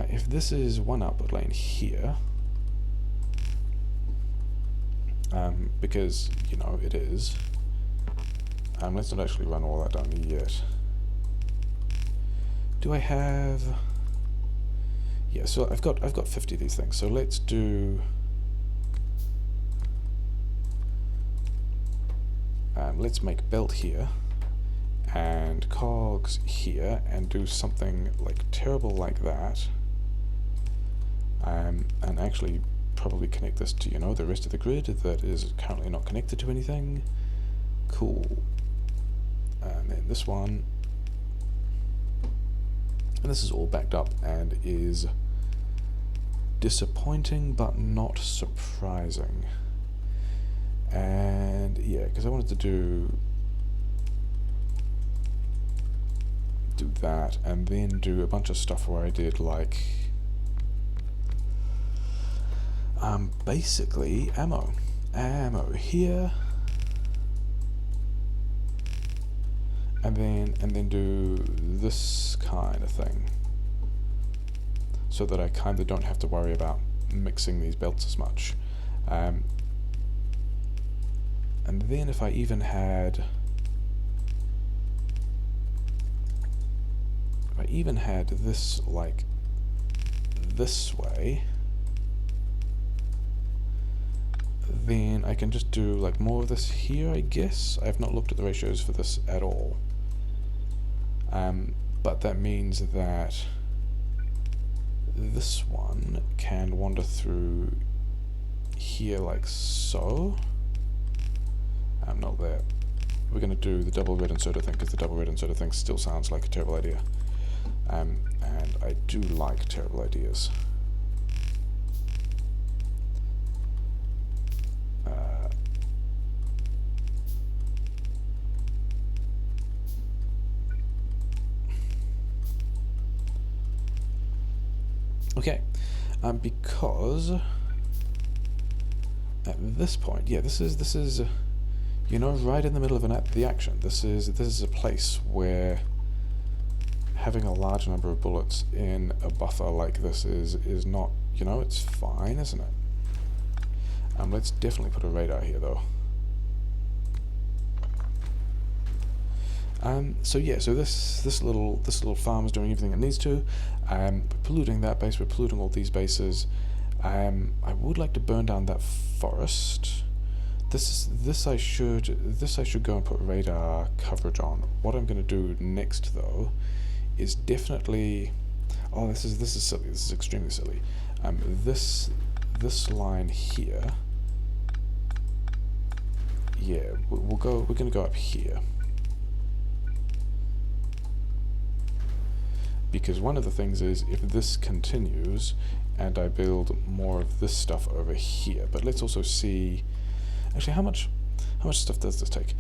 If this is one output lane here, because, you know, it is, let's not actually run all that down yet. Do I have... Yeah, so I've got 50 of these things, so let's do... let's make belt here, and cogs here, and do something like terrible like that. And actually probably connect this to, you know, the rest of the grid that is currently not connected to anything. Cool. And then this one. And this is all backed up and is disappointing but not surprising. And yeah, because I wanted to do that and then do a bunch of stuff where I did like basically ammo here, and then do this kind of thing, so that I kind of don't have to worry about mixing these belts as much. And then if I even had this like this way, then I can just do like more of this here, I guess. I have not looked at the ratios for this at all. But that means that this one can wander through here like so. Not there. We're going to do the double red inserter thing, because the double red inserter thing still sounds like a terrible idea. And I do like terrible ideas. Okay, because at this point, yeah, this is you know, right in the middle of the action. This is a place where having a large number of bullets in a buffer like this is not, you know, it's fine, isn't it? Let's definitely put a radar here though. So yeah, so this little farm is doing everything it needs to. We're polluting that base. We're polluting all these bases. I would like to burn down that forest. This I should go and put radar coverage on. What I'm going to do next though is definitely. Oh, this is silly. This is extremely silly. This line here. Yeah, we're going to go up here. Because one of the things is, if this continues and I build more of this stuff over here, but let's also see, actually how much stuff does this take?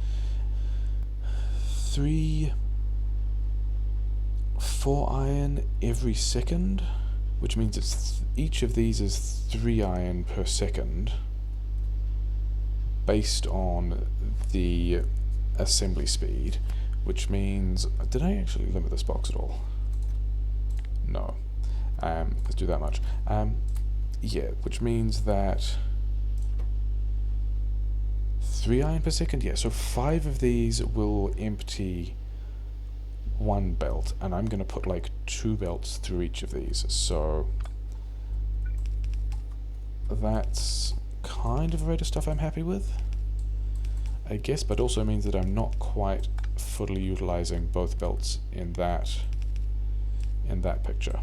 4 iron every second, which means it's each of these is 3 iron per second based on the assembly speed, which means, did I actually limit this box at all? No. Let's do that much. Yeah, which means that 3 iron per second? Yeah, so 5 of these will empty 1 belt, and I'm going to put like 2 belts through each of these, so that's kind of a rate of stuff I'm happy with, I guess, but also means that I'm not quite fully utilizing both belts in that picture.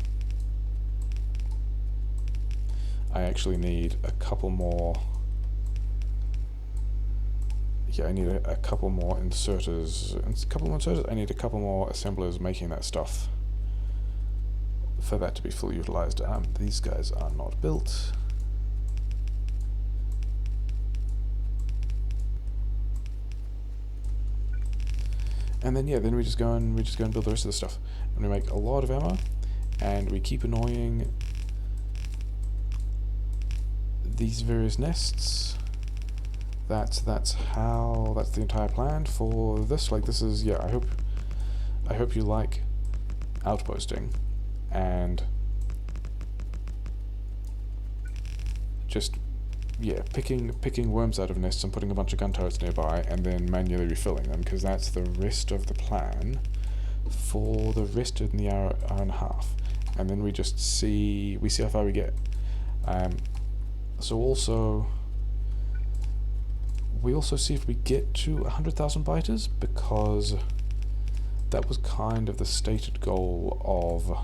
I actually need a couple more. Yeah, I need a couple more inserters. I need a couple more assemblers making that stuff for that to be fully utilized. These guys are not built. And then yeah, then we just go and build the rest of the stuff. And we make a lot of ammo, and we keep annoying these various nests. That's the entire plan for this. Like, this is, yeah, I hope you like Outposting, and just, yeah, picking worms out of nests and putting a bunch of gun turrets nearby and then manually refilling them, because that's the rest of the plan for the rest of the hour and a half. And then we just see how far we get. So we also see if we get to 100,000 biters, because that was kind of the stated goal of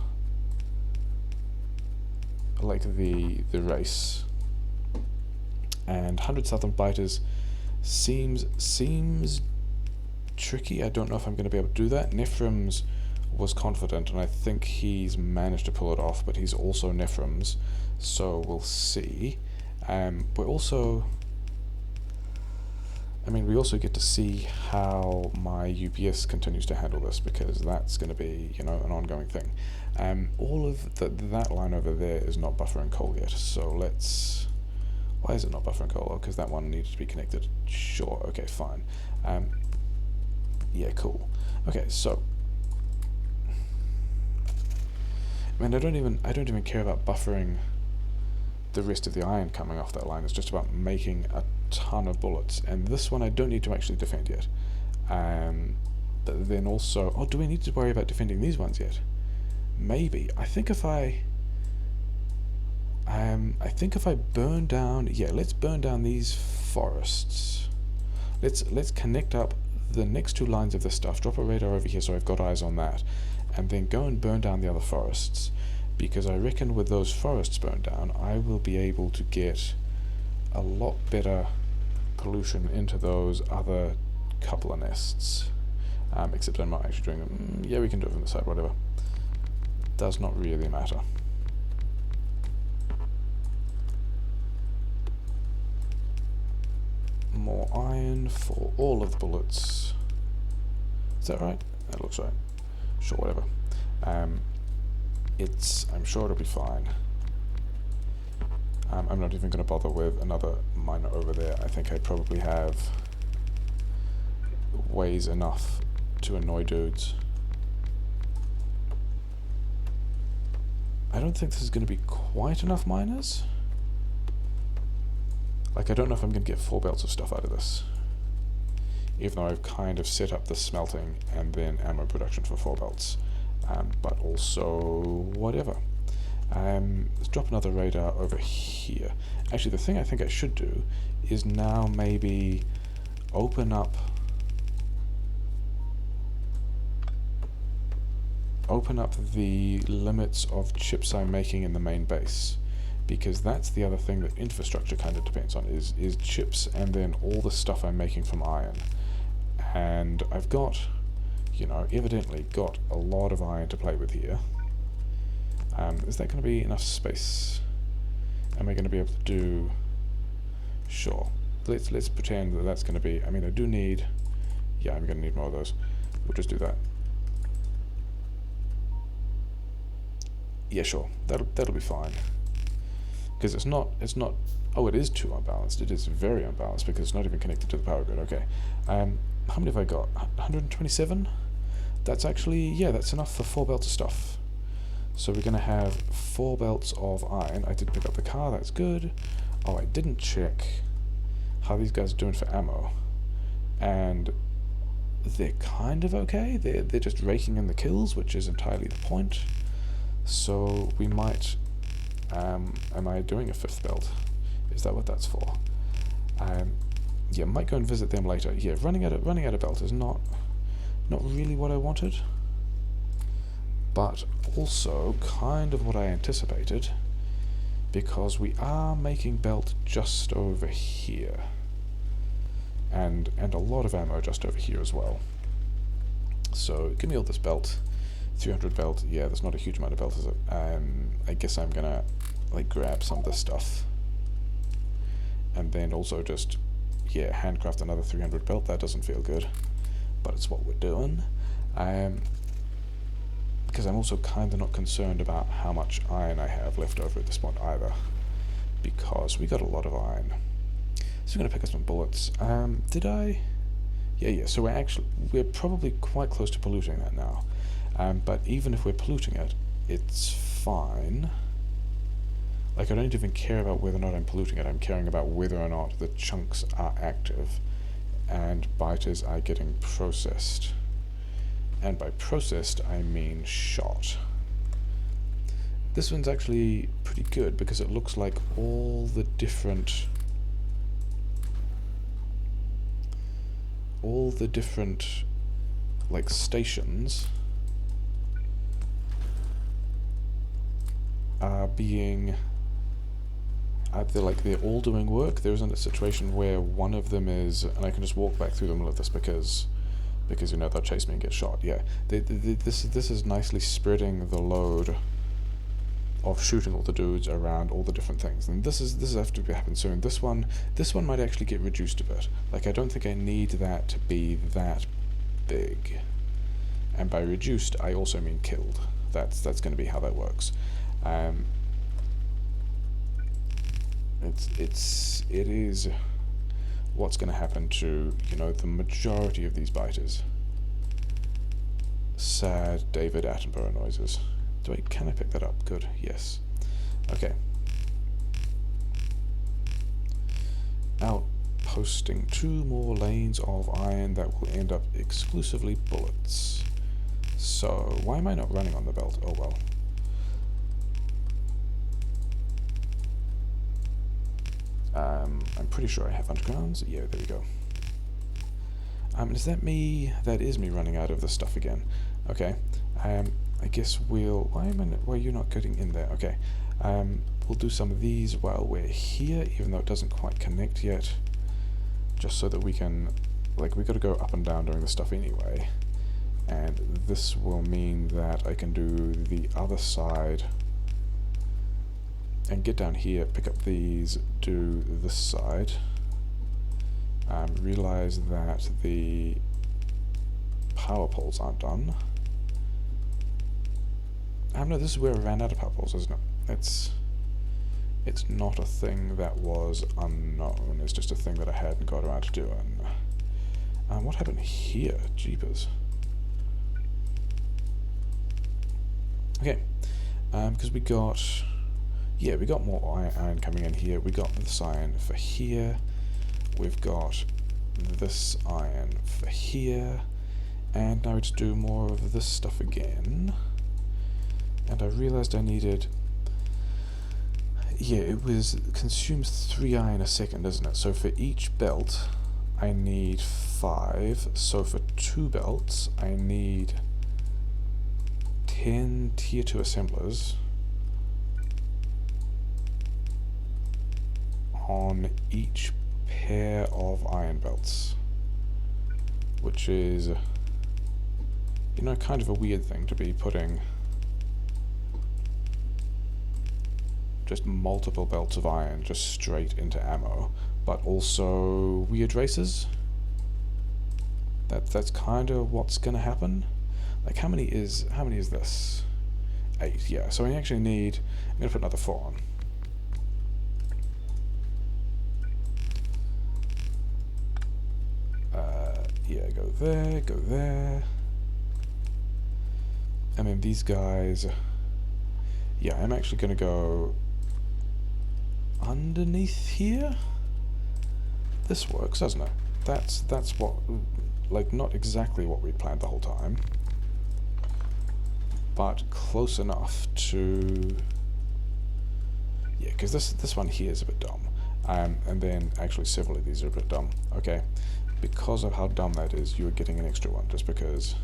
like the race. And 100,000 biters seems tricky. I don't know if I'm going to be able to do that. Nefrums was confident, and I think he's managed to pull it off, but he's also Nefrums, so we'll see. We also get to see how my UPS continues to handle this, because that's going to be, you know, an ongoing thing. All of that line over there is not buffering coal yet, so let's... Why is it not buffering coal? Because that one needs to be connected. Sure, okay, fine. Yeah, cool. Okay, so... I mean, I don't even care about buffering the rest of the iron coming off that line. It's just about making a ton of bullets, and this one I don't need to actually defend yet. But then also, oh, do we need to worry about defending these ones yet? Maybe. I think if I burn down, yeah, let's burn down these forests. Let's connect up the next two lines of this stuff. Drop a radar over here so I've got eyes on that, and then go and burn down the other forests, because I reckon with those forests burned down, I will be able to get a lot better pollution into those other couple of nests. Except I'm not actually doing them. Yeah, we can do it from the side, whatever. Does not really matter. More iron for all of the bullets. Is that right? That looks right. Sure, whatever. I'm sure it'll be fine. I'm not even going to bother with another miner over there. I think I probably have ways enough to annoy dudes. I don't think this is going to be quite enough miners. Like, I don't know if I'm going to get 4 belts of stuff out of this, even though I've kind of set up the smelting and then ammo production for 4 belts. But also, whatever. Let's drop another radar over here. Actually, the thing I think I should do is now maybe open up the limits of chips I'm making in the main base, because that's the other thing that infrastructure kind of depends on, is chips and then all the stuff I'm making from iron. And I've got, you know, evidently got a lot of iron to play with here. Is that going to be enough space? Am I going to be able to do... Sure. Let's pretend that that's going to be... I mean, I do need... Yeah, I'm going to need more of those. We'll just do that. Yeah, sure. That'll be fine. Because it's not... Oh, it is too unbalanced. It is very unbalanced because it's not even connected to the power grid. Okay. How many have I got? 127? That's actually... Yeah, that's enough for 4 belts of stuff. So we're going to have 4 belts of iron. I did pick up the car, that's good. Oh, I didn't check how these guys are doing for ammo. And they're kind of okay. They're just raking in the kills, which is entirely the point. So we might... am I doing a 5th belt? Is that what that's for? Yeah, might go and visit them later. Yeah, running out of belt is not really what I wanted, but also kind of what I anticipated, because we are making belt just over here, and a lot of ammo just over here as well. So give me all this belt. 300 belt. Yeah, there's not a huge amount of belt, is it? I guess I'm gonna like grab some of this stuff, and then also just handcraft another 300 belt. That doesn't feel good, but it's what we're doing. Because I'm also kind of not concerned about how much iron I have left over at this point either, because we got a lot of iron. So I'm going to pick up some bullets. Did I? Yeah, so we're probably quite close to polluting that now. But even if we're polluting it, it's fine. Like, I don't even care about whether or not I'm polluting it. I'm caring about whether or not the chunks are active and biters are getting processed. And by processed, I mean shot. This one's actually pretty good because it looks like all the different like stations are being they're all doing work. There isn't a situation where one of them is, and I can just walk back through the middle of this because you know they'll chase me and get shot. Yeah, this is nicely spreading the load of shooting all the dudes around all the different things, and this is have to happen soon. This one might actually get reduced a bit. Like, I don't think I need that to be that big, and by reduced I also mean killed. That's going to be how that works. It is what's going to happen to, you know, the majority of these biters. Sad David Attenborough noises. Can I pick that up? Good, yes. Okay. Outposting 2 more lanes of iron that will end up exclusively bullets. So, why am I not running on the belt? Oh well. I'm pretty sure I have undergrounds. Yeah, there we go. Is that me? That is me running out of this stuff again. Okay. I guess we'll... Why are you not getting in there? Okay. We'll do some of these while we're here, even though it doesn't quite connect yet. Just so that we can... Like, we got to go up and down doing this stuff anyway. And this will mean that I can do the other side... and get down here, pick up these, do this side. Realize that the power poles aren't done. No, this is where I ran out of power poles, isn't it? It's not a thing that was unknown, it's just a thing that I hadn't got around to doing. What happened here? Jeepers. Okay, because we got... Yeah, we got more iron coming in here. We got this iron for here. We've got this iron for here. And now we just do more of this stuff again. And I realized I needed... Yeah, it consumes 3 iron a second, isn't it? So for each belt, I need 5. So for 2 belts, I need 10 tier 2 assemblers. On each pair of iron belts, which is, you know, kind of a weird thing to be putting just multiple belts of iron just straight into ammo, but also weird races. That's kind of what's gonna happen. Like, how many is this? 8, yeah. So I actually need... I'm gonna put another 4 on. Yeah, go there. And then these guys... Yeah, I'm actually going to go underneath here. This works, doesn't it? That's what... Like, not exactly what we planned the whole time, but close enough to... Yeah, because this one here is a bit dumb. And then actually several of these are a bit dumb. Okay. Because of how dumb that is, you are getting an extra one, just because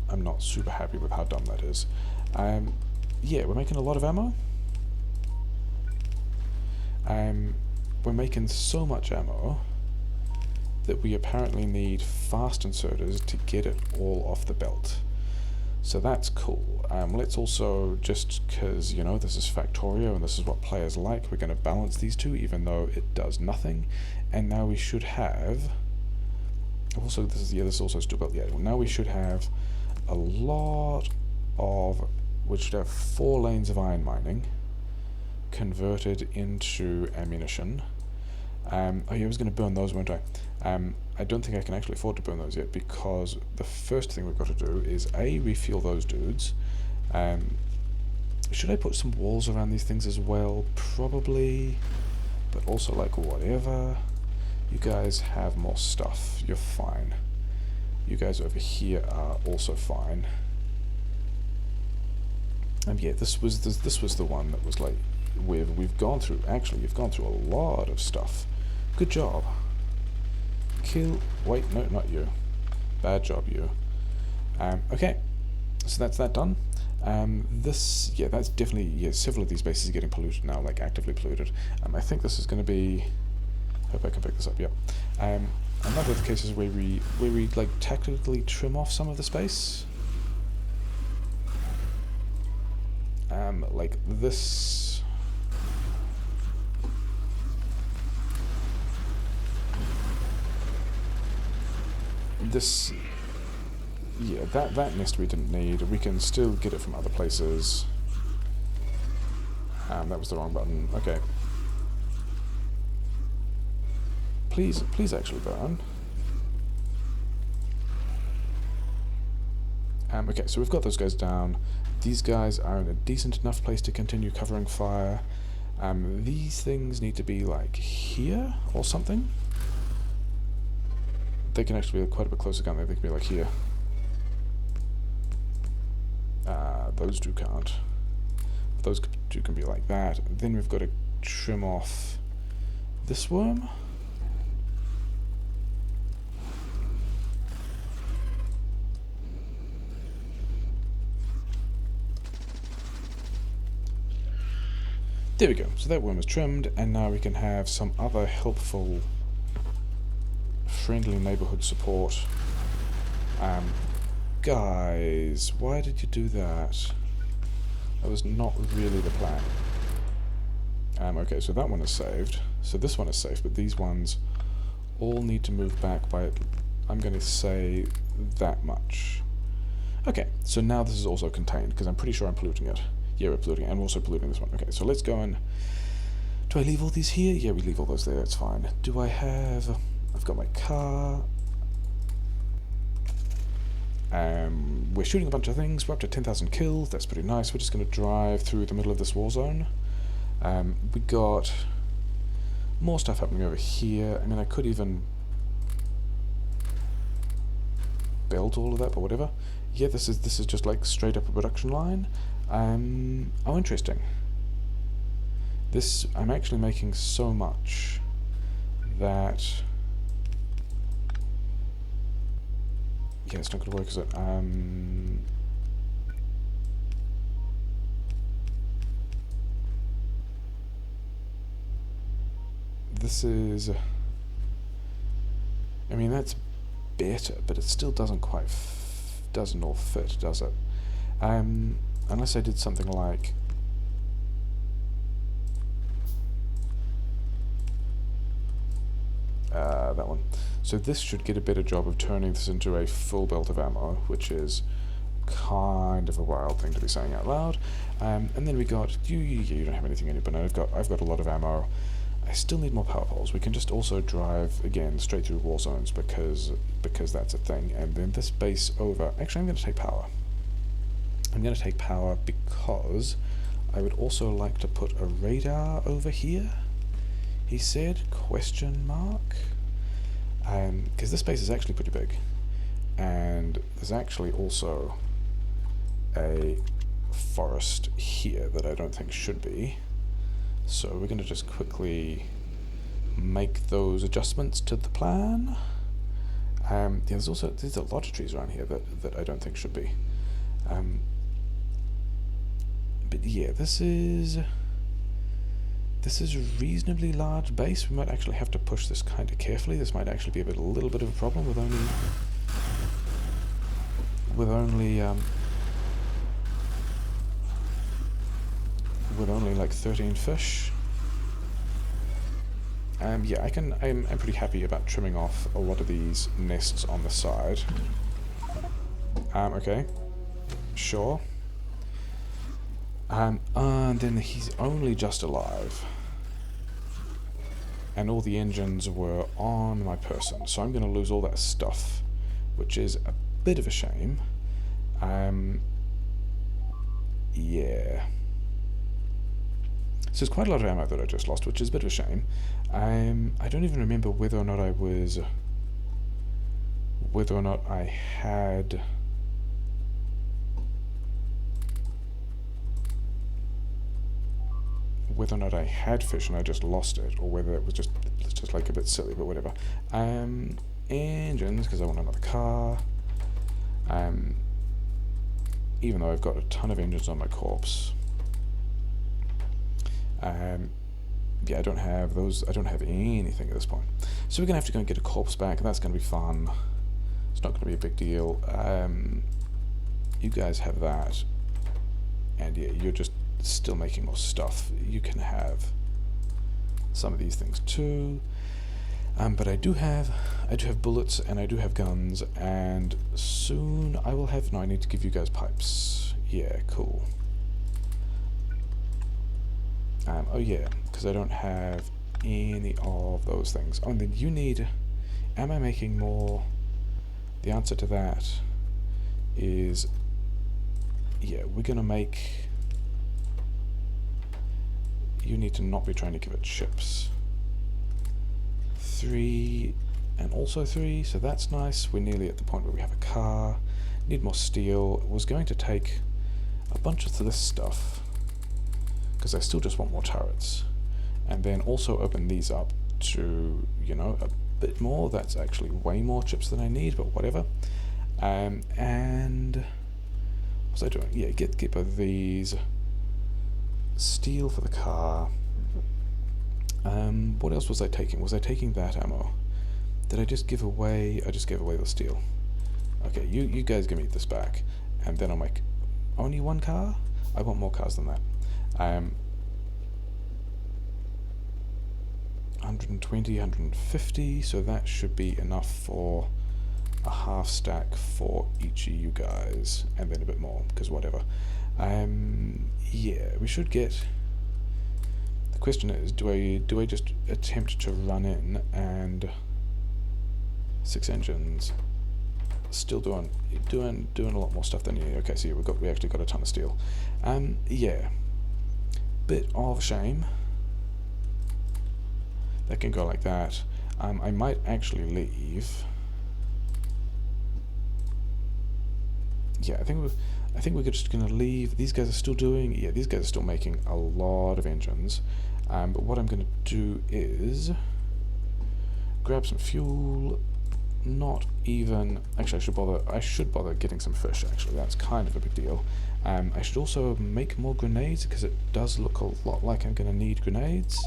I'm not super happy with how dumb that is. Yeah, we're making a lot of ammo. we're making so much ammo that we apparently need fast inserters to get it all off the belt. So that's cool. Let's also, just because, you know, this is Factorio and this is what players like, we're going to balance these two even though it does nothing. And now we should have, also this is, yeah, this is also still built, yeah, well, now we should have a lot of, we should have 4 lanes of iron mining converted into ammunition. Oh yeah, I was going to burn those, weren't I? I don't think I can actually afford to burn those yet, because the first thing we've got to do is A, refuel those dudes. Should I put some walls around these things as well? Probably, but also like whatever. You guys have more stuff, you're fine. You guys over here are also fine. Yeah, this was the one that was like, we've gone through, actually you've gone through a lot of stuff. Good job. Kill, wait, no, not you. Bad job, you. Okay, so that's that done. This, yeah, that's definitely, yeah, several of these bases are getting polluted now, like actively polluted. I think this is going to be, hope I can pick this up, yep. Another of the cases where we like tactically trim off some of the space. Like this. This, yeah, that nest we didn't need. We can still get it from other places. That was the wrong button. Okay. Please actually burn. Okay, so we've got those guys down. These guys are in a decent enough place to continue covering fire. These things need to be like here or something. They can actually be quite a bit closer, can't they? They can be like here. Those two can't. Those two can be like that. Then we've got to trim off this worm. There we go. So that worm is trimmed, and now we can have some other helpful, friendly neighborhood support. Guys, why did you do that? That was not really the plan. Okay, so that one is saved. So this one is safe, but these ones all need to move back by, I'm going to say, that much. Okay, so now this is also contained, because I'm pretty sure I'm polluting it. Yeah, we're polluting it, and we're also polluting this one. Okay, so let's go and... Do I leave all these here? Yeah, we leave all those there, it's fine. Do I have... I've got my car. We're shooting a bunch of things. We're up to 10,000 kills. That's pretty nice. We're just going to drive through the middle of this war zone. We got more stuff happening over here. I mean, I could even build all of that, but whatever. Yeah, this is just like straight up a production line. Oh, interesting. This, I'm actually making so much that... Yeah, it's not going to work, is it? This is... I mean, that's better, but it still doesn't quite... doesn't all fit, does it? Unless I did something like... that one. So this should get a better job of turning this into a full belt of ammo, which is kind of a wild thing to be saying out loud. And then we got... You don't have anything in it, but no, I've got a lot of ammo. I still need more power poles. We can just also drive, again, straight through war zones, because that's a thing. And then this base over... Actually, I'm going to take power. I'm going to take power because I would also like to put a radar over here, he said, question mark. Because this base is actually pretty big. And there's actually also a forest here that I don't think should be. So we're going to just quickly make those adjustments to the plan. Yeah, there's a lot of trees around here that I don't think should be. But yeah, this is This is a reasonably large base. We might actually have to push this kind of carefully. This might actually be a little bit of a problem with only like 13 fish. Yeah, I'm pretty happy about trimming off a lot of these nests on the side. Okay, sure. And then he's only just alive. And all the engines were on my person, so I'm going to lose all that stuff, which is a bit of a shame. Yeah. So there's quite a lot of ammo that I just lost, which is a bit of a shame. I don't even remember whether or not I had... whether or not I had fish and I just lost it, or whether it was just like a bit silly, but whatever. Engines, because I want another car. Even though I've got a ton of engines on my corpse. Yeah, I don't have those. I don't have anything at this point. So we're gonna have to go and get a corpse back, and that's gonna be fun. It's not gonna be a big deal. You guys have that, and yeah, you're just still making more stuff. You can have some of these things too. But I do have bullets, and I do have guns, and soon I will have. No, I need to give you guys pipes. Yeah, cool. Oh yeah, because I don't have any of those things. Oh, and then you need... Am I making more? The answer to that is... Yeah, we're going to make... You need to not be trying to give it ships. 3 and also 3, so that's nice. We're nearly at the point where we have a car. Need more steel. Was going to take a bunch of this stuff, because I still just want more turrets. And then also open these up to, you know, a bit more. That's actually way more chips than I need, but whatever. And... what was I doing? Yeah, get both of these. Steel for the car. What else was I taking? Was I taking that ammo? Did I just give away... I just gave away the steel. Okay, you guys give me this back. And then I'll make... Only one car? I want more cars than that. 120, 150, so that should be enough for a half stack for each of you guys, and then a bit more, because whatever. Yeah, we should get... The question is, do I just attempt to run in and 6 engines, still doing a lot more stuff than you need. Okay, so yeah, we actually got a ton of steel. Yeah, bit of a shame. That can go like that. I might actually leave. Yeah, I think we're just gonna leave. These guys are still doing. Yeah, these guys are still making a lot of engines. But what I'm gonna do is grab some fuel. Not even. Actually, I should bother getting some fish. Actually, that's kind of a big deal. I should also make more grenades, because it does look a lot like I'm gonna need grenades.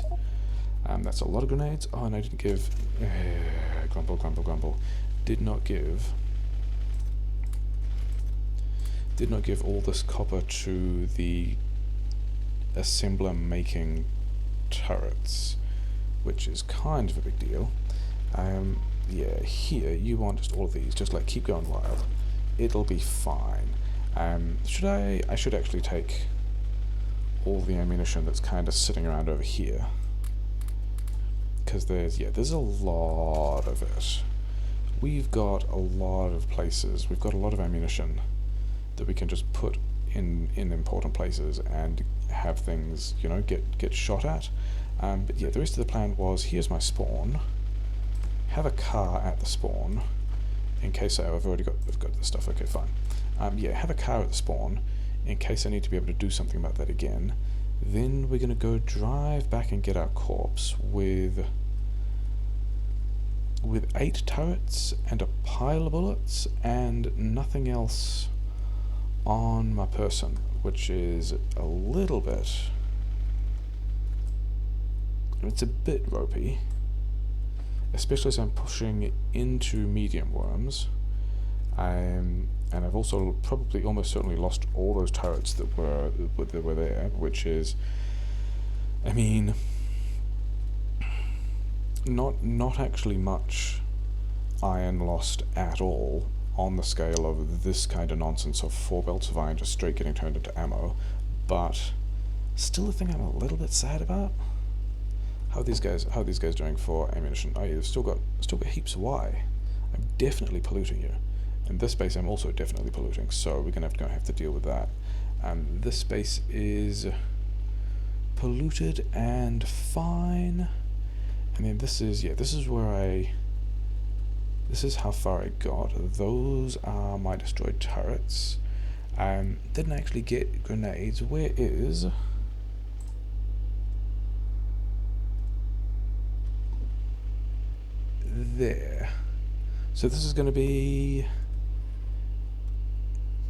That's a lot of grenades. Oh, and I didn't give... grumble, grumble, grumble. Did not give all this copper to the assembler making turrets, which is kind of a big deal. Yeah, here, you want just all of these. Just, like, keep going wild. It'll be fine. I should actually take all the ammunition that's kind of sitting around over here. Because there's a lot of it. We've got a lot of places. We've got a lot of ammunition that we can just put in important places and have things, you know, get shot at. But yeah, the rest of the plan was, here's my spawn. Have a car at the spawn, in case I've got the stuff. Okay, fine. Yeah, have a car at the spawn, in case I need to be able to do something about that again. Then we're gonna go drive back and get our corpse with 8 turrets and a pile of bullets and nothing else on my person, which is a little bit it's a bit ropey, especially as I'm pushing into medium worms. And I've also probably almost certainly lost all those turrets that were there, which is, I mean, not actually much iron lost at all on the scale of this kind of nonsense of 4 belts of iron just straight getting turned into ammo, but still a thing I'm a little bit sad about. How are these guys doing for ammunition? Oh, you've still got heaps of Y. I'm definitely polluting you. In this space I'm also definitely polluting, so we're gonna have to deal with that. This space is polluted and fine. And then this is how far I got. Those are my destroyed turrets. Didn't actually get grenades. Where is... there. So this is going to be...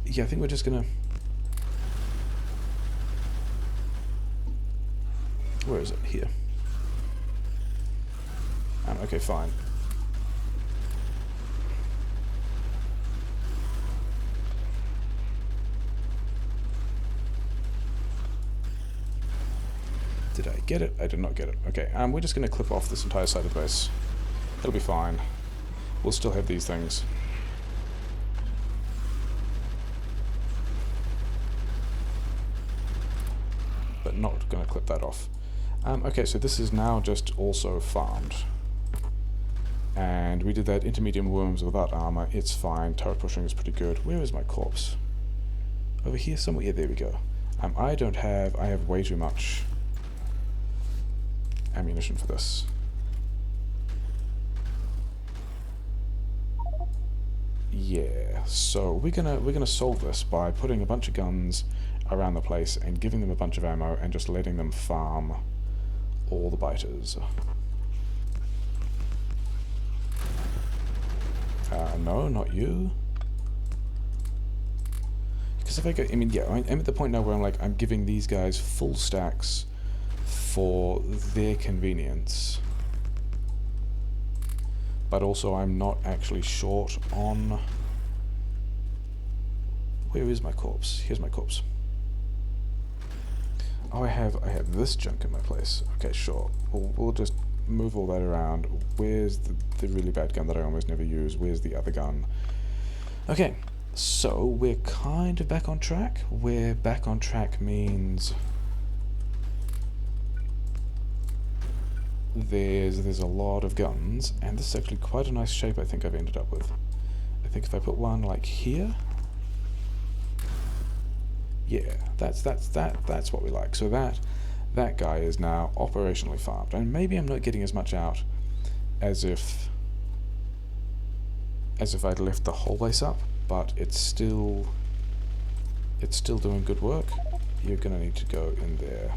yeah, I think we're just going to... where is it? Here. Okay, fine. Did I get it? I did not get it. Okay, we're just going to clip off this entire side of the base. It'll be fine. We'll still have these things. But not going to clip that off. Okay, so this is now just also farmed. And we did that intermediate worms without armor. It's fine. Turret pushing is pretty good. Where is my corpse? Over here somewhere? Yeah, there we go. I have way too much ammunition for this. Yeah, so we're gonna solve this by putting a bunch of guns around the place and giving them a bunch of ammo and just letting them farm all the biters. No, not you. Because if I go, I mean, yeah, I'm at the point now where I'm giving these guys full stacks for their convenience. But also I'm not actually short on... where is my corpse? Here's my corpse. Oh, I have this junk in my place. Okay, sure. We'll just move all that around. Where's the really bad gun that I almost never use? Where's the other gun? Okay, so we're kind of back on track. Where back on track means there's a lot of guns, and this is actually quite a nice shape I think I've ended up with. I think if I put one like here, yeah, that's what we like. So that guy is now operationally farmed, and maybe I'm not getting as much out as if I'd left the whole place up, but it's still doing good work. You're gonna need to go in there.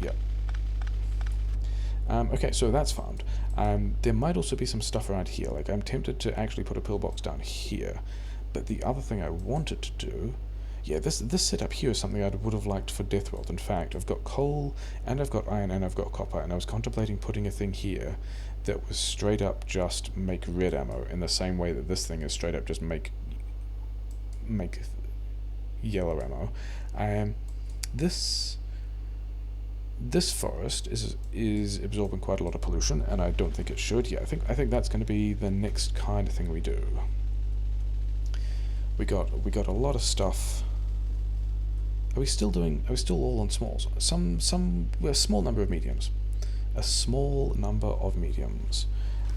Yep. Okay, so that's farmed. There might also be some stuff around here. Like, I'm tempted to actually put a pillbox down here, but the other thing I wanted to do... yeah, this setup here is something I would have liked for Deathworld. In fact, I've got coal, and I've got iron, and I've got copper, and I was contemplating putting a thing here that was straight up just make red ammo, in the same way that this thing is straight up just make yellow ammo. This forest is absorbing quite a lot of pollution, and I don't think it should. Yeah, I think that's going to be the next kind of thing we do. We got a lot of stuff. Are we still all on smalls? A small number of mediums. A small number of mediums.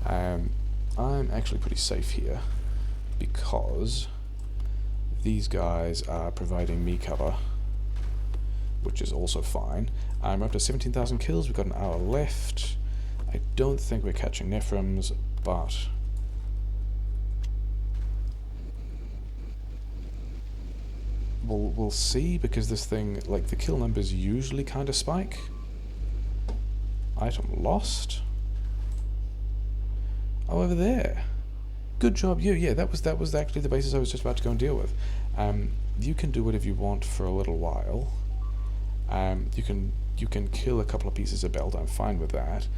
I'm actually pretty safe here because these guys are providing me cover, which is also fine. I'm up to 17,000 kills. We've got an hour left. I don't think we're catching Nefrums, but we'll see, because this thing, like, the kill numbers usually kind of spike. Item lost. Oh, over there. Good job, you. Yeah, that was actually the basis I was just about to go and deal with. You can do whatever you want for a little while. You can you can kill a couple of pieces of belt. I'm fine with that.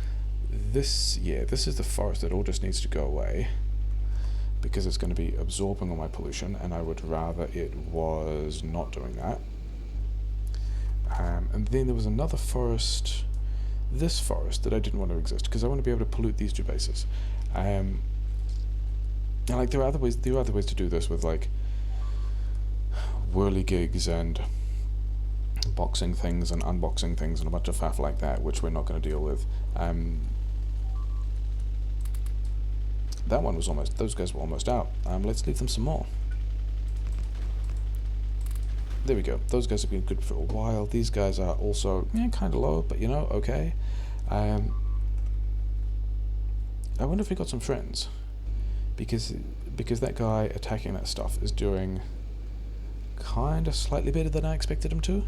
This is the forest that all just needs to go away, because it's going to be absorbing all my pollution, and I would rather it was not doing that. And then there was another forest, this forest, that I didn't want to exist, because I want to be able to pollute these two bases. And like there are other ways to do this with like whirligigs and boxing things and unboxing things and a bunch of faff like that, which we're not going to deal with. That one was almost, those guys were almost out. Let's leave them some more. There we go. Those guys have been good for a while. These guys are also kind of low, but okay. I wonder if we got some friends, because that guy attacking that stuff is doing kind of slightly better than I expected him to.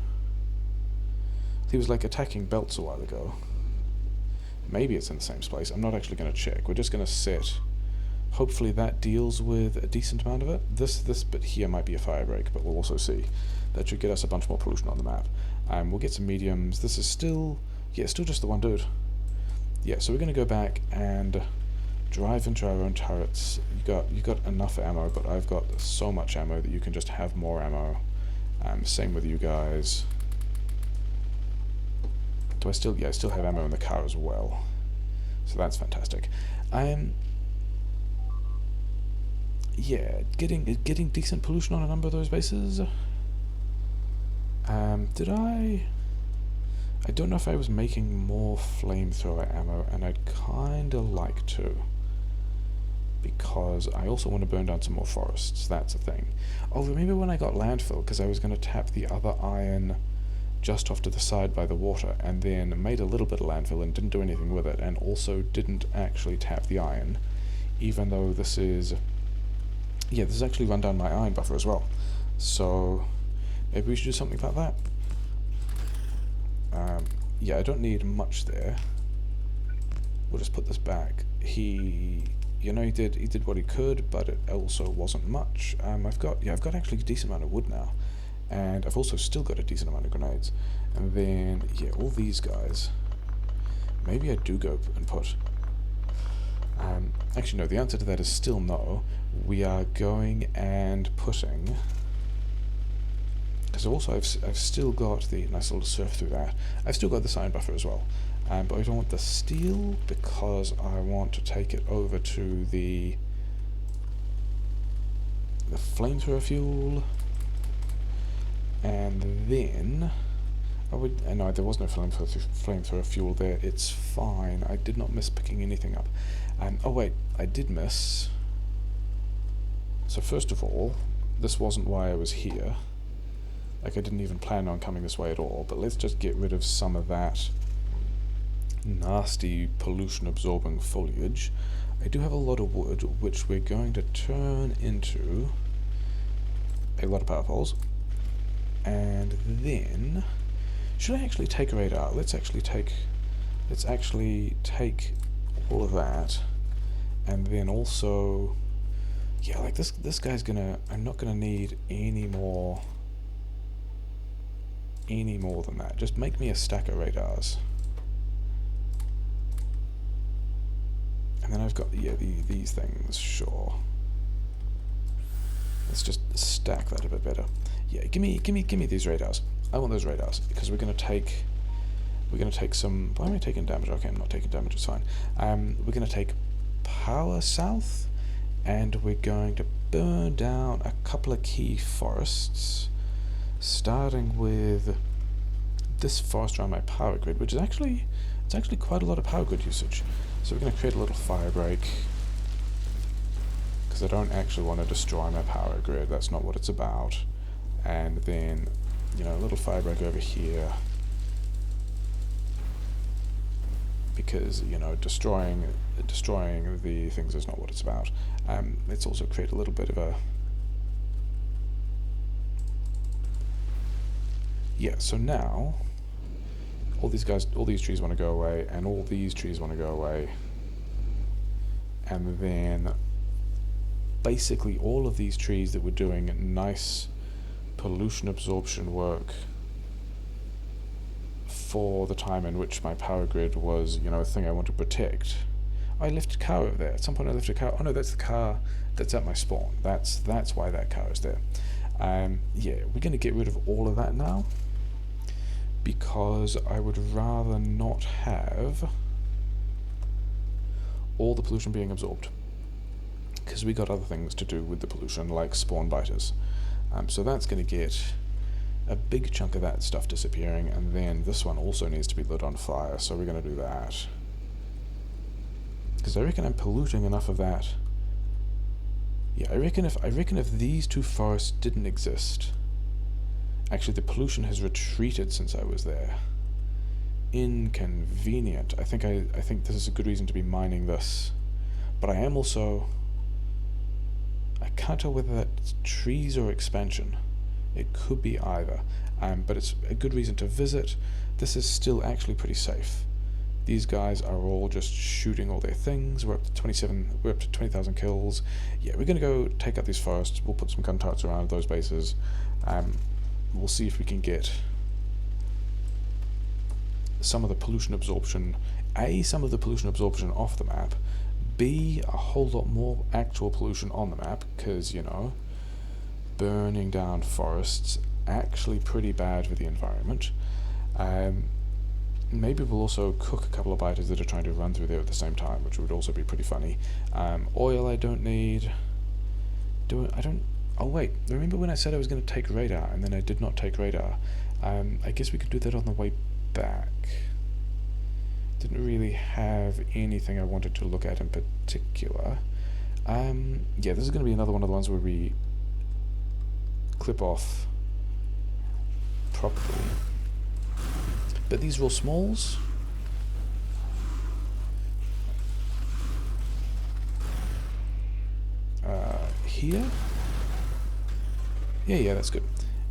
He was like attacking belts a while ago. Maybe it's in the same place. I'm not actually going to check. We're just going to set. Hopefully that deals with a decent amount of it. This bit here might be a fire break, but we'll also see. That should get us a bunch more pollution on the map. We'll get some mediums. This is still just the one dude. Yeah, so we're going to go back and drive into our own turrets. You got enough ammo, but I've got so much ammo that you can just have more ammo. Same with you guys. Do I still? Yeah, I still have ammo in the car as well. So that's fantastic. Yeah, getting decent pollution on a number of those bases. Did I don't know if I was making more flamethrower ammo, and I'd kinda like to, because I also want to burn down some more forests. That's a thing. Oh, remember when I got landfill, because I was going to tap the other iron just off to the side by the water, and then made a little bit of landfill and didn't do anything with it, and also didn't actually tap the iron, even though this is actually run down my iron buffer as well. So maybe we should do something about that. Yeah, I don't need much there. We'll just put this back. He did what he could, but it also wasn't much. I've got actually a decent amount of wood now, and I've also still got a decent amount of grenades. And then all these guys. Maybe I do go and put. Actually, no. The answer to that is still no. We are going and putting. Because also I've still got the nice little surf through that. I've still got the iron buffer as well, but I don't want the steel because I want to take it over to the flamethrower fuel, and then no, there was no flamethrower fuel there. It's fine. I did not miss picking anything up. Oh wait, I did miss. So first of all, this wasn't why I was here. Like, I didn't even plan on coming this way at all, but let's just get rid of some of that nasty pollution-absorbing foliage. I do have a lot of wood, which we're going to turn into a lot of power poles. And then, should I actually take a radar? Let's actually take all of that, and then also, like this guy's gonna. I'm not gonna need any more than that. Just make me a stack of radars. And then I've got, these things, sure. Let's just stack that a bit better. Yeah, give me these radars. I want those radars, because we're gonna take some. Why am I taking damage? Okay, I'm not taking damage, it's fine. We're gonna take power south, and we're going to burn down a couple of key forests, starting with this forest around my power grid, which is actually quite a lot of power grid usage. So we're going to create a little fire break, because I don't actually want to destroy my power grid. That's not what it's about. And then, a little fire break over here, because destroying the things is not what it's about. Let's also create a little bit of a. Yeah, so now all these trees want to go away, and all these trees want to go away, and then basically all of these trees that were doing nice pollution absorption work for the time in which my power grid was, you know, a thing I want to protect. I left a car over there. At some point I left a car. Oh no, that's the car that's at my spawn. That's why that car is there. Yeah, we're going to get rid of all of that now, because I would rather not have all the pollution being absorbed, because we got other things to do with the pollution, like spawn biters. So that's going to get a big chunk of that stuff disappearing, and then this one also needs to be lit on fire, so we're going to do that. Because I reckon I'm polluting enough of that. Yeah, I reckon if these two forests didn't exist, actually the pollution has retreated since I was there. Inconvenient. I think this is a good reason to be mining this, but I am also, I can't tell whether that's trees or expansion. It could be either, but it's a good reason to visit. This is still actually pretty safe. These guys are all just shooting all their things. We're up to 20,000 kills. Yeah, we're gonna go take out these forests. We'll put some gun turrets around those bases. We'll see if we can get some of the pollution absorption, some of the pollution absorption off the map, B, a whole lot more actual pollution on the map, because, you know, burning down forests actually pretty bad for the environment. Maybe we'll also cook a couple of biters that are trying to run through there at the same time, which would also be pretty funny. Oil I don't need. Oh wait, remember when I said I was going to take radar and then I did not take radar? I guess we could do that on the way back. Didn't really have anything I wanted to look at in particular. Yeah, this is going to be another one of the ones where we clip off properly. But these are all smalls. Here? Yeah, that's good.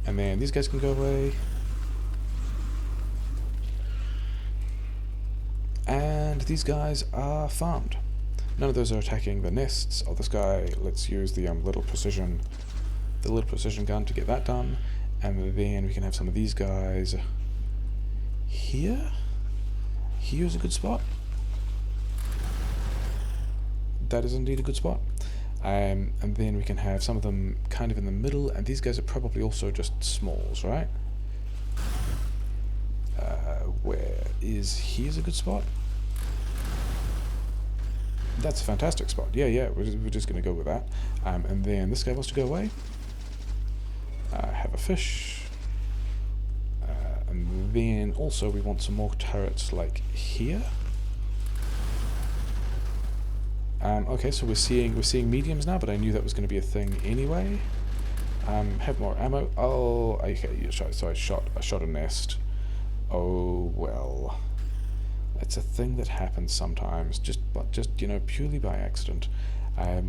And then these guys can go away. And these guys are farmed. None of those are attacking the nests. Oh, this guy, let's use the little precision gun to get that done. And then we can have some of these guys here. Here's a good spot. That is indeed a good spot. And then we can have some of them kind of in the middle, and these guys are probably also just smalls, right? Here's a good spot. That's a fantastic spot. Yeah, we're just going to go with that. And then this guy wants to go away. Have a fish. And then also we want some more turrets like here. Okay, so we're seeing mediums now, but I knew that was going to be a thing anyway. Have more ammo. Oh, okay. So I shot a nest. Oh well, that's a thing that happens sometimes. Just you know, purely by accident. I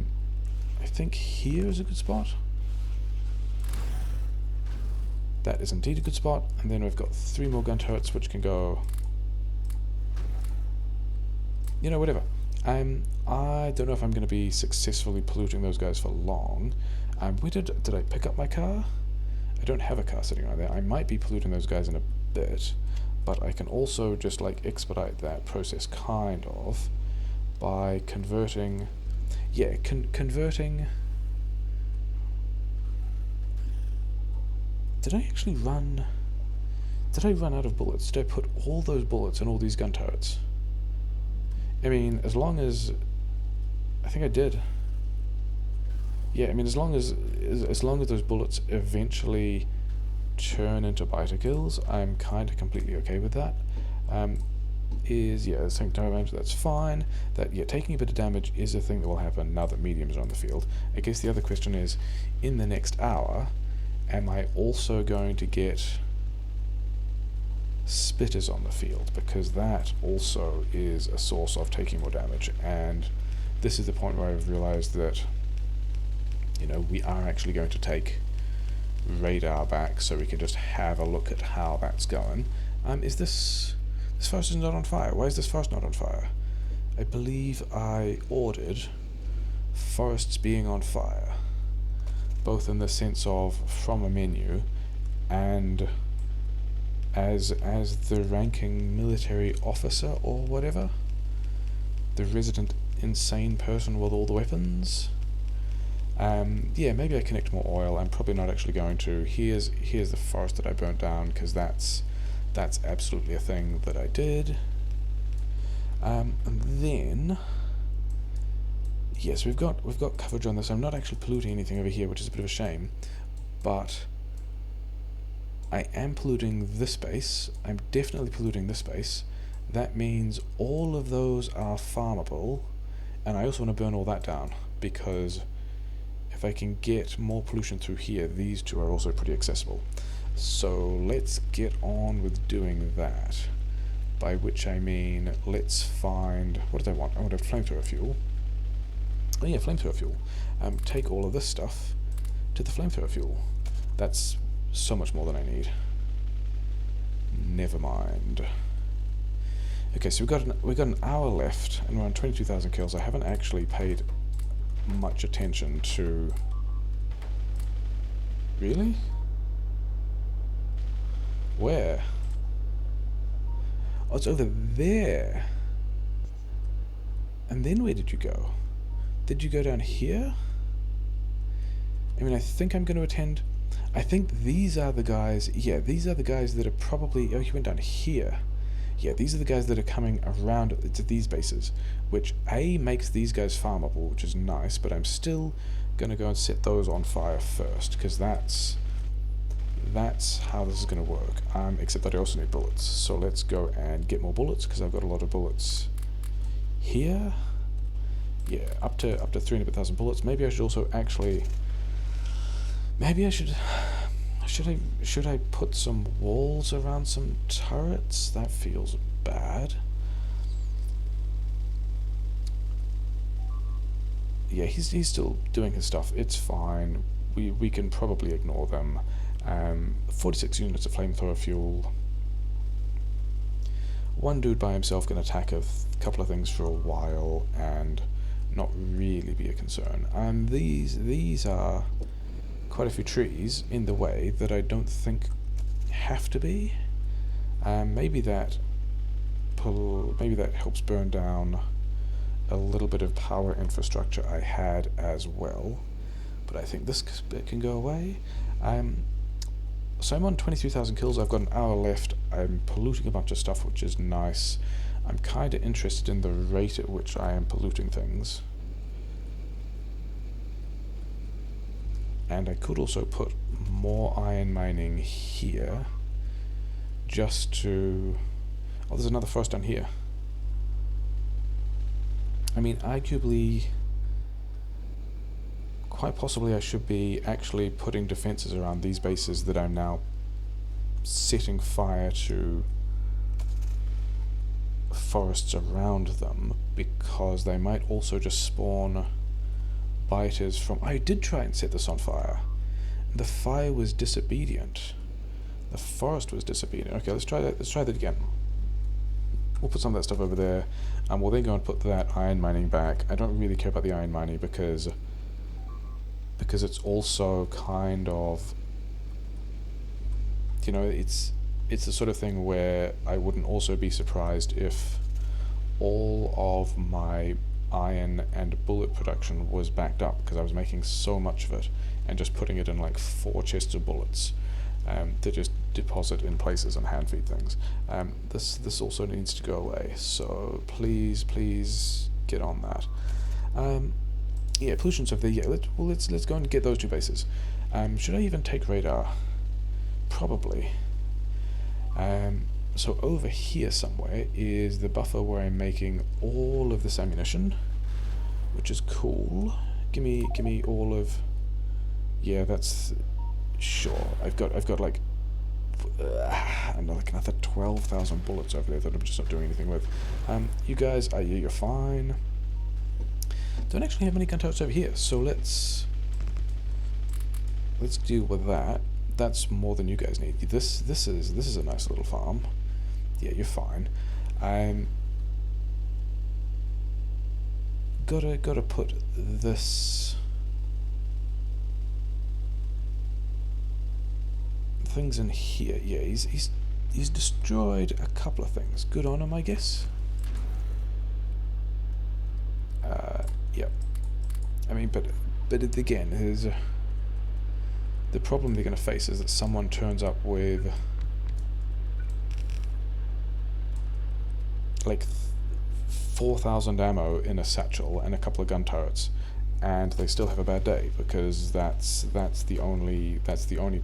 think here is a good spot. That is indeed a good spot. And then we've got 3 more gun turrets, which can go. You know, whatever. I don't know if I'm going to be successfully polluting those guys for long. Did I pick up my car? I don't have a car sitting right there. I might be polluting those guys in a bit, but I can also just like expedite that process kind of by converting. Yeah, converting. Did I actually run? Did I run out of bullets? Did I put all those bullets in all these gun turrets? I mean, as long as I think I did. Yeah, I mean, as long as those bullets eventually turn into biter kills, I'm kind of completely okay with that. The same damage, that's fine. Taking a bit of damage is a thing that will happen now that mediums are on the field. I guess the other question is, in the next hour, am I also going to get spitters on the field, because that also is a source of taking more damage, and this is the point where I've realized that, you know, we are actually going to take radar back so we can just have a look at how that's going. This forest is not on fire. Why is this forest not on fire? I believe I ordered forests being on fire, both in the sense of from a menu and as the ranking military officer or whatever, the resident insane person with all the weapons. Yeah, maybe I connect more oil. I'm probably not actually going to. Here's the forest that I burnt down, because that's absolutely a thing that I did. And then yes, we've got coverage on this. I'm not actually polluting anything over here, which is a bit of a shame, but I am polluting this space. I'm definitely polluting this space. That means all of those are farmable, and I also want to burn all that down, because if I can get more pollution through here, these two are also pretty accessible. So let's get on with doing that. By which I mean, let's find... what did I want? I want a flamethrower fuel. Oh yeah, flamethrower fuel. Take all of this stuff to the flamethrower fuel. That's so much more than I need. Never mind. Okay, so we've got an hour left, and we're on 22,000 kills. I haven't actually paid much attention to... Really? Where? Oh, it's over there. And then where did you go? Did you go down here? I mean, I think I'm going to attend... I think these are the guys... Yeah, these are the guys that are probably... Oh, he went down here. Yeah, these are the guys that are coming around to these bases, which A, makes these guys farmable, which is nice, but I'm still going to go and set those on fire first, because that's how this is going to work. Except that I also need bullets, so let's go and get more bullets, because I've got a lot of bullets here. Yeah, up to 300,000 bullets. Maybe I should also actually... Maybe I should... Should I put some walls around some turrets? That feels bad. Yeah, he's still doing his stuff. It's fine. We can probably ignore them. 46 units of flamethrower fuel. One dude by himself can attack a couple of things for a while and not really be a concern. These are quite a few trees in the way that I don't think have to be. Maybe that helps burn down a little bit of power infrastructure I had as well. But I think this bit can go away. So I'm on 23,000 kills. I've got an hour left. I'm polluting a bunch of stuff, which is nice. I'm kind of interested in the rate at which I am polluting things. And I could also put more iron mining here, just to... Oh, there's another forest down here. I mean, arguably, quite possibly I should be actually putting defenses around these bases that I'm now setting fire to forests around them, because they might also just spawn biters from... I did try and set this on fire. The fire was disobedient. The forest was disobedient. Okay, let's try that. Let's try that again. We'll put some of that stuff over there, and we'll then go and put that iron mining back. I don't really care about the iron mining because it's also kind of, you know, it's the sort of thing where I wouldn't also be surprised if all of my iron and bullet production was backed up, because I was making so much of it and just putting it in like 4 chests of bullets to just deposit in places and hand feed things. This also needs to go away, so please get on that. Yeah, pollution's over there. Yeah, let's go and get those 2 bases. Should I even take radar? Probably. So over here somewhere is the buffer where I'm making all of this ammunition, which is cool. Give me all of... Yeah, that's... Sure. I've got like another 12,000 bullets over there that I'm just not doing anything with. You guys, you're fine. Don't actually have many gun turrets over here, so let's deal with that. That's more than you guys need. This is a nice little farm. Yeah, you're fine. Gotta put this things in here. Yeah, he's he's destroyed a couple of things. Good on him, I guess. Yep. I mean, but again, the problem they're going to face is that someone turns up with like 4,000 ammo in a satchel and a couple of gun turrets, and they still have a bad day, because that's the only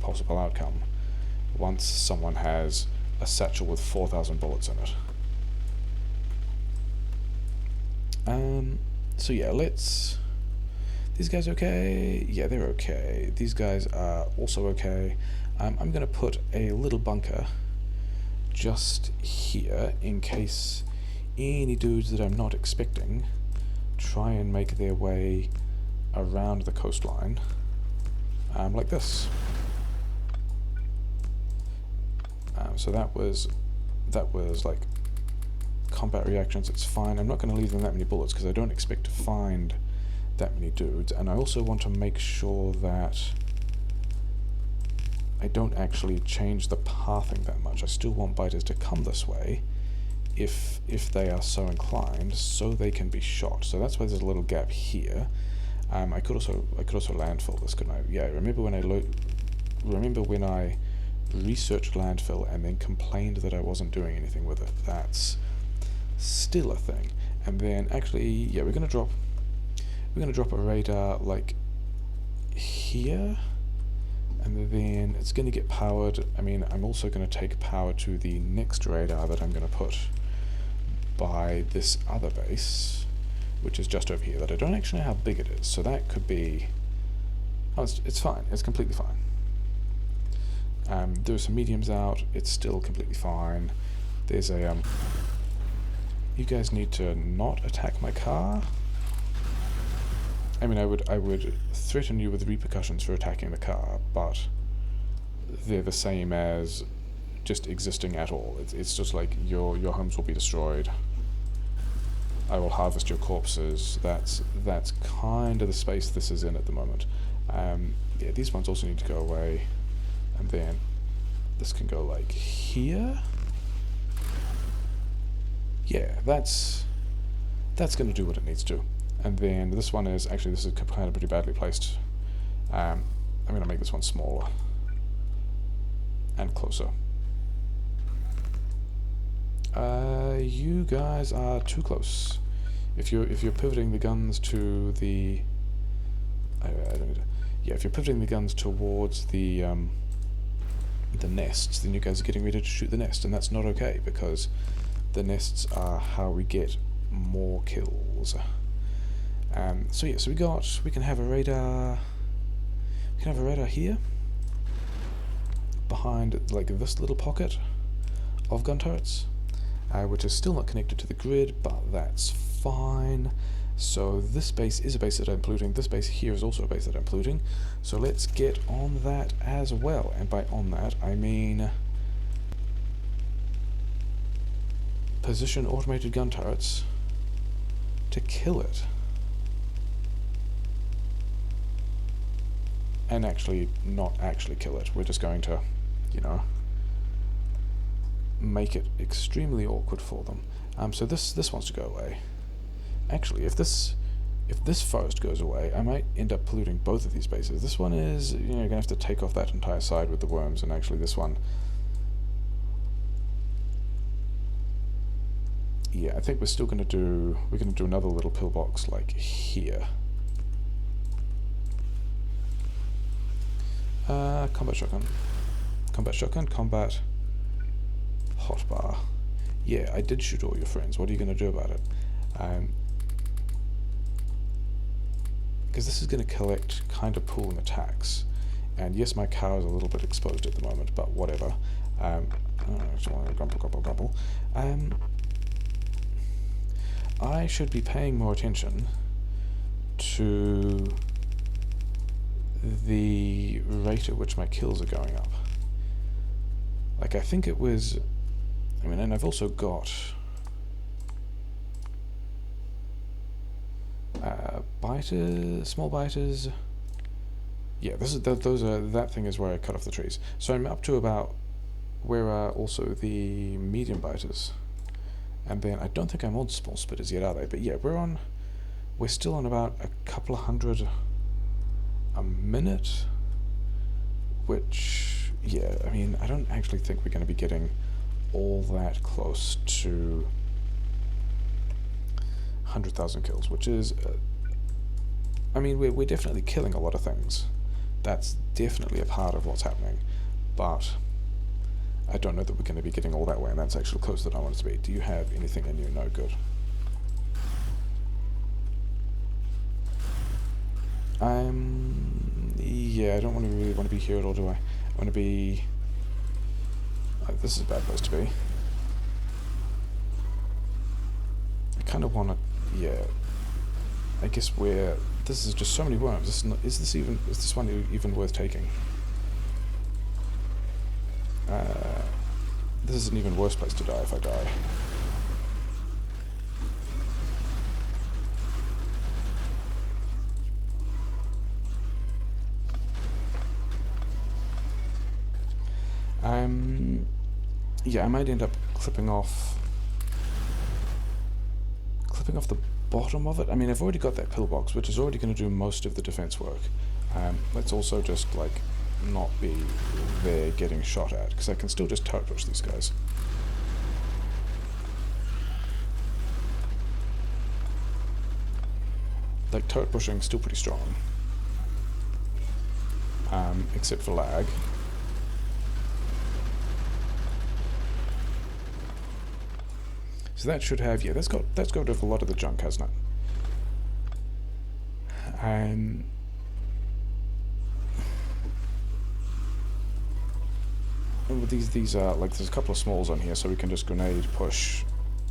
possible outcome once someone has a satchel with 4,000 bullets in it. So yeah, these guys okay? Yeah, they're okay. These guys are also okay. I'm gonna put a little bunker just here in case any dudes that I'm not expecting try and make their way around the coastline, like this. So that was like combat reactions. It's fine. I'm not going to leave them that many bullets because I don't expect to find that many dudes, and I also want to make sure that I don't actually change the pathing that much. I still want biters to come this way if they are so inclined, so they can be shot. So that's why there's a little gap here. I could also landfill this, couldn't I? Yeah, remember when I researched landfill and then complained that I wasn't doing anything with it? That's still a thing. And then actually, yeah, we're gonna drop a radar like here, and then it's gonna get powered. I mean, I'm also gonna take power to the next radar that I'm gonna put by this other base, which is just over here, that I don't actually know how big it is, so that could be... oh, it's fine, it's completely fine. There's some mediums out, it's still completely fine. There's a, you guys need to not attack my car. I mean, I would threaten you with repercussions for attacking the car, but they're the same as just existing at all. It's just like your homes will be destroyed. I will harvest your corpses. That's kind of the space this is in at the moment. Yeah, these ones also need to go away, and then this can go like here. Yeah, that's going to do what it needs to. And then this one is actually, this is kind of pretty badly placed. I'm going to make this one smaller and closer. You guys are too close. If you're pivoting the guns to the, yeah, if you're pivoting the guns towards the nests, then you guys are getting ready to shoot the nest, and that's not okay, because the nests are how we get more kills. So yeah, so we can have a radar. We can have a radar here, behind like this little pocket of gun turrets, which is still not connected to the grid, but that's fine. So this base is a base that I'm polluting. This base here is also a base that I'm polluting. So let's get on that as well. And by on that, I mean position automated gun turrets to kill it. And actually, not actually kill it. We're just going to, you know, make it extremely awkward for them. So this wants to go away. Actually, if this forest goes away, I might end up polluting both of these bases. This one is, you know, you're gonna have to take off that entire side with the worms, and actually this one, yeah, I think we're gonna do another little pillbox like here. Combat shotgun, combat hotbar. Yeah, I did shoot all your friends. What are you gonna do about it? Because this is going to collect kind of pooling attacks, and yes, my car is a little bit exposed at the moment, but whatever. I should be paying more attention to the rate at which my kills are going up. Like, I think it was, I mean, and I've also got biters, small biters. Yeah, this is that thing is where I cut off the trees. So I'm up to about where are also the medium biters? And then I don't think I'm on small spitters yet, are they? But yeah, we're still on about a couple of hundred a minute, which, yeah, I mean, I don't actually think we're going to be getting all that close to 100,000 kills, which is, I mean, we're definitely killing a lot of things. That's definitely a part of what's happening, but I don't know that we're going to be getting all that way, and that's actually closer than I want it to be. Do you have anything in you? No, good. Yeah, I don't really want to be here at all, do I? I want to be... this is a bad place to be. I kind of want to... yeah. I guess this is just so many worms. Is this one even worth taking? This is an even worse place to die if I die. Yeah, I might end up clipping off the bottom of it. I mean, I've already got that pillbox, which is already going to do most of the defense work. Let's also just, like, not be there getting shot at, because I can still just turret push these guys. Like, turret pushing still pretty strong. Except for lag. So that should have, yeah, that's got rid of a lot of the junk, hasn't it? These are, like, there's a couple of smalls on here, so we can just grenade push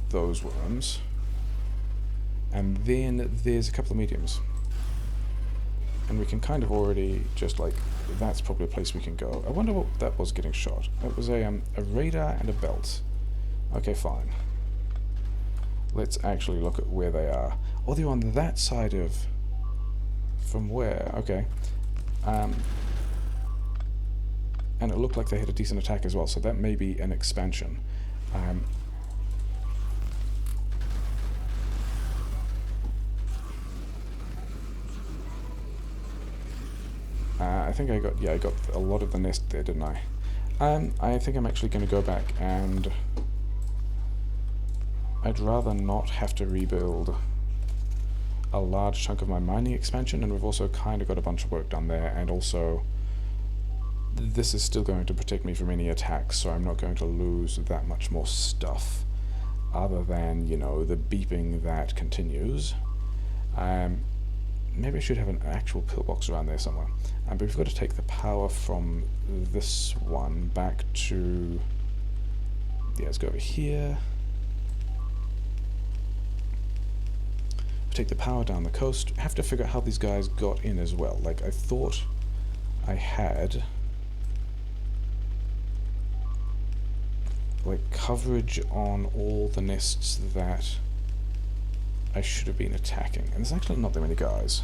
those worms. And then there's a couple of mediums. And we can kind of already just, like, that's probably a place we can go. I wonder what that was getting shot. It was a radar and a belt. Okay, fine. Let's actually look at where they are. Oh, they're on that side of... from where? Okay. And it looked like they had a decent attack as well, so that may be an expansion. I think I got a lot of the nest there, didn't I? I think I'm actually going to go back and... I'd rather not have to rebuild a large chunk of my mining expansion, and we've also kind of got a bunch of work done there, and also this is still going to protect me from any attacks, so I'm not going to lose that much more stuff, other than, you know, the beeping that continues. Maybe I should have an actual pillbox around there somewhere. But we've got to take the power from this one back to... yeah, let's go over here. Take the power down the coast. Have to figure out how these guys got in as well. Like, I thought I had, like, coverage on all the nests that I should have been attacking. And there's actually not that many guys.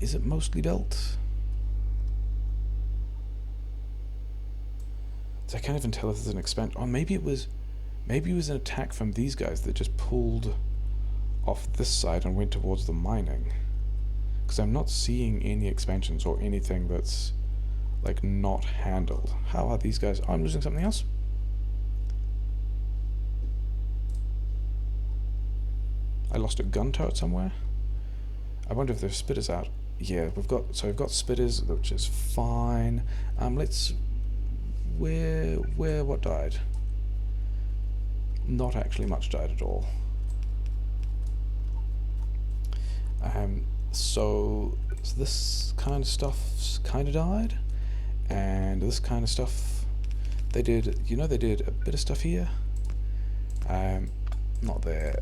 Is it mostly built? So I can't even tell if there's an expansion. Oh, maybe it was an attack from these guys that just pulled off this side and went towards the mining. Because I'm not seeing any expansions or anything that's, like, not handled. How are these guys? Oh, I'm losing something else? I lost a gun turret somewhere? I wonder if there's spitters out. Yeah, we've got spitters, which is fine. Let's... what died? Not actually much died at all. So this kind of stuff kind of died, and this kind of stuff, they did, you know, they did a bit of stuff here. Not there.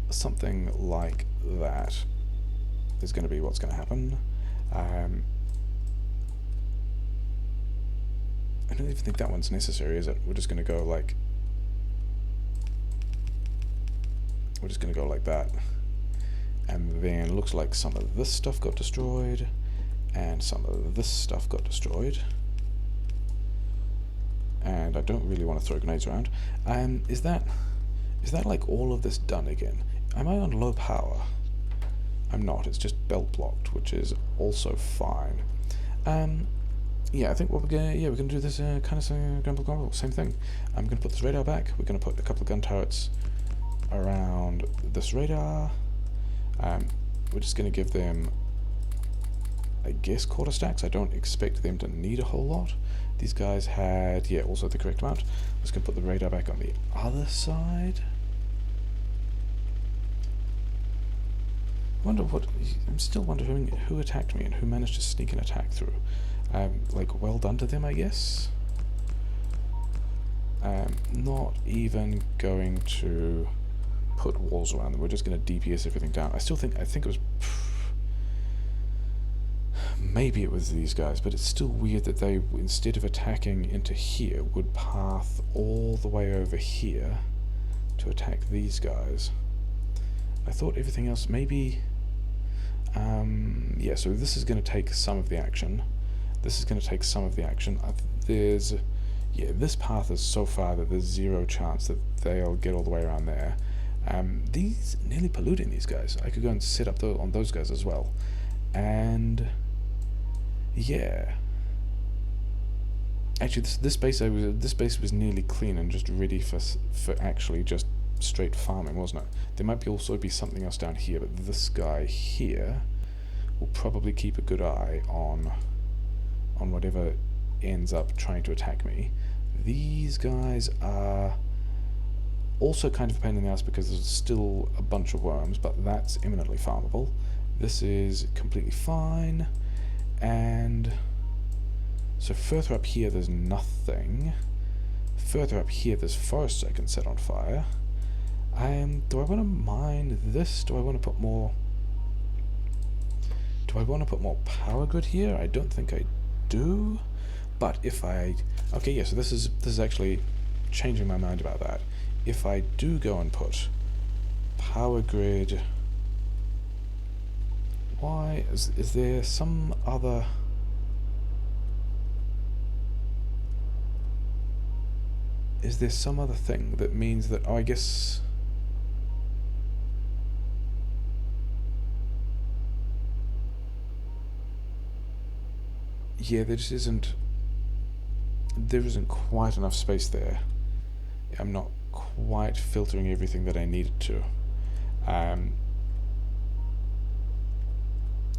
Something like that is going to be what's going to happen. I don't even think that one's necessary, is it? We're just going to go like... we're just going to go like that. And then it looks like some of this stuff got destroyed. and some of this stuff got destroyed. And I don't really want to throw grenades around. Is that like all of this done again? Am I on low power? I'm not. It's just belt blocked, which is also fine. Yeah, I think what we're gonna do this kind of grumble, same thing. I'm gonna put this radar back. We're gonna put a couple of gun turrets around this radar. We're just gonna give them, I guess, quarter stacks. I don't expect them to need a whole lot. These guys had, yeah, also the correct amount. I'm just gonna put the radar back on the other side. I'm still wondering who attacked me and who managed to sneak an attack through. Like, well done to them, I guess. Not even going to put walls around them. We're just going to DPS everything down. I think it was... Maybe it was these guys, but it's still weird that they, instead of attacking into here, would path all the way over here to attack these guys. I thought everything else, maybe... yeah, so this is going to take some of the action. This path is so far that there's zero chance that they'll get all the way around there. These nearly polluting these guys. I could go and set up on those guys as well. And yeah, actually, this base was nearly clean and just ready for actually just straight farming, wasn't it? There might also be something else down here, but this guy here will probably keep a good eye on whatever ends up trying to attack me. These guys are also kind of a pain in the ass because there's still a bunch of worms, but that's imminently farmable. This is completely fine, and so further up here there's nothing. Further up here there's forests I can set on fire. Do I want to mine this? Do I want to put more power grid here? I don't think I do. But if I... Okay, yeah, so this is actually changing my mind about that. If I do go and put power grid... Why? Is there some other... Is there some other thing that means that... Oh, I guess... Yeah, there just isn't... There isn't quite enough space there. I'm not quite filtering everything that I needed to.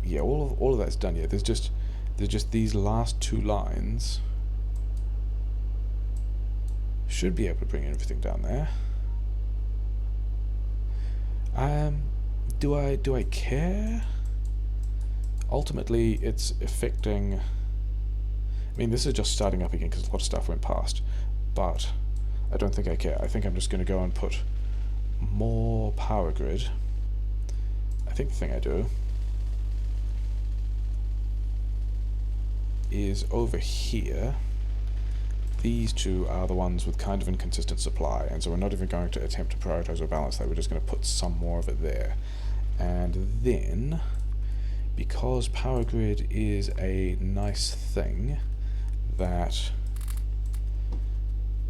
Yeah, all of that's done. Yeah, there's just these last two lines. Should be able to bring everything down there. Do I care? Ultimately, it's affecting... I mean, this is just starting up again because a lot of stuff went past, but I don't think I care. I think I'm just going to go and put more power grid. I think the thing I do is over here. These two are the ones with kind of inconsistent supply, and so we're not even going to attempt to prioritize or balance that. We're just going to put some more of it there. And then, because power grid is a nice thing that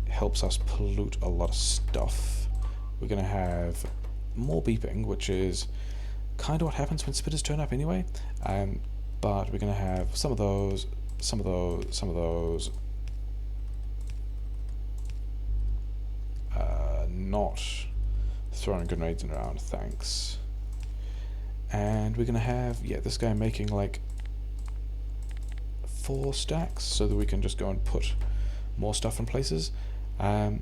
helps us pollute a lot of stuff, we're going to have more beeping, which is kind of what happens when spitters turn up anyway. But we're going to have some of those. Not throwing grenades around, thanks. And we're going to have, yeah, this guy making like 4 stacks so that we can just go and put more stuff in places. Yeah,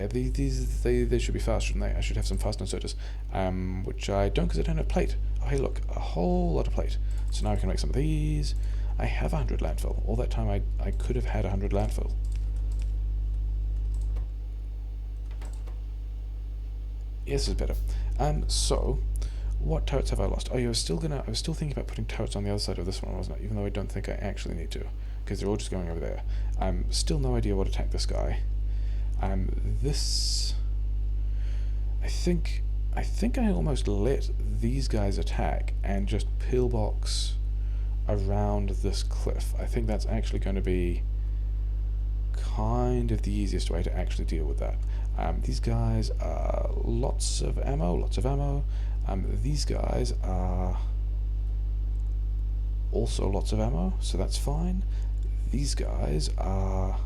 they should be fast, shouldn't they? I should have some fast inserters, which I don't because I don't have plate. Oh, hey, look, a whole lot of plate. So now I can make some of these. I have 100 landfill. All that time I could have had 100 landfill. Yes, is better. So, what turrets have I lost? Oh, I was still thinking about putting turrets on the other side of this one, wasn't I? Even though I don't think I actually need to, because they're all just going over there. Still no idea what to attack this guy. This, I think, I think I almost let these guys attack and just pillbox around this cliff. I think that's actually going to be kind of the easiest way to actually deal with that. These guys are lots of ammo. These guys are also lots of ammo, so that's fine. These guys are...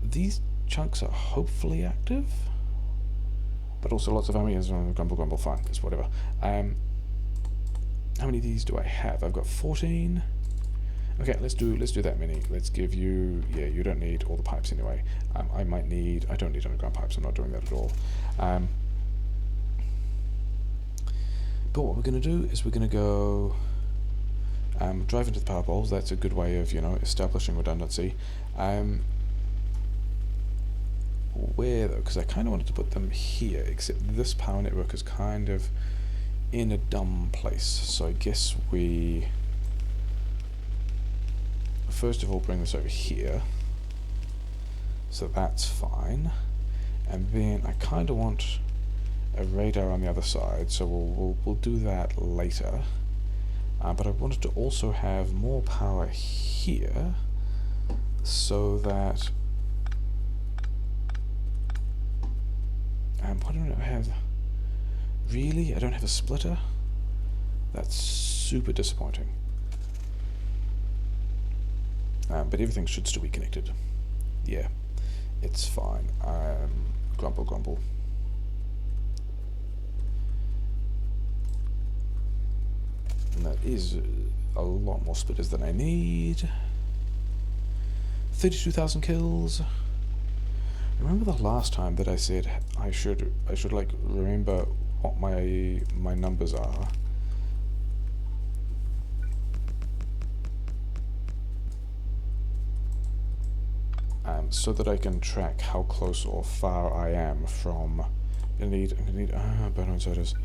These chunks are hopefully active, but also lots of ammo. Yes, grumble, fine, it's whatever. How many of these do I have? I've got 14. Okay, let's do that many. Let's give you... Yeah, you don't need all the pipes anyway. I don't need underground pipes, I'm not doing that at all. But what we're going to do is we're going to go drive into the power poles. That's a good way of, establishing redundancy. Where though? Because I kind of wanted to put them here, except this power network is kind of in a dumb place. So I guess we first of all bring this over here. So that's fine. And then I kind of want a radar on the other side, so we'll do that later. But I wanted to also have more power here, so that what do I have? Really? I don't have a splitter? That's super disappointing. But everything should still be connected. Yeah, it's fine. Grumble. And that is a lot more splitters than I need. 32,000 kills. Remember the last time that I said I should like remember what my numbers are? So that I can track how close or far I am from... I'm gonna need burn sodas.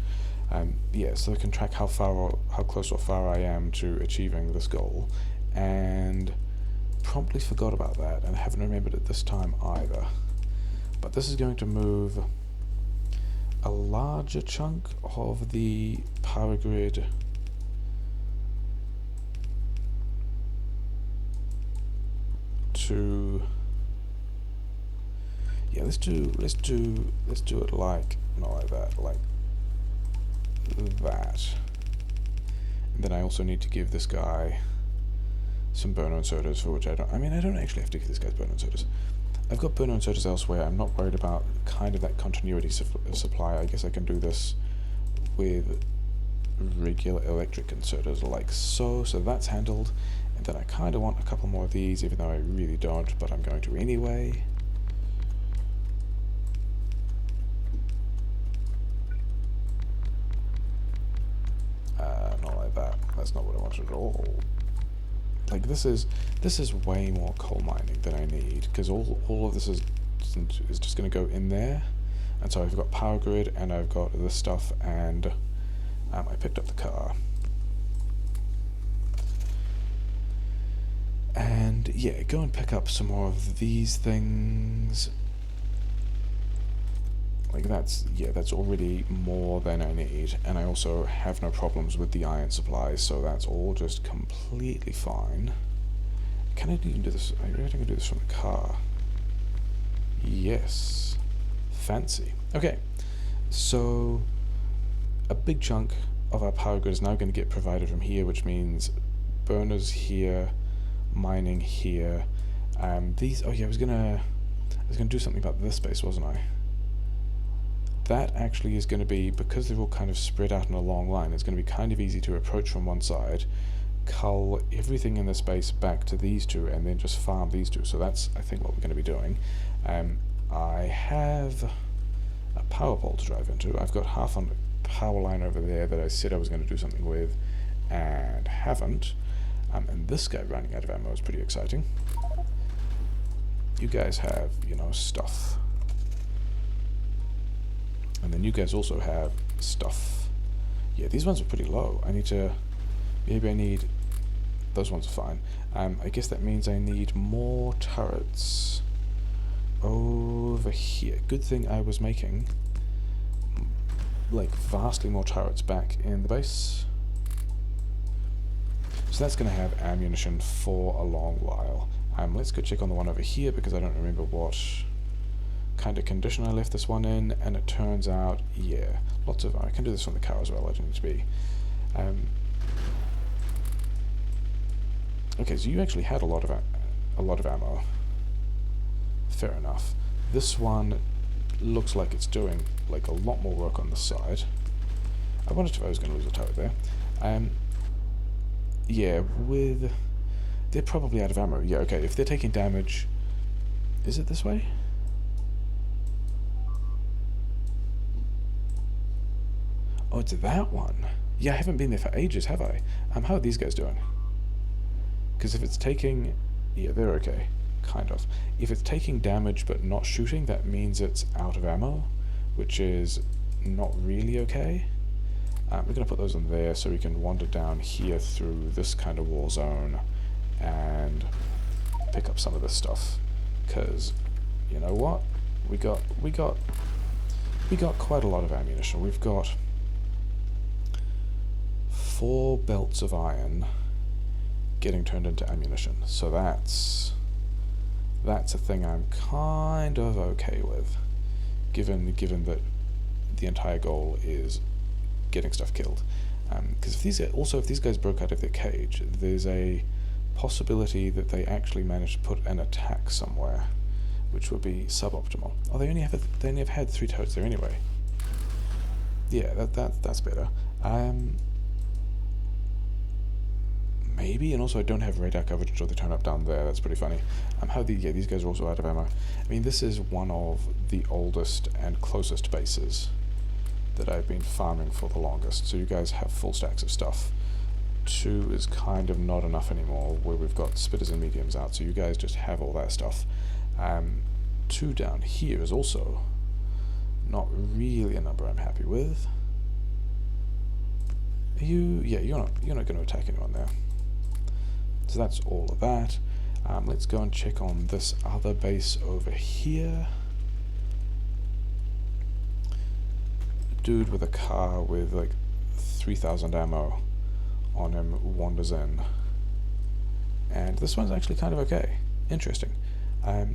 Yeah, so I can track how close or far I am to achieving this goal, and promptly forgot about that, and haven't remembered it this time either. But this is going to move a larger chunk of the power grid to... Yeah, let's do it like, not like that, like that. And then I also need to give this guy some burn-on sodas, for which I don't actually have to give this guy burn-on sodas. I've got burn-on sodas elsewhere. I'm not worried about kind of that continuity of supply. I guess I can do this with regular electric inserters like so. So that's handled. And then I kind of want a couple more of these, even though I really don't, but I'm going to anyway. Not like that. That's not what I wanted at all. Like, this is way more coal mining than I need, because all of this is just going to go in there. And so I've got power grid, and I've got this stuff, and I picked up the car. And yeah, go and pick up some more of these things. Like, that's already more than I need, and I also have no problems with the iron supplies, so that's all just completely fine. Can I even do this? I really can do this from the car. Yes. Fancy. Okay, so a big chunk of our power grid is now going to get provided from here, which means burners here, mining here. These... Oh yeah, I was gonna do something about this space, wasn't I? That actually is going to be, because they're all kind of spread out in a long line, it's going to be kind of easy to approach from one side, cull everything in the space back to these two, and then just farm these two. So that's, I think, what we're going to be doing. I have a power pole to drive into. I've got half on the power line over there that I said I was going to do something with, and haven't. And this guy running out of ammo is pretty exciting. You guys have, stuff. And then you guys also have stuff. Yeah, these ones are pretty low. Maybe I need... Those ones are fine. I guess that means I need more turrets over here. Good thing I was making like vastly more turrets back in the base. So that's going to have ammunition for a long while. Let's go check on the one over here because I don't remember what kind of condition I left this one in, and it turns out, yeah, lots of... I can do this from the car as well, I don't need to be. Okay, so you actually had a lot of ammo. Fair enough. This one looks like it's doing like a lot more work on the side. I wondered if I was going to lose a turret there. Yeah, with... They're probably out of ammo. Yeah, okay, if they're taking damage... Is it this way? Oh, it's that one. Yeah, I haven't been there for ages, have I? How are these guys doing? Because if it's taking... Yeah, they're okay. Kind of. If it's taking damage but not shooting, that means it's out of ammo, which is not really okay. We're going to put those in there so we can wander down here through this kind of war zone and pick up some of this stuff. Because, you know what? We got quite a lot of ammunition. We've got 4 belts of iron getting turned into ammunition. So that's a thing I'm kind of okay with, given that the entire goal is getting stuff killed. Because if these guys broke out of their cage, there's a possibility that they actually managed to put an attack somewhere, which would be suboptimal. Oh, they only have had 3 turrets there anyway. Yeah, that's better. Maybe, and also I don't have radar coverage until they turn up down there. That's pretty funny. These guys are also out of ammo. I mean, this is one of the oldest and closest bases that I've been farming for the longest. So you guys have full stacks of stuff. 2 is kind of not enough anymore, where we've got spitters and mediums out. So you guys just have all that stuff. 2 down here is also not really a number I'm happy with. Yeah, you're not going to attack anyone there. So that's all of that. Let's go and check on this other base over here. Dude with a car with like 3,000 ammo on him wanders in. And this one's actually kind of okay. Interesting. We'll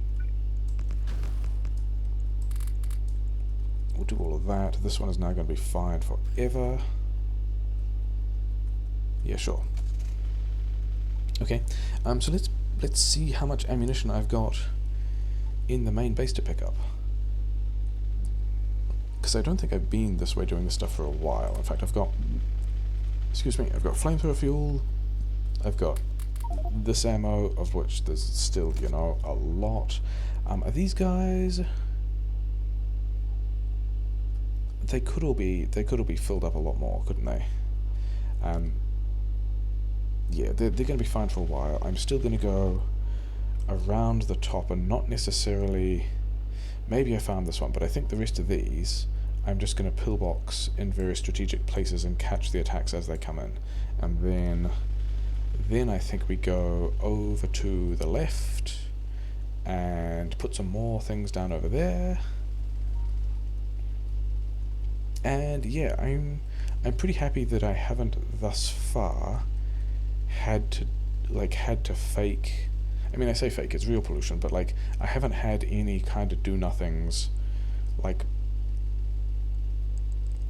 do all of that. This one is now going to be fine forever. Yeah, sure. Okay, so let's see how much ammunition I've got in the main base to pick up. Because I don't think I've been this way doing this stuff for a while. In fact, I've got flamethrower fuel, I've got this ammo, of which there's still, you know, a lot. Are these guys... They could all be filled up a lot more, couldn't they? Yeah, they're going to be fine for a while. I'm still going to go around the top and not necessarily... Maybe I found this one, but I think the rest of these, I'm just going to pillbox in various strategic places and catch the attacks as they come in. And then I think we go over to the left and put some more things down over there. And yeah, I'm pretty happy that I haven't thus far had to fake... I mean, I say fake, it's real pollution, but like, I haven't had any kind of do-nothings, like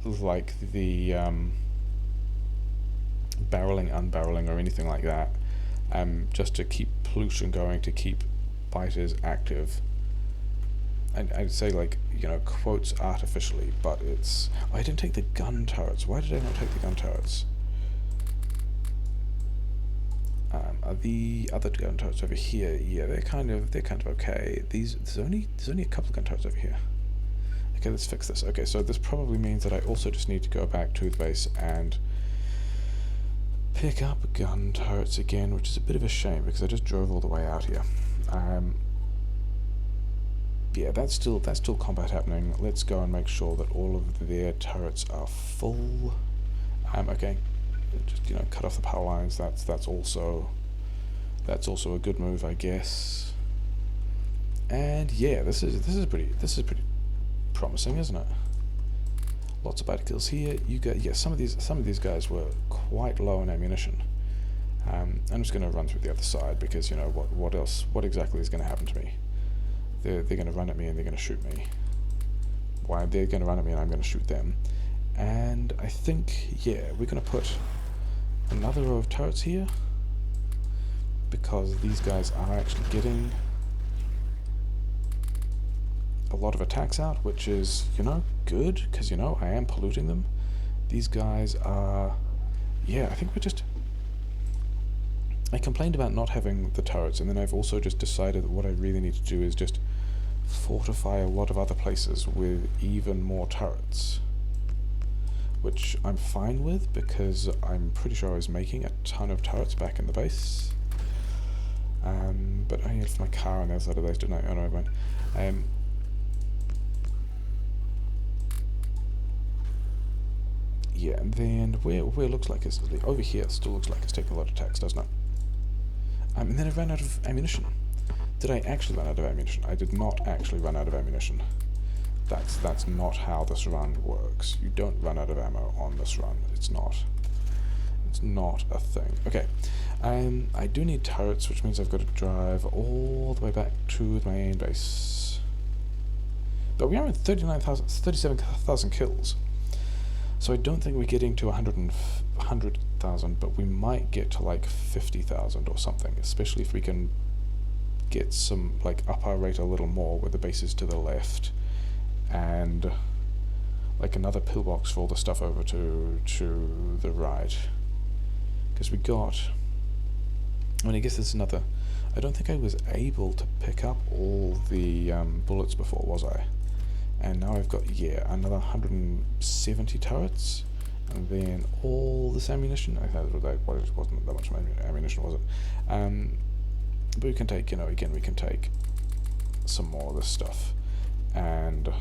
the barreling, unbarreling, or anything like that, just to keep pollution going, to keep biters active. I'd say, like, you know, quotes artificially, but it's... Oh, I didn't take the gun turrets. Why did I not take the gun turrets? Are the other gun turrets over here? Yeah, they're kind of okay. There's only a couple of gun turrets over here. Okay, let's fix this. Okay, so this probably means that I also just need to go back to the base and pick up gun turrets again, which is a bit of a shame because I just drove all the way out here. Yeah, that's still combat happening. Let's go and make sure that all of their turrets are full. Okay, just, you know, cut off the power lines. That's also a good move, I guess. And yeah, this is pretty promising, isn't it? Lots of particles here. You got, yeah, some of these guys were quite low in ammunition. I'm just going to run through the other side because, you know, what exactly is going to happen to me? They're going to run at me and they're going to shoot me. Why they're going to run at me and I'm going to shoot them. And I think, yeah, we're going to put another row of turrets here because these guys are actually getting a lot of attacks out, which is, you know, good because, you know, I am polluting them. These guys are, yeah, I think we're just, I complained about not having the turrets, and then I've also just decided that what I really need to do is just fortify a lot of other places with even more turrets, which I'm fine with because I'm pretty sure I was making a ton of turrets back in the base. But I left my car on the other side of those, didn't I? Oh no, I went. Yeah, and then where it looks like it's over here, it still looks like it's taking a lot of attacks, doesn't it? And then I ran out of ammunition. Did I actually run out of ammunition? I did not actually run out of ammunition. That's not how this run works. You don't run out of ammo on this run. It's not a thing. Okay, I do need turrets, which means I've got to drive all the way back to my main base. But we are at 37,000 kills. So I don't think we're getting to 100,000, but we might get to like 50,000 or something, especially if we can get some, like, up our rate a little more with the bases to the left, and like another pillbox for all the stuff over to the right. Because we got, I mean, I guess there's another, I don't think I was able to pick up all the bullets before, was I? And now I've got, yeah, another 170 turrets, and then all this ammunition. I thought it wasn't that much ammunition, was it? But we can take, you know, again, we can take some more of this stuff and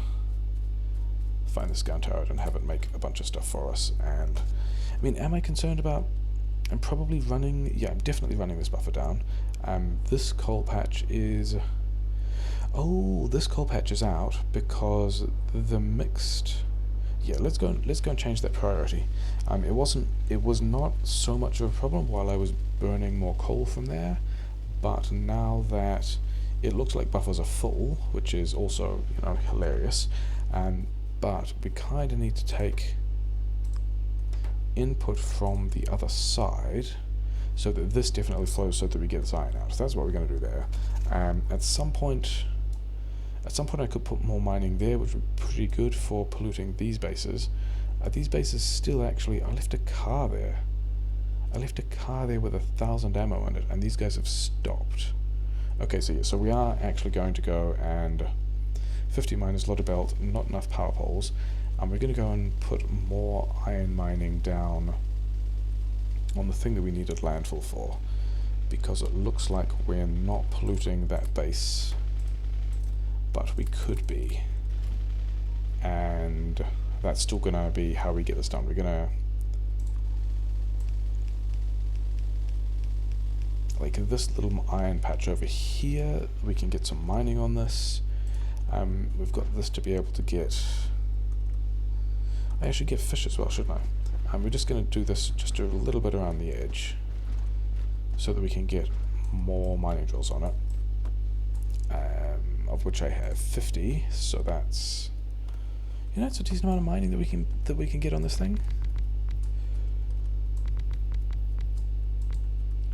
find this gun turret and have it make a bunch of stuff for us. And I mean, am I concerned about? I'm probably running. Yeah, I'm definitely running this buffer down. This coal patch is. Oh, this coal patch is out because the mixed. Yeah, let's go and change that priority. It was not so much of a problem while I was burning more coal from there, but now that it looks like buffers are full, which is also, you know, hilarious, but we kind of need to take input from the other side so that this definitely flows so that we get this iron out. So that's what we're going to do there. At some point I could put more mining there, which would be pretty good for polluting these bases. These bases still actually, I left a car there. I left a car there with 1,000 ammo in it, and these guys have stopped. Okay, so yeah, so we are actually going to go and 50 miners, loaded belt, not enough power poles. We're going to go and put more iron mining down on the thing that we needed landfill for, because it looks like we're not polluting that base, but we could be. And that's still going to be how we get this done. We're going to, like this little iron patch over here, we can get some mining on this. We've got this to be able to get, I should get fish as well, shouldn't I? We're just going to do this just a little bit around the edge so that we can get more mining drills on it, of which I have 50, so that's, you know, it's a decent amount of mining that we can get on this thing.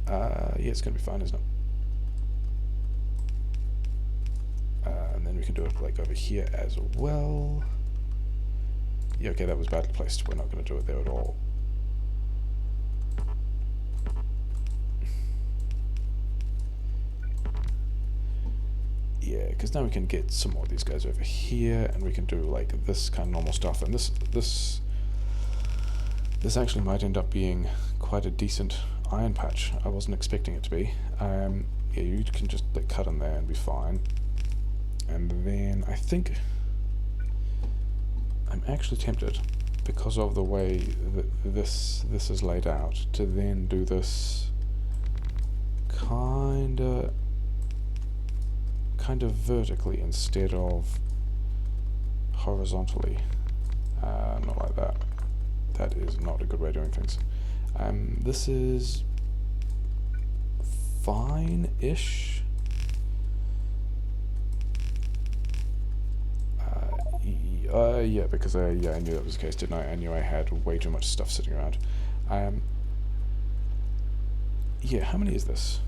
Yeah, it's going to be fine, isn't it? And then we can do it like over here as well. Yeah, okay, that was badly placed. We're not going to do it there at all. Yeah, because now we can get some more of these guys over here, and we can do like this kind of normal stuff. And this actually might end up being quite a decent iron patch. I wasn't expecting it to be. Yeah, you can just like cut in there and be fine. And then I think I'm actually tempted, because of the way that this is laid out, to then do this kinda kind of vertically instead of horizontally. Not like that. That is not a good way of doing things. This is fine-ish. Yeah, because I knew that was the case, didn't I? I knew I had way too much stuff sitting around. Yeah, how many is this?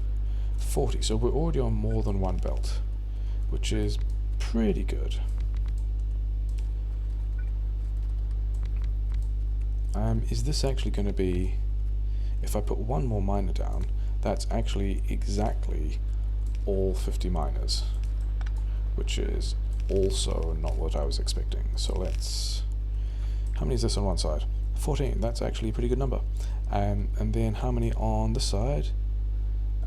40, so we're already on more than one belt, which is pretty good. Is this actually going to be, if I put one more miner down, that's actually exactly all 50 miners, which is also not what I was expecting. So let's, how many is this on one side? 14, that's actually a pretty good number. And then how many on this side?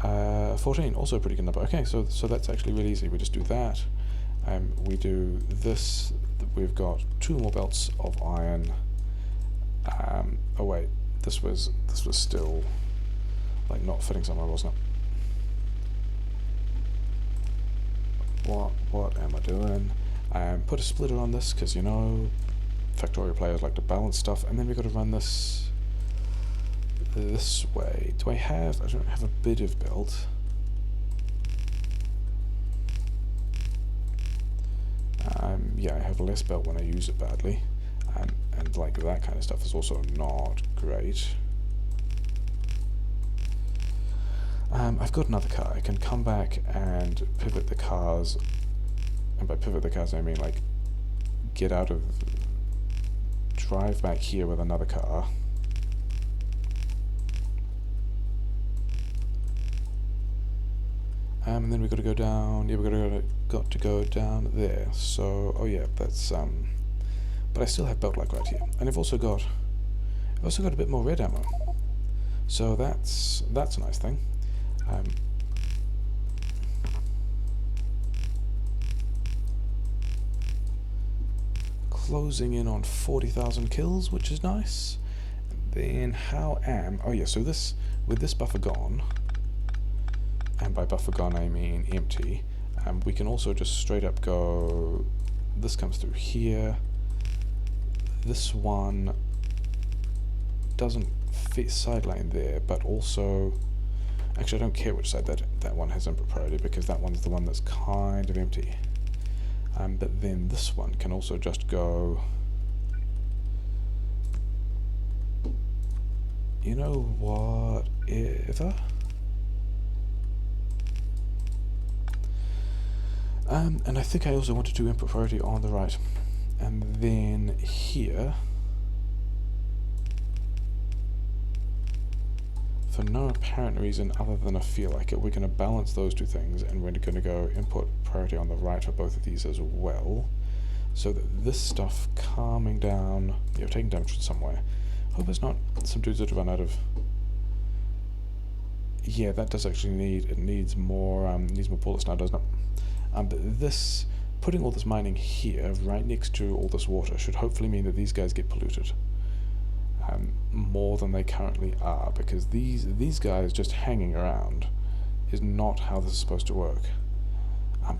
14, also a pretty good number. Okay, so that's actually really easy. We just do that. We do this. We've got 2 more belts of iron. Oh wait, this was still like not fitting somewhere, wasn't it? What am I doing? Put a splitter on this because, you know, Factorio players like to balance stuff, and then we've got to run this way. I don't have a bit of belt. Yeah, I have less belt when I use it badly. And like that kind of stuff is also not great. I've got another car. I can come back and pivot the cars, and by pivot the cars I mean like drive back here with another car. And then we've got to go down. Yeah, we've got to go down there. So, oh yeah, that's but I still have belt like right here, and I've also got a bit more red ammo. So that's a nice thing. Closing in on 40,000 kills, which is nice. And then oh yeah, so with this buffer gone, and by buffer gone I mean empty, we can also just straight up go, this comes through here, this one doesn't fit sideline there, but also, actually I don't care which side that one has input priority, because that one's the one that's kind of empty. But then this one can also just go, you know, whatever. And I think I also want to do input priority on the right. And then here, for no apparent reason other than I feel like it, we're going to balance those two things, and we're going to go input priority on the right for both of these as well, so that this stuff calming down, you know, taking damage from somewhere. Hope it's not some dudes that run out of. Yeah, that does actually needs more bullets now, doesn't it? But this, putting all this mining here, right next to all this water, should hopefully mean that these guys get polluted. More than they currently are, because these guys just hanging around is not how this is supposed to work.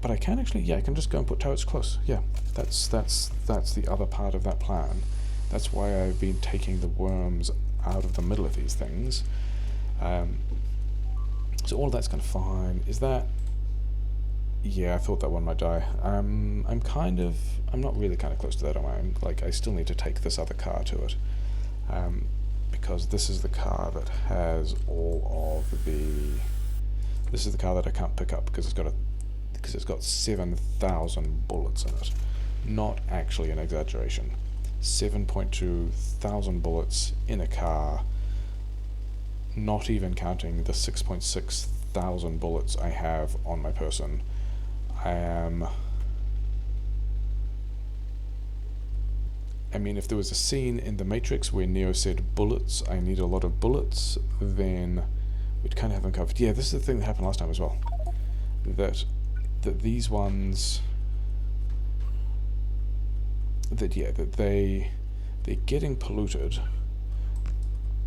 But I can actually, yeah, I can just go and put turrets close. Yeah, that's the other part of that plan. That's why I've been taking the worms out of the middle of these things. So all of that's kind of fine. Is that? Yeah, I thought that one might die. I'm not really kind of close to that, am I? I still need to take this other car to it. Because this is the car that has all of the. This is the car that I can't pick up because it's got 7,000 bullets in it. Not actually an exaggeration. 7.2 thousand bullets in a car. Not even counting the 6.6 thousand bullets I have on my person. I mean, if there was a scene in The Matrix where Neo said bullets, I need a lot of bullets, then we'd kind of have them covered. Yeah, this is the thing that happened last time as well. That these ones, that they're getting polluted,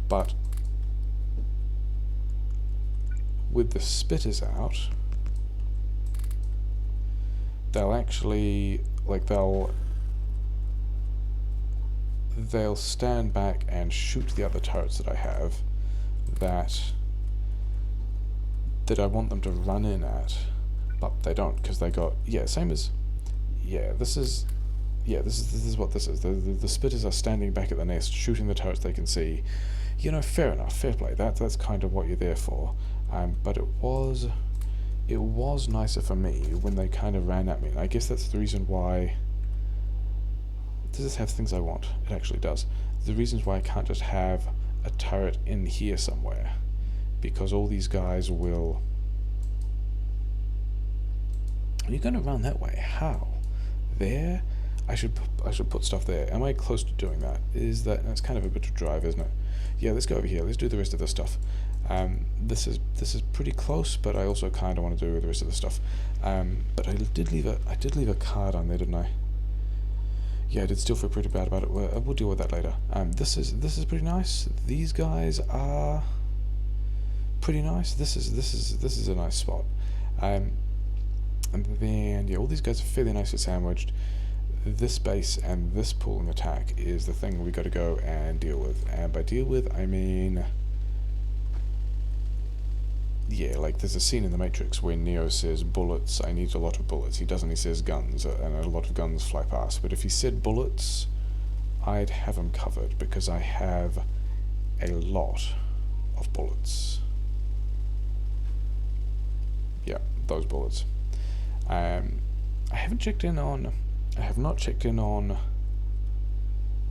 but with the spitters out, they'll actually, like, they'll stand back and shoot the other turrets that I have that I want them to run in at, but they don't, because they got, same as, this is what this is. The spitters are standing back at the nest, shooting the turrets they can see. You know, fair enough, fair play. That's kind of what you're there for. But it was nicer for me when they kind of ran at me. And I guess that's the reason why. Does this have things I want? It actually does. The reasons why I can't just have a turret in here somewhere, because all these guys will. You're going to run that way. How? There? I should put stuff there. Am I close to doing that? That's kind of a bit of drive, isn't it? Yeah, let's go over here. Let's do the rest of this stuff. This is pretty close, but I also kind of want to do the rest of the stuff. But I did leave a card on there, didn't I? Yeah, I did still feel pretty bad about it. We'll deal with that later. This is pretty nice. These guys are pretty nice. This is a nice spot. And then all these guys are fairly nicely sandwiched. This base and this pulling attack is the thing we got to go and deal with. And by deal with, I mean, like there's a scene in The Matrix where Neo says bullets, I need a lot of bullets. He doesn't, he says guns, and a lot of guns fly past. But if he said bullets, I'd have him covered, because I have a lot of bullets. Yeah, those bullets. I have not checked in on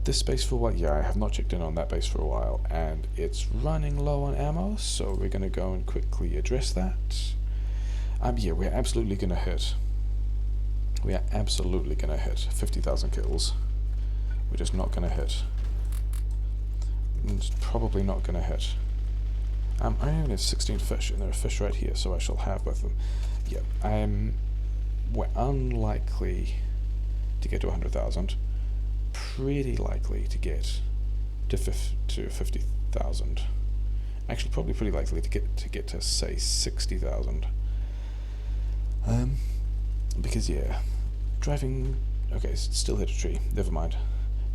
this base for a while. I have not checked in on that base for a while, and it's running low on ammo, so we're going to go and quickly address that. We're absolutely going to hit. We are absolutely going to hit 50,000 kills. We're just not going to hit. It's probably not going to hit. I only have 16 fish, and there are fish right here, so I shall have both of them. We're unlikely to get to 100,000. Pretty likely to get to 50,000. Actually, probably pretty likely to get to say 60,000. Because driving. Okay, still hit a tree. Never mind.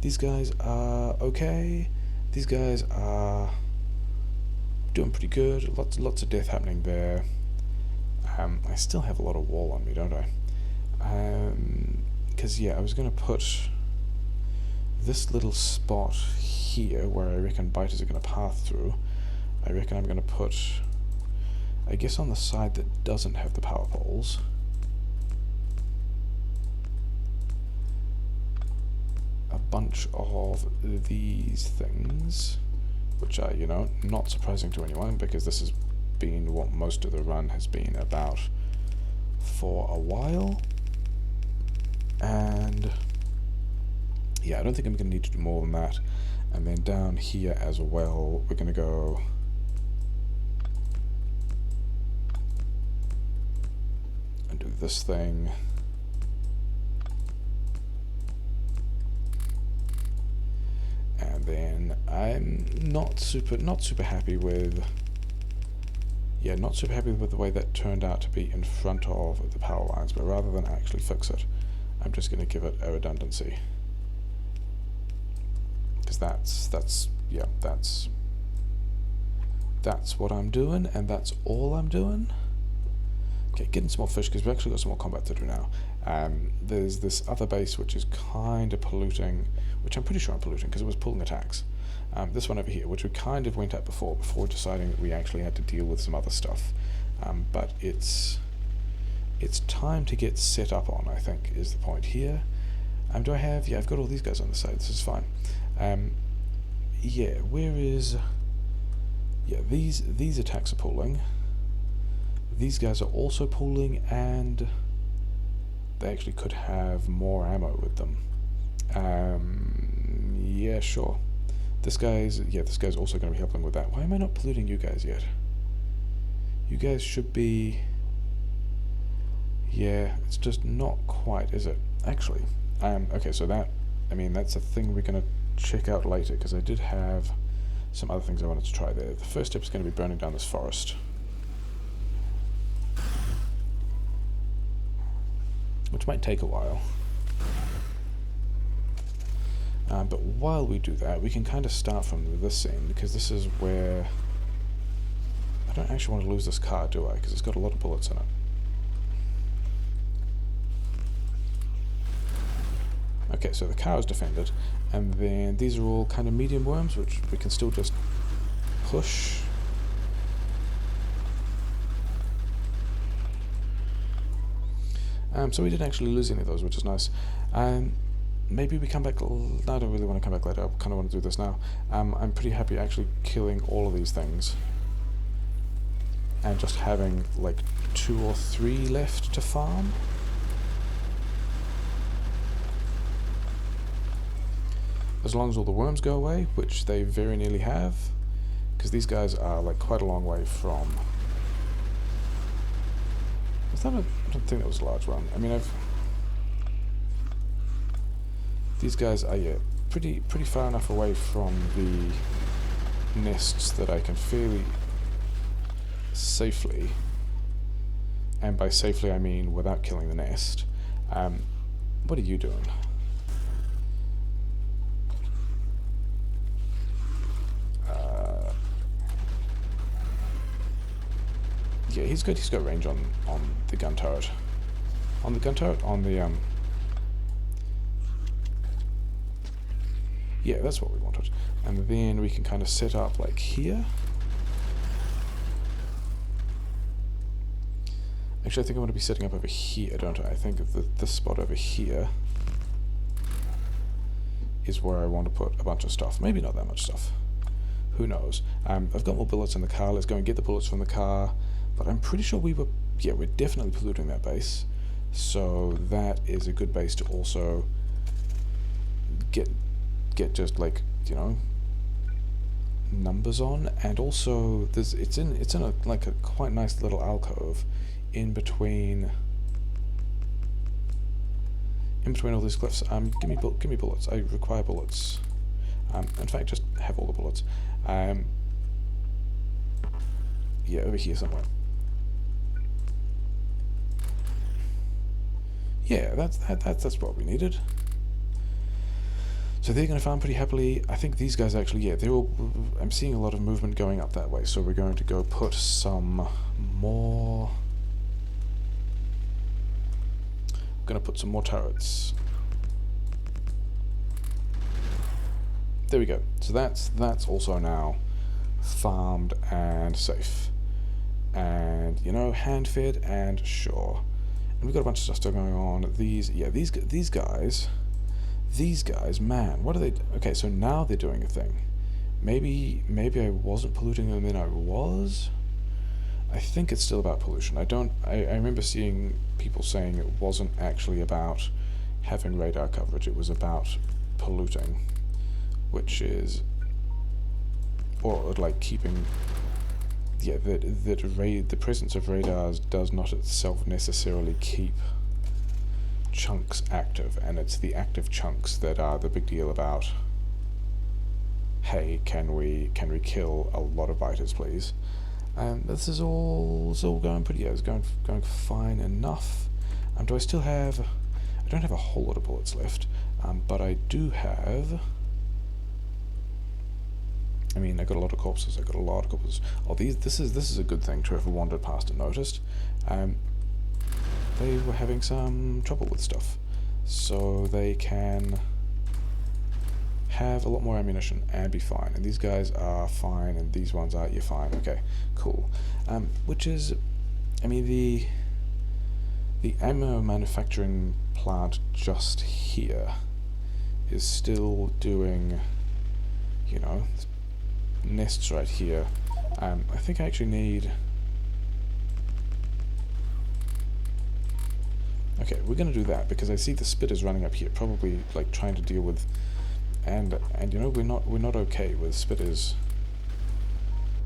These guys are okay. These guys are doing pretty good. Lots of death happening there. I still have a lot of wall on me, don't I? Because I was going to put this little spot here where I reckon biters are going to path through. I reckon I'm going to put, I guess, on the side that doesn't have the power poles, a bunch of these things, which are, not surprising to anyone, because this has been what most of the run has been about for a while. And I don't think I'm going to need to do more than that. And then down here as well, we're going to go and do this thing. And then I'm not super happy with the way that turned out to be in front of the power lines, but rather than actually fix it, I'm just going to give it a redundancy. Because that's what I'm doing, and that's all I'm doing. Okay, getting some more fish, because we've actually got some more combat to do now. There's this other base which is kind of polluting, which I'm pretty sure I'm polluting, because it was pulling attacks. This one over here, which we kind of went at before deciding that we actually had to deal with some other stuff. But it's time to get set up on, I think, is the point here. Do I have... I've got all these guys on the side, this is fine. Where is... these attacks are pulling. These guys are also pulling, and they actually could have more ammo with them. Sure. This guy's also going to be helping with that. Why am I not polluting you guys yet? You guys should be... it's just not quite, is it? Actually, okay, so that's a thing we're going to check out later, because I did have some other things I wanted to try there. The first step is going to be burning down this forest, which might take a while. But while we do that, we can kind of start from this scene, because this is where... I don't actually want to lose this car, do I? Because it's got a lot of bullets in it. Okay, so the car is defended, and then these are all kind of medium worms, which we can still just push. So we didn't actually lose any of those, which is nice. Maybe we come back... No, I don't really want to come back later. I kind of want to do this now. I'm pretty happy actually killing all of these things. And just having, like, 2 or 3 left to farm. As long as all the worms go away, which they very nearly have. Because these guys are, like, quite a long way from... I don't think that was a large one. I mean, these guys are, yeah, pretty far enough away from the nests that I can fairly safely, and by safely I mean without killing the nest. What are you doing? Yeah, he's good. He's got range on the gun turret. On the gun turret? On the, yeah, that's what we wanted. And then we can kind of set up, like, here. Actually, I think I want to be setting up over here, don't I? I think this spot over here is where I want to put a bunch of stuff. Maybe not that much stuff. Who knows? I've got more bullets in the car. Let's go and get the bullets from the car. But I'm pretty sure we're definitely polluting that base. So that is a good base to also get just, like, you know, numbers on. And also it's in a, like, a quite nice little alcove in between all these cliffs. Give me bullets. I require bullets. In fact, just have all the bullets. Yeah, over here somewhere. Yeah, that's what we needed. So they're going to farm pretty happily. I think these guys actually, yeah, they're all... I'm seeing a lot of movement going up that way, so we're going to go put some more... I'm going to put some more turrets. There we go. So that's also now farmed and safe. And, you know, hand-fed and sure. And we've got a bunch of stuff still going on. These guys, man, what are they... Okay, so now they're doing a thing. Maybe I wasn't polluting them, then I was? I think it's still about pollution. I remember seeing people saying it wasn't actually about having radar coverage, it was about polluting. Which is... Or, like, keeping... Yeah, the presence of radars does not itself necessarily keep chunks active, and it's the active chunks that are the big deal about, hey, can we kill a lot of biters, please? This is all going pretty, yeah, it's going fine enough. Do I still have... I don't have a whole lot of bullets left, but I do have... I mean, I got a lot of corpses. Oh, this is a good thing to have wandered past and noticed. They were having some trouble with stuff, so they can have a lot more ammunition and be fine. And these guys are fine, and these ones are... You're fine. Okay, cool. Which is, I mean, the ammo manufacturing plant just here is still doing, you know, nests right here. I think I actually need... Okay, we're gonna do that because I see the spitters running up here, probably like trying to deal with, and you know, we're not okay with spitters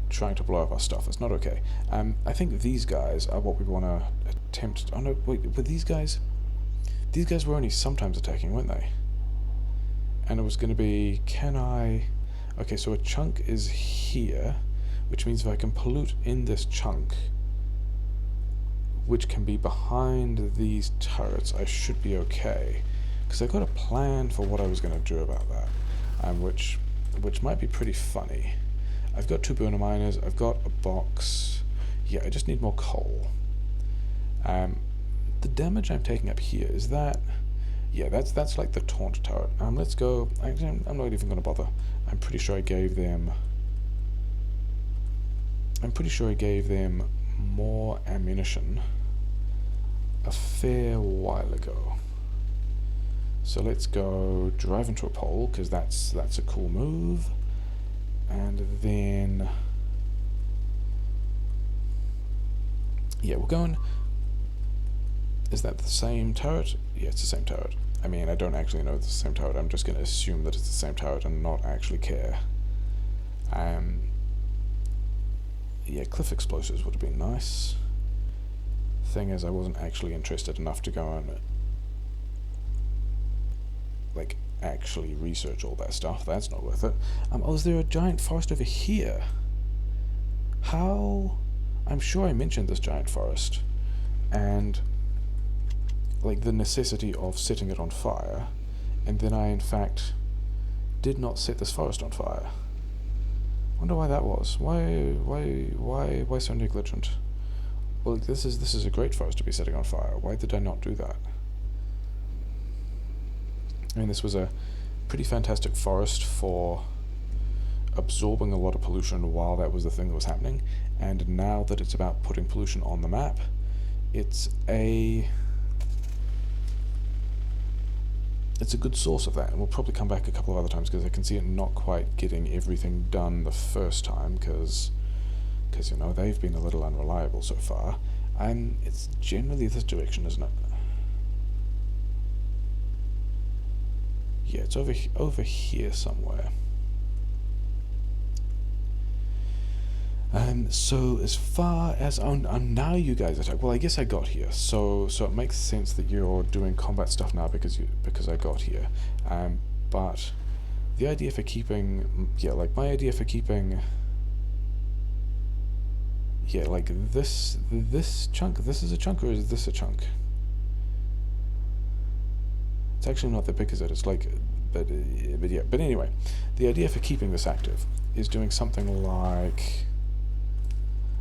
trying to blow up our stuff. It's not okay. I think these guys are what we want to attempt. Oh no, wait, were these guys? These guys were only sometimes attacking, weren't they? And it was going to be, can I... Okay, so a chunk is here, which means if I can pollute in this chunk, which can be behind these turrets, I should be okay. Because I got a plan for what I was going to do about that, which might be pretty funny. I've got 2 burner miners, I've got a box. Yeah, I just need more coal. The damage I'm taking up here, is that... Yeah, that's like the taunt turret. Let's go... Actually, I'm not even going to bother. I'm pretty sure I gave them more ammunition a fair while ago. So let's go drive into a pole, because that's a cool move. And then... Yeah, we're going... Is that the same turret? Yeah, it's the same turret. I mean, I don't actually know it's the same turret. I'm just going to assume that it's the same turret and not actually care. Yeah, cliff explosives would have been nice. Thing is, I wasn't actually interested enough to go and like actually research all that stuff. That's not worth it. Oh, is there a giant forest over here? How? I'm sure I mentioned this giant forest, and like the necessity of setting it on fire, and then I in fact did not set this forest on fire. Wonder why that was. Why so negligent? Well, this is a great forest to be setting on fire. Why did I not do that? I mean, this was a pretty fantastic forest for absorbing a lot of pollution while that was the thing that was happening, and now that it's about putting pollution on the map, it's a good source of that, and we'll probably come back a couple of other times because I can see it not quite getting everything done the first time because you know, they've been a little unreliable so far, and it's generally this direction, isn't it? Yeah, it's over here somewhere. So as far as now you guys attack. Well, I guess I got here, so it makes sense that you're doing combat stuff now because I got here. But the idea for keeping, like my idea for keeping, like this chunk. This is a chunk, or is this a chunk? It's actually not that big, is it? It's like, but anyway, the idea for keeping this active is doing something like.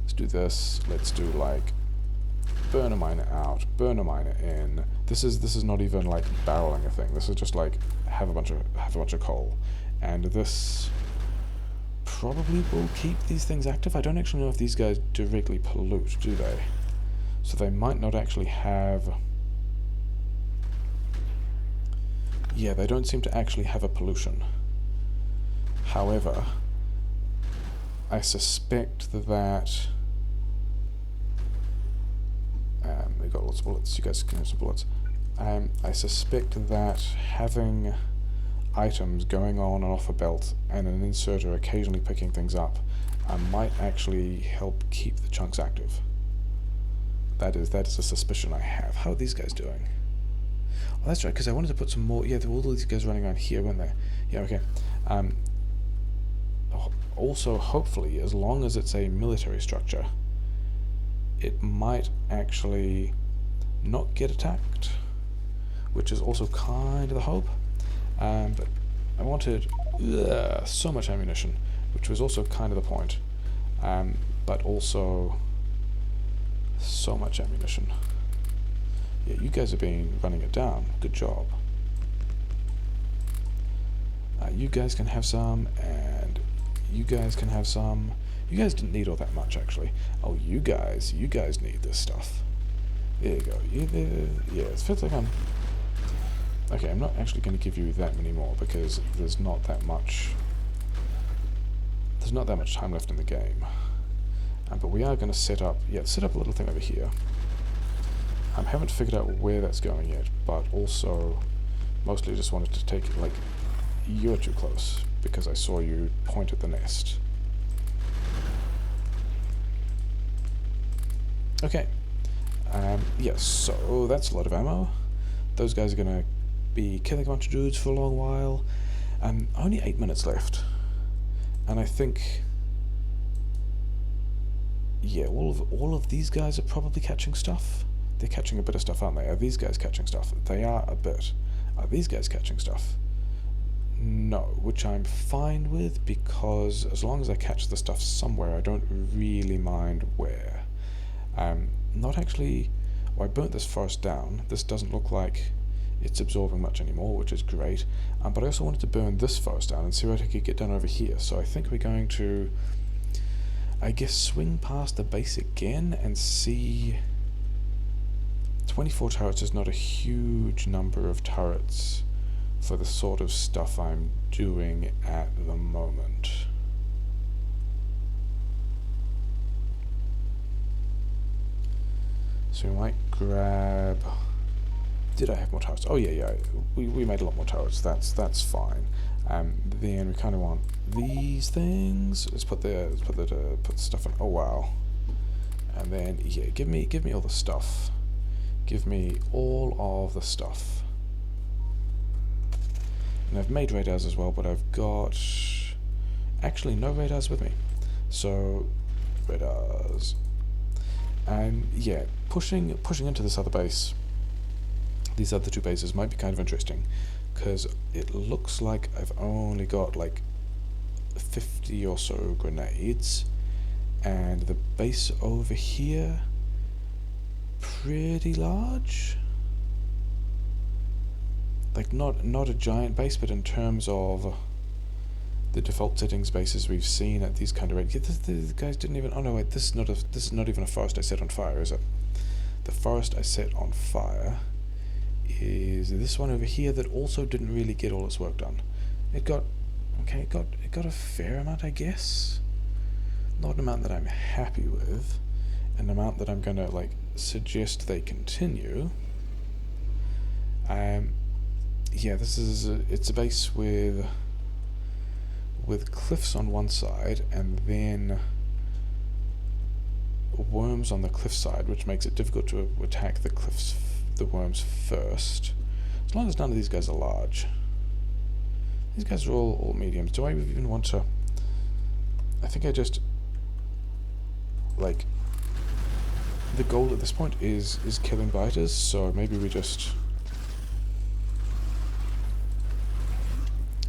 Let's do this. Let's do like burner miner out, burner miner in. This is not even like barreling a thing. This is just like have a bunch of coal, and this probably will keep these things active. I don't actually know if these guys directly pollute, do they? So they might not actually have. Yeah, they don't seem to actually have a pollution. However, I suspect that we got lots of bullets. You guys can have some bullets. I suspect that having items going on and off a belt and an inserter occasionally picking things up might actually help keep the chunks active. That is a suspicion I have. How are these guys doing? Oh, that's right, because I wanted to put some more. Yeah, there were all these guys running around here, weren't there? Yeah, okay. Also, hopefully, as long as it's a military structure, it might actually not get attacked, which is also kind of the hope. But I wanted so much ammunition, which was also kind of the point. But also so much ammunition. Yeah, you guys have been running it down. Good job. You guys can have some, and you guys can have some. You guys didn't need all that much, actually. Oh, you guys need this stuff. There you go. Yeah, it feels like I'm... Okay, I'm not actually going to give you that many more, because there's not that much time left in the game. But we are going to set up a little thing over here. I haven't figured out where that's going yet, but also mostly just wanted to take it, like, you're too close, because I saw you point at the nest. Okay. Yes, so that's a lot of ammo. Those guys are going to be killing a bunch of dudes for a long while. Only 8 minutes left. And I think... yeah, all of these guys are probably catching stuff. They're catching a bit of stuff, aren't they? Are these guys catching stuff? They are a bit. Are these guys catching stuff? No, which I'm fine with, because as long as I catch the stuff somewhere, I don't really mind where. Not actually... Well, I burnt this forest down. This doesn't look like it's absorbing much anymore, which is great. But I also wanted to burn this forest down and see what I could get done over here. So I think we're going to, I guess, swing past the base again and see... 24 turrets is not a huge number of turrets for the sort of stuff I'm doing at the moment. So we might grab... Did I have more turrets? Oh yeah, we made a lot more turrets. That's fine. Then we kind of want these things. Let's put the stuff in. Oh wow. And then yeah, give me all the stuff. Give me all of the stuff. And I've made radars as well, but I've got actually no radars with me. So radars. And yeah, pushing into this other base. These other two bases might be kind of interesting, because it looks like I've only got like 50 or so grenades, and the base over here pretty large. Like not a giant base, but in terms of the default settings bases we've seen at these kind of rates. Yeah, the guys didn't even... Oh no, wait, this is not even a forest I set on fire, is it? The forest I set on fire is this one over here that also didn't really get all its work done. It got a fair amount, I guess. Not an amount that I'm happy with, an amount that I'm gonna like suggest they continue. Yeah, this is it's a base with cliffs on one side and then worms on the cliff side, which makes it difficult to attack the worms first. As long as none of these guys are large. These guys are all mediums. Do I even want to... I think I just... Like... The goal at this point is killing biters, so maybe we just...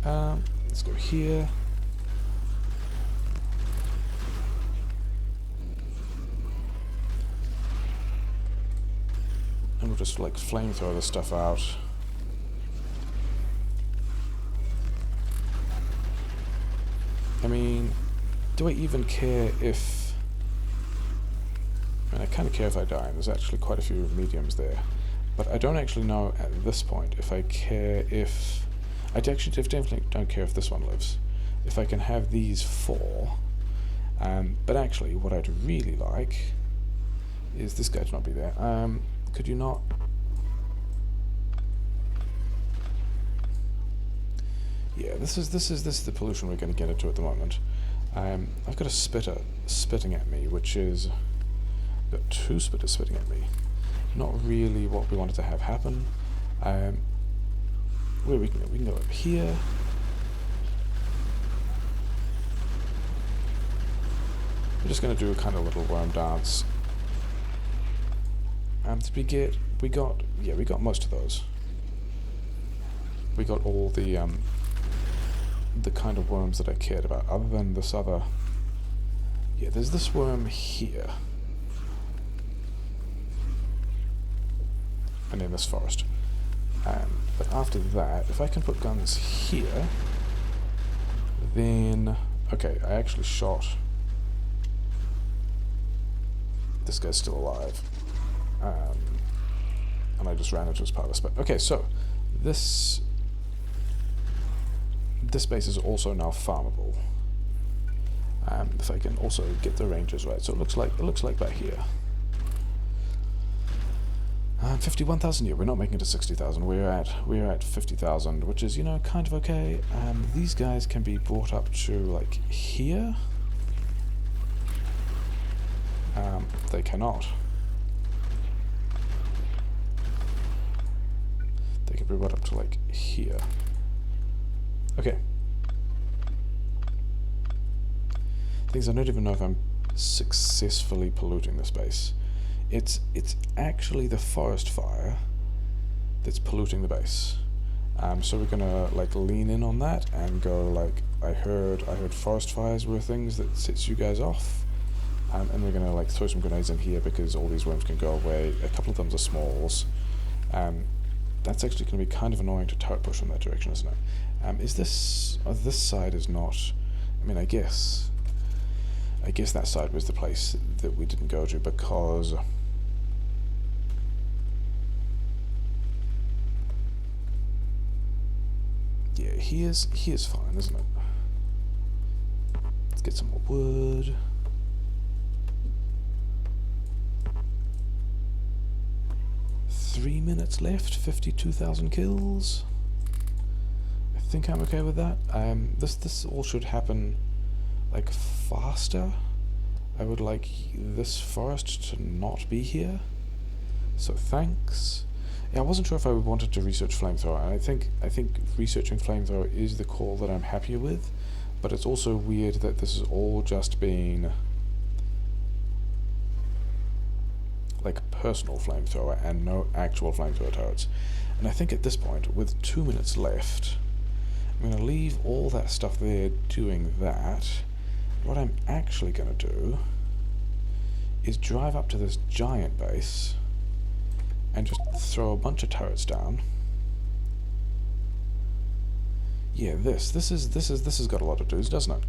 let's go here. And we'll just like flamethrower this stuff out. I mean, do I even care if... I mean, I kind of care if I die, and there's actually quite a few mediums there. But I don't actually know at this point if I care if... I actually definitely don't care if this one lives. If I can have these four. But actually, what I'd really like is this guy to not be there. Could you not... Yeah, this is the pollution we're going to get into at the moment. I've got a spitter spitting at me, which is... I've got two spitters spitting at me. Not really what we wanted to have happen. Where we can go up here. We're just going to do a kind of little worm dance. And we got most of those. We got all the kind of worms that I cared about, other than this other... Yeah, there's this worm here. And in this forest. But after that, if I can put guns here, then... Okay, I actually shot... This guy's still alive. And I just ran into his part of the spot. Okay, so this base is also now farmable. If I can also get the ranges right, so it looks like back here. 51,000. Yeah, we're not making it to 60,000. We're at 50,000, which is, you know, kind of okay. These guys can be brought up to like here. They cannot. They can be brought up to like here. Okay. Things I don't even know if I'm successfully polluting the space. It's actually the forest fire that's polluting the base. So we're gonna like lean in on that and go like, I heard forest fires were things that sets you guys off, and we're gonna like throw some grenades in here because all these worms can go away. A couple of them are smalls. That's actually going to be kind of annoying to turret push in that direction, isn't it? Is this this side is not? I mean, I guess that side was the place that we didn't go to because. Yeah, here's fine, isn't it? Let's get some more wood. Minutes left, 52,000 kills. I think I'm okay with that. This all should happen like faster. I would like this forest to not be here. So thanks. Yeah, I wasn't sure if I wanted to research flamethrower, and I think researching flamethrower is the call that I'm happier with, but it's also weird that this is all just been like personal flamethrower and no actual flamethrower turrets. And I think at this point, with 2 minutes left, I'm going to leave all that stuff there doing that. What I'm actually going to do is drive up to this giant base and just throw a bunch of turrets down. Yeah, this has got a lot of dudes, doesn't it?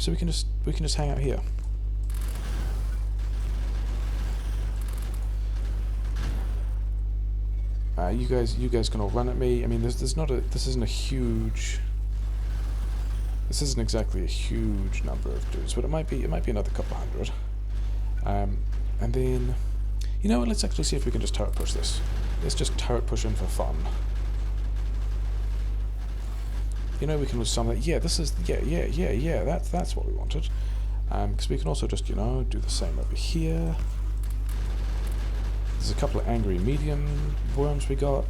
So we can just hang out here. You guys can all run at me. I mean, this isn't exactly a huge number of dudes, but it might be another couple hundred. And then, you know what? Let's actually see if we can just turret push this. Let's just turret push in for fun. You know, we can lose some of that. Yeah, this is yeah. That's what we wanted. Because we can also just do the same over here. There's a couple of angry medium worms we got.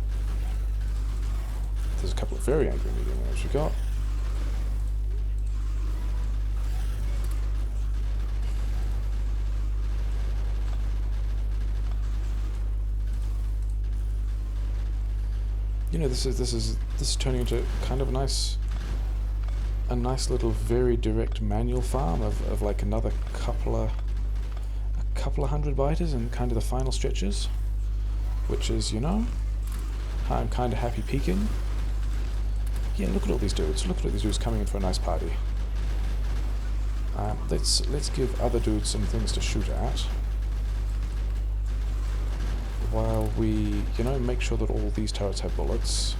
There's a couple of very angry medium worms we got. You know, this is turning into kind of a nice little very direct manual farm of like another couple of hundred biters in kind of the final stretches, which is, how I'm kind of happy peaking. Yeah, look at all these dudes. Look at all these dudes coming in for a nice party. Let's give other dudes some things to shoot at, while we, make sure that all these turrets have bullets.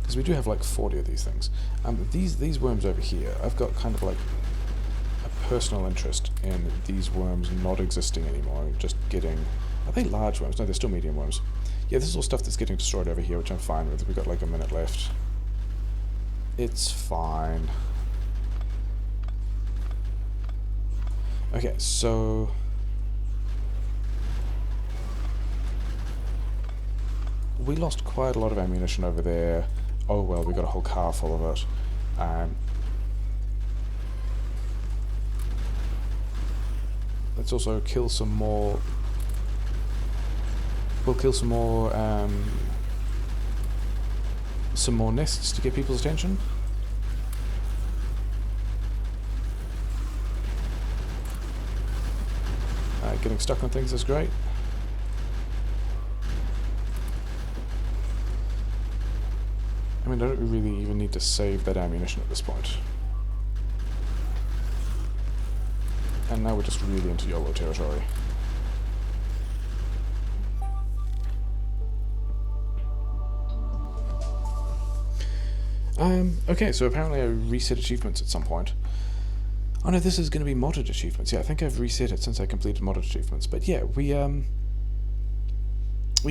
Because we do have like 40 of these things. These worms over here, I've got kind of like personal interest in these worms not existing anymore, just getting... Are they large worms? No, they're still medium worms. Yeah, this is all stuff that's getting destroyed over here, which I'm fine with. We've got like a minute left. It's fine. Okay, so... we lost quite a lot of ammunition over there. Oh well, we got a whole car full of it. Let's also kill some more. We'll kill some more nests to get people's attention. Getting stuck on things is great. I mean, I don't really even need to save that ammunition at this point. And now we're just really into YOLO territory. Okay, so apparently I reset achievements at some point. Oh no, this is going to be modded achievements. Yeah, I think I've reset it since I completed modded achievements. But yeah, we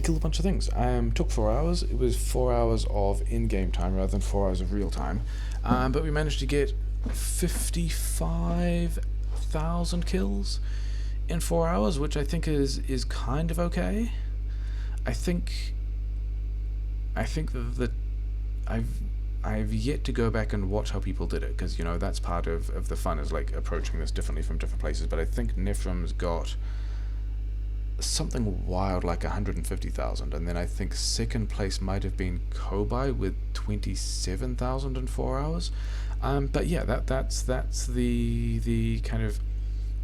killed a bunch of things. Took 4 hours. It was 4 hours of in-game time rather than 4 hours of real time. But we managed to get 55,000 kills in 4 hours, which I think is kind of okay. I think that I've yet to go back and watch how people did it, because, you know, that's part of the fun, is like approaching this differently from different places. But I think Nefrums got something wild like 150,000, and then I think second place might have been Kobai with 27,000 in 4 hours. But yeah, that's the kind of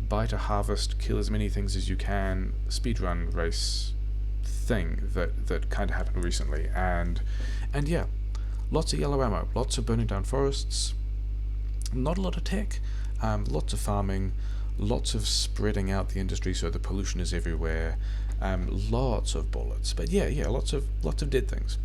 buy to harvest, kill as many things as you can speedrun race thing that kind of happened recently, and yeah, lots of yellow ammo, lots of burning down forests, not a lot of tech, lots of farming, lots of spreading out the industry so the pollution is everywhere, lots of bullets, but yeah, lots of dead things.